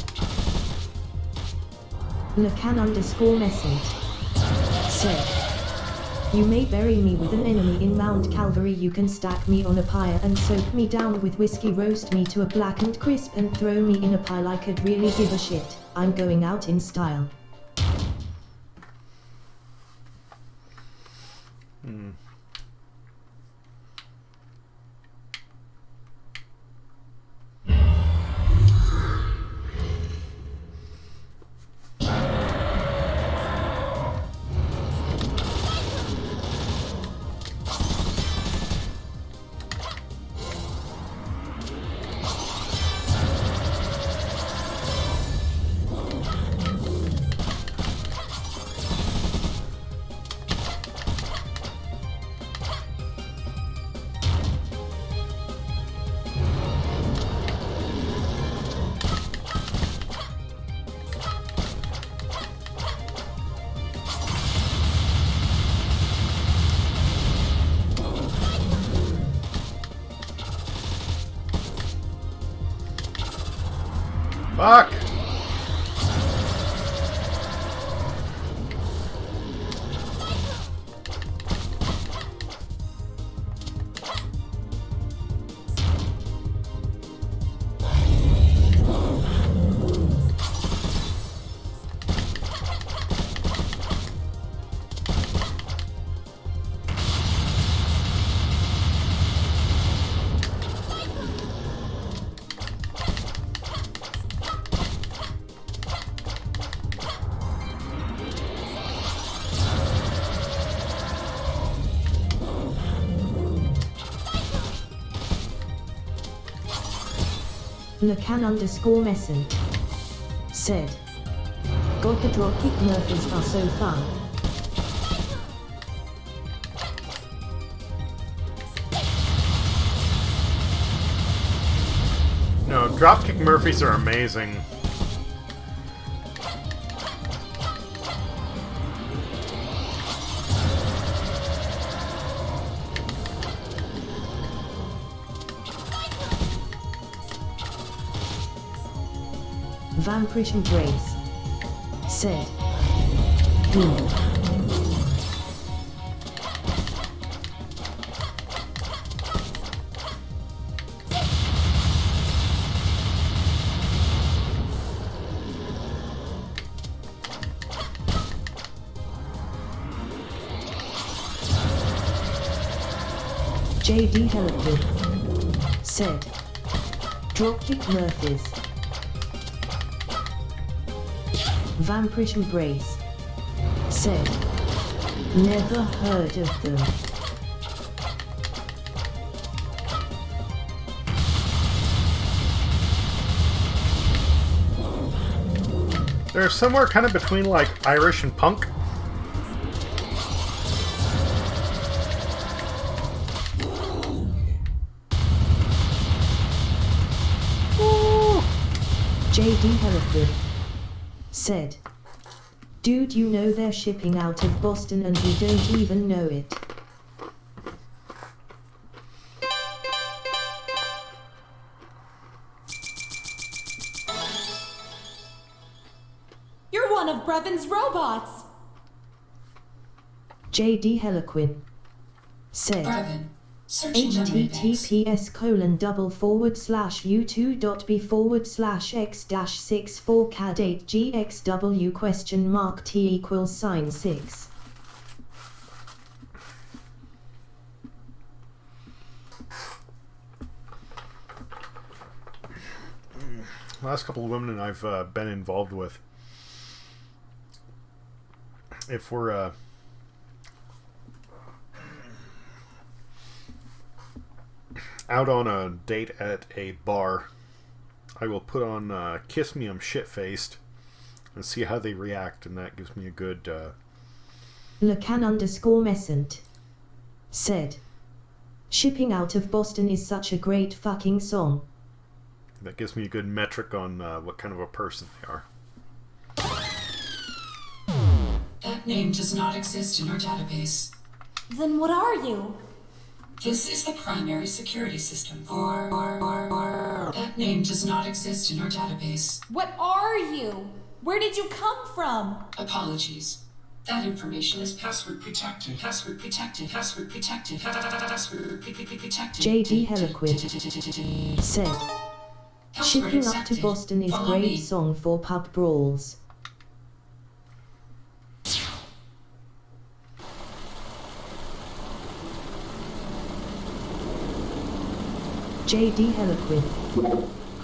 Lacan_Messent said, you may bury me with an enemy in Mount Calvary, you can stack me on a pyre and soak me down with whiskey, roast me to a blackened crisp and throw me in a pile, I could really give a shit, I'm going out in style. Fuck! Lacan_Messon said, "God, the dropkick Murphys are so fun." No, dropkick Murphys are amazing. Vampirish Embrace said, JD Heliquid said, "Dropkick Murphys." Vampirish Embrace said, "Never heard of them." They're somewhere kind of between like Irish and punk. JD Heliquid said, "Dude, you know they're shipping out of Boston and we don't even know it." You're one of Brevon's robots! JD Heliquid said, https://u2.b/x-64CAD8GXW?T=6. Last couple of women I've been involved with. If we're out on a date at a bar, I will put on Kiss Me I'm Shit-Faced and see how they react, and that gives me a good Lacan_Messon said, "Shipping Out of Boston is such a great fucking song." that gives me a good metric on what kind of a person they are. That name does not exist in our database. Then what are you? This is the primary security system for... That name does not exist in our database. What are you? Where did you come from? Apologies. That information is password protected. Password protected. Password protected. Password protected. JD Heliquid said, "Shipping Up to Boston is great song for pub brawls." JD Heliquid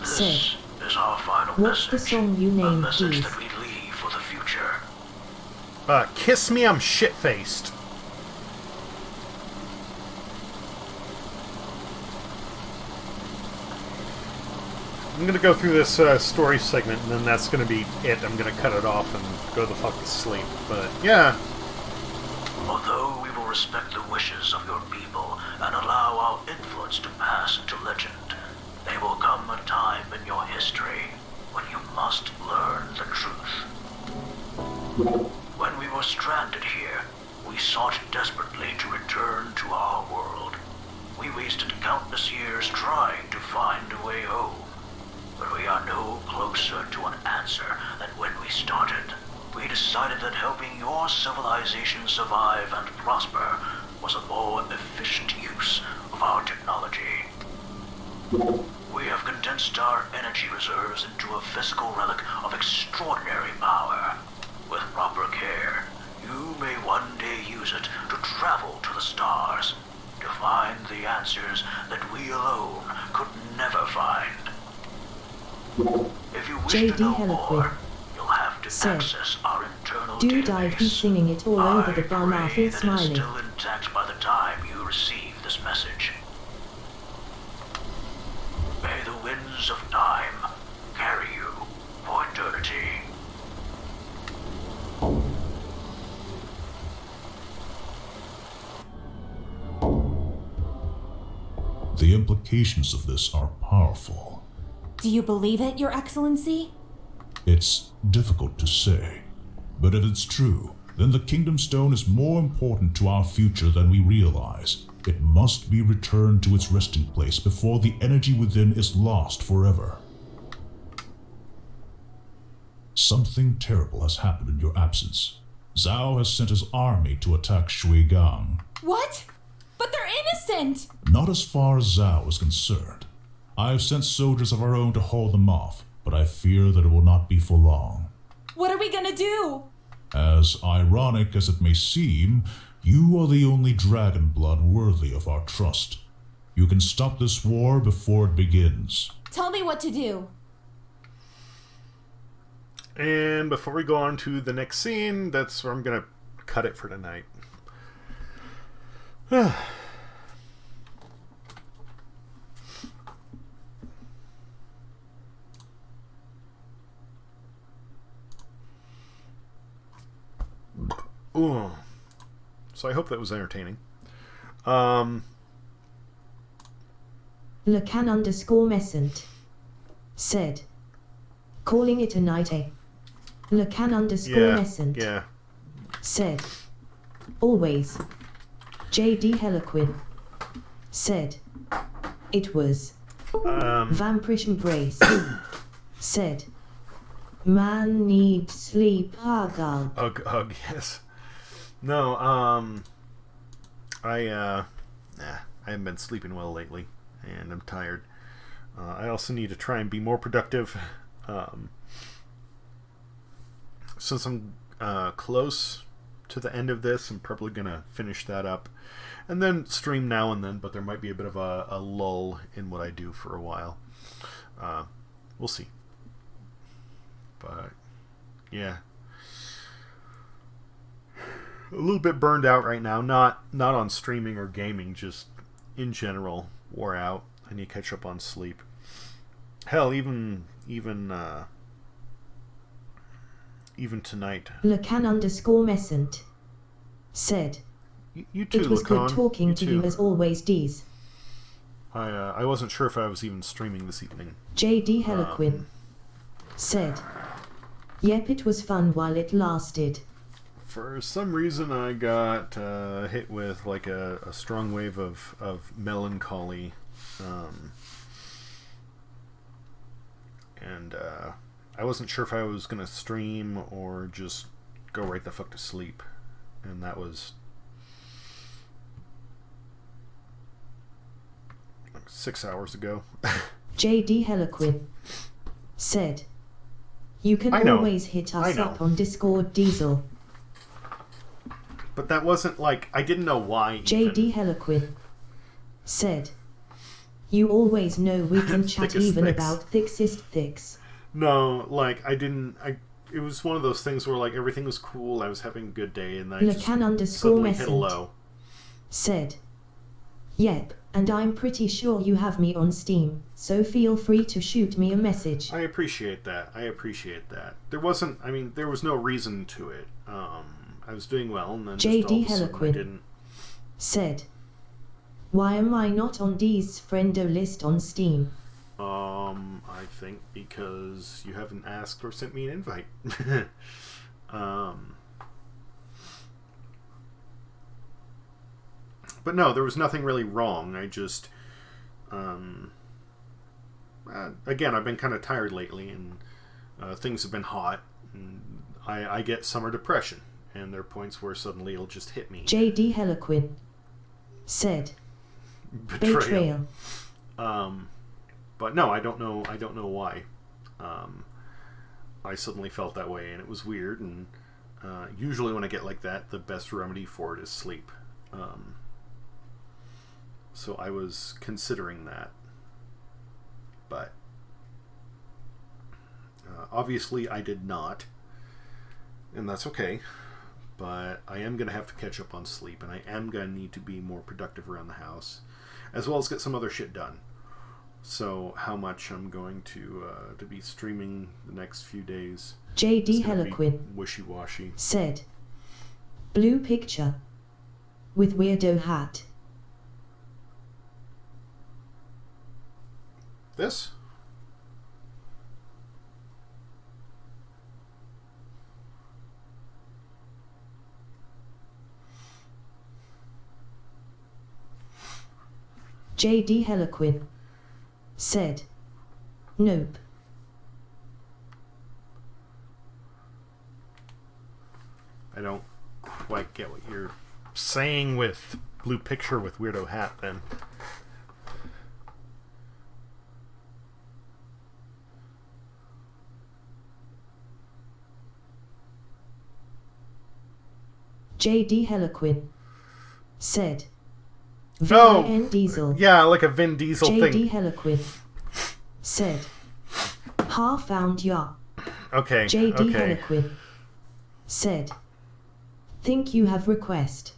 said, "What's the song you named, please?" For the future. Kiss Me I'm Shit-Faced. I'm gonna go through this story segment, and then that's gonna be it. I'm gonna cut it off and go the fuck to sleep. But yeah. Although we will respect the wishes of your people and allow our influence to pass into legend, there will come a time in your history when you must learn the truth. When we were stranded here, we sought desperately to return to our world. We wasted countless years trying to find a way home, but we are no closer to an answer than when we started. We decided that helping your civilization survive and prosper was a more efficient use of our technology. We have condensed our energy reserves into a physical relic of extraordinary power. With proper care, you may one day use it to travel to the stars, to find the answers that we alone could never find. If you wish to know more, you'll have to access our internal Dude, I'd be singing it all over the bar laughing, smiling. Still intact by the time you receive this message. May the winds of time implications of this are powerful. Do you believe it, Your Excellency? It's difficult to say, but if it's true, then the Kingdom Stone is more important to our future than we realize. It must be returned to its resting place before the energy within is lost forever. Something terrible has happened in your absence. Zhao has sent his army to attack Shuigang. What? But they're innocent! Not as far as Zhao is concerned. I have sent soldiers of our own to hold them off, but I fear that it will not be for long. What are we gonna do? As ironic as it may seem, you are the only dragon blood worthy of our trust. You can stop this war before it begins. Tell me what to do. And before we go on to the next scene, that's where I'm going to cut it for tonight. Ooh. So I hope that was entertaining. Lacan_Messent said, calling it a night, eh? Lacan_Messent said, always. J.D. Heliquin said, it was. Vampirish Embrace said, man needs sleep. Ugh, yes. No, I haven't been sleeping well lately, and I'm tired. I also need to try and be more productive. Since I'm close to the end of this, I'm probably going to finish that up. And then stream now and then, but there might be a bit of a lull in what I do for a while. We'll see. But, yeah. A little bit burned out right now. Not on streaming or gaming, just in general. Wore out. I need to catch up on sleep. Hell, even tonight. Lacan_Messent said, you too, it was Lacan. good talking to you as always, Dees. I wasn't sure if I was even streaming this evening. J.D. Heliquin said, yep, it was fun while it lasted. For some reason I got hit with like a strong wave of melancholy. And I wasn't sure if I was going to stream or just go right the fuck to sleep. And that was like 6 hours ago. J.D. Heliquin said, you can always hit us up on Discord, Diesel. But that wasn't like, I didn't know why. J.D. Heliquin said, you always know we can chat even about thicksest thicks. No, like, it was one of those things where, like, everything was cool, I was having a good day, and I just suddenly hit a low. Said, yep, and I'm pretty sure you have me on Steam, so feel free to shoot me a message. I appreciate that. There was no reason to it. I was doing well, and then J.D. just all of a sudden I didn't. Said, why am I not on Dee's friendo list on Steam? I think because you haven't asked or sent me an invite. But no, there was nothing really wrong. I just, again, I've been kind of tired lately, and things have been hot, and I get summer depression, and there are points where suddenly it'll just hit me. J.D. Heliquin said, Betrayal. But no, I don't know why. I suddenly felt that way, and it was weird, and usually when I get like that, the best remedy for it is sleep. So I was considering that. But obviously I did not, and that's okay. But I am going to have to catch up on sleep, and I am going to need to be more productive around the house, as well as get some other shit done. So how much I'm going to be streaming the next few days? J.D. Heliquin wishy-washy said, blue picture with weirdo hat. This? J.D. Heliquin said, nope. I don't quite get what you're saying with blue picture with weirdo hat then. J.D. Heliquin said, Oh, Vin Diesel. Yeah, like a Vin Diesel thing. J.D. Heliquin said, ha found ya. Okay, J.D. okay. Heliquin said, think you have request.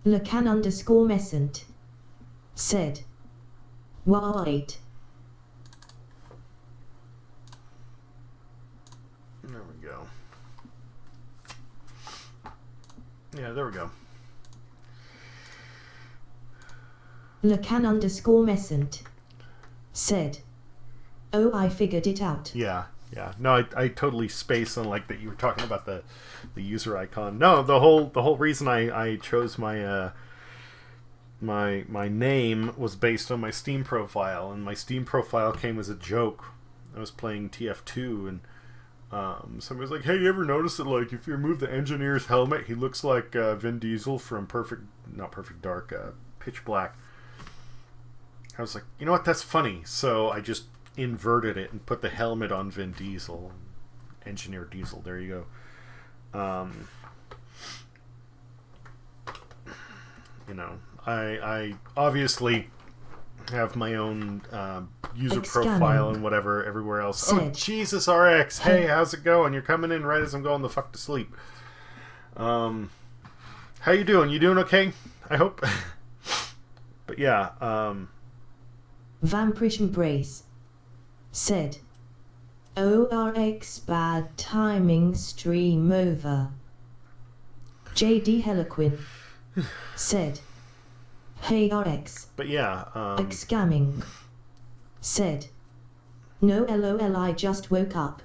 Lacan _ Messent said, wait. There we go. Yeah, there we go. Lacan _ Messent said, oh, I figured it out. Yeah, yeah. No, I totally spaced on like that you were talking about the user icon. No, the whole reason I chose my my name was based on my Steam profile, and my Steam profile came as a joke. I was playing TF2 and somebody was like, hey, you ever notice that like if you remove the engineer's helmet, he looks like Vin Diesel from Pitch Black. I was like, you know what, that's funny. So I just inverted it and put the helmet on Vin Diesel. Engineer Diesel, there you go. You know, I obviously have my own user profile and whatever everywhere else. Oh, Jesus RX, hey, how's it going? You're coming in right as I'm going the fuck to sleep. How you doing? You doing okay? I hope. But yeah, Vampirish Embrace said, ORX bad timing stream over. J.D. Heliquin said, hey RX. But yeah, Scamming said, no lol, I just woke up.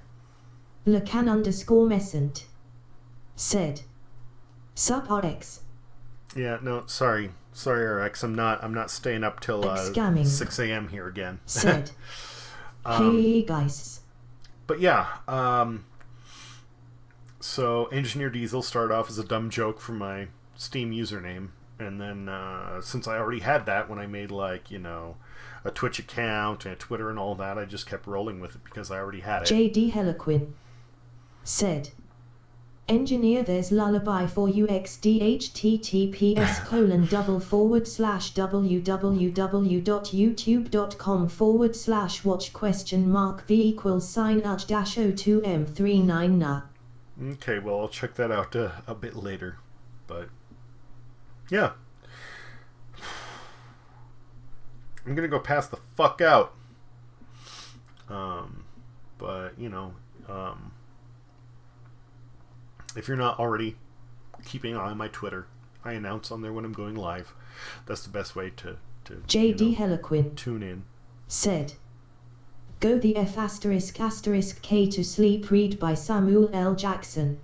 Lacan _ Messent said, sup RX. Yeah, no, sorry RX, I'm not staying up till 6 a.m. here again. Said, hey guys. But yeah, so Engineer Diesel started off as a dumb joke for my Steam username, and then since I already had that when I made like, you know, a Twitch account and a Twitter and all that, I just kept rolling with it because I already had it. J.D. Heliquin said, engineer, there's lullaby for you https://www.youtube.com/v=sign-o2m39. Okay, well, I'll check that out a bit later, but yeah, I'm gonna go pass the fuck out. But you know, if you're not already keeping an eye on my Twitter, I announce on there when I'm going live. That's the best way to J.D. Heliquin tune in. Said, go the F *** K to sleep, read by Samuel L. Jackson.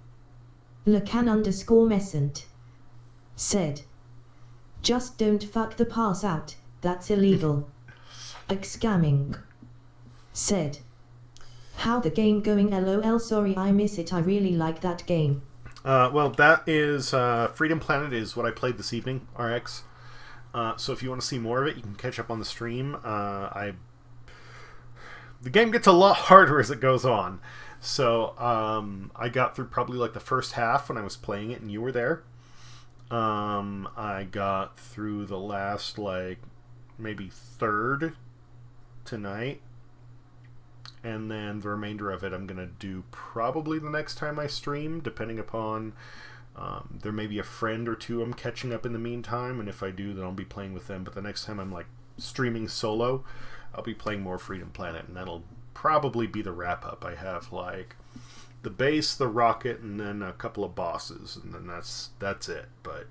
Lacan _ Messent said, just don't fuck the pass out, that's illegal. Scamming said, how the game going lol, sorry I miss it, I really like that game. Well, that is Freedom Planet is what I played this evening, RX. So if you want to see more of it, you can catch up on the stream. The game gets a lot harder as it goes on. So I got through probably like the first half when I was playing it and you were there. I got through the last like maybe third tonight. And then the remainder of it I'm going to do probably the next time I stream, depending upon, there may be a friend or two I'm catching up in the meantime, and if I do, then I'll be playing with them. But the next time I'm like streaming solo, I'll be playing more Freedom Planet, and that'll probably be the wrap-up. I have like the base, the rocket, and then a couple of bosses, and then that's it. But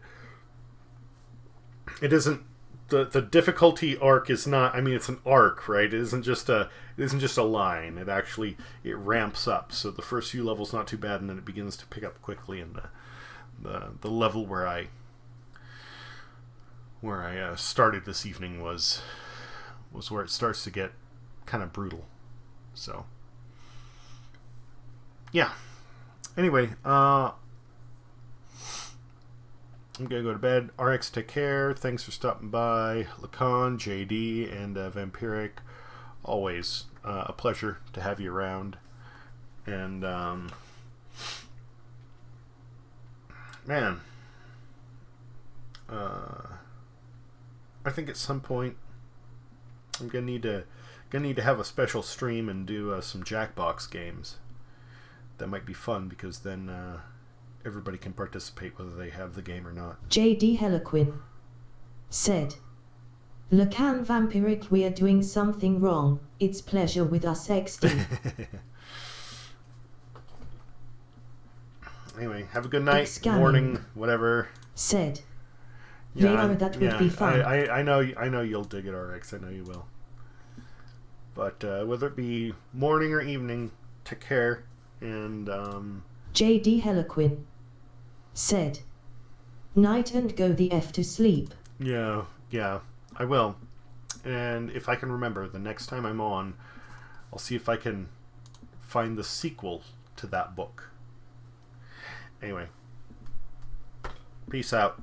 it isn't the difficulty arc is not. I mean, it's an arc, right? It isn't just a line. It ramps up. So the first few levels not too bad, and then it begins to pick up quickly. And the level where I started this evening was where it starts to get kind of brutal. So yeah. Anyway, I'm gonna go to bed. RX, take care. Thanks for stopping by. Lacan, JD, and Vampiric. Always a pleasure to have you around. And man, I think at some point I'm gonna need to have a special stream and do some Jackbox games. That might be fun because then everybody can participate whether they have the game or not. JD Heliquin said, Lacan Vampiric, we are doing something wrong. It's pleasure with us XD. Anyway, have a good night, morning, whatever. Said, yeah, that would be fun. I know you'll dig it, RX. I know you will. But whether it be morning or evening, take care. And JD Heliquin said, night and go the F to sleep. Yeah, I will. And if I can remember, the next time I'm on, I'll see if I can find the sequel to that book. Anyway, peace out.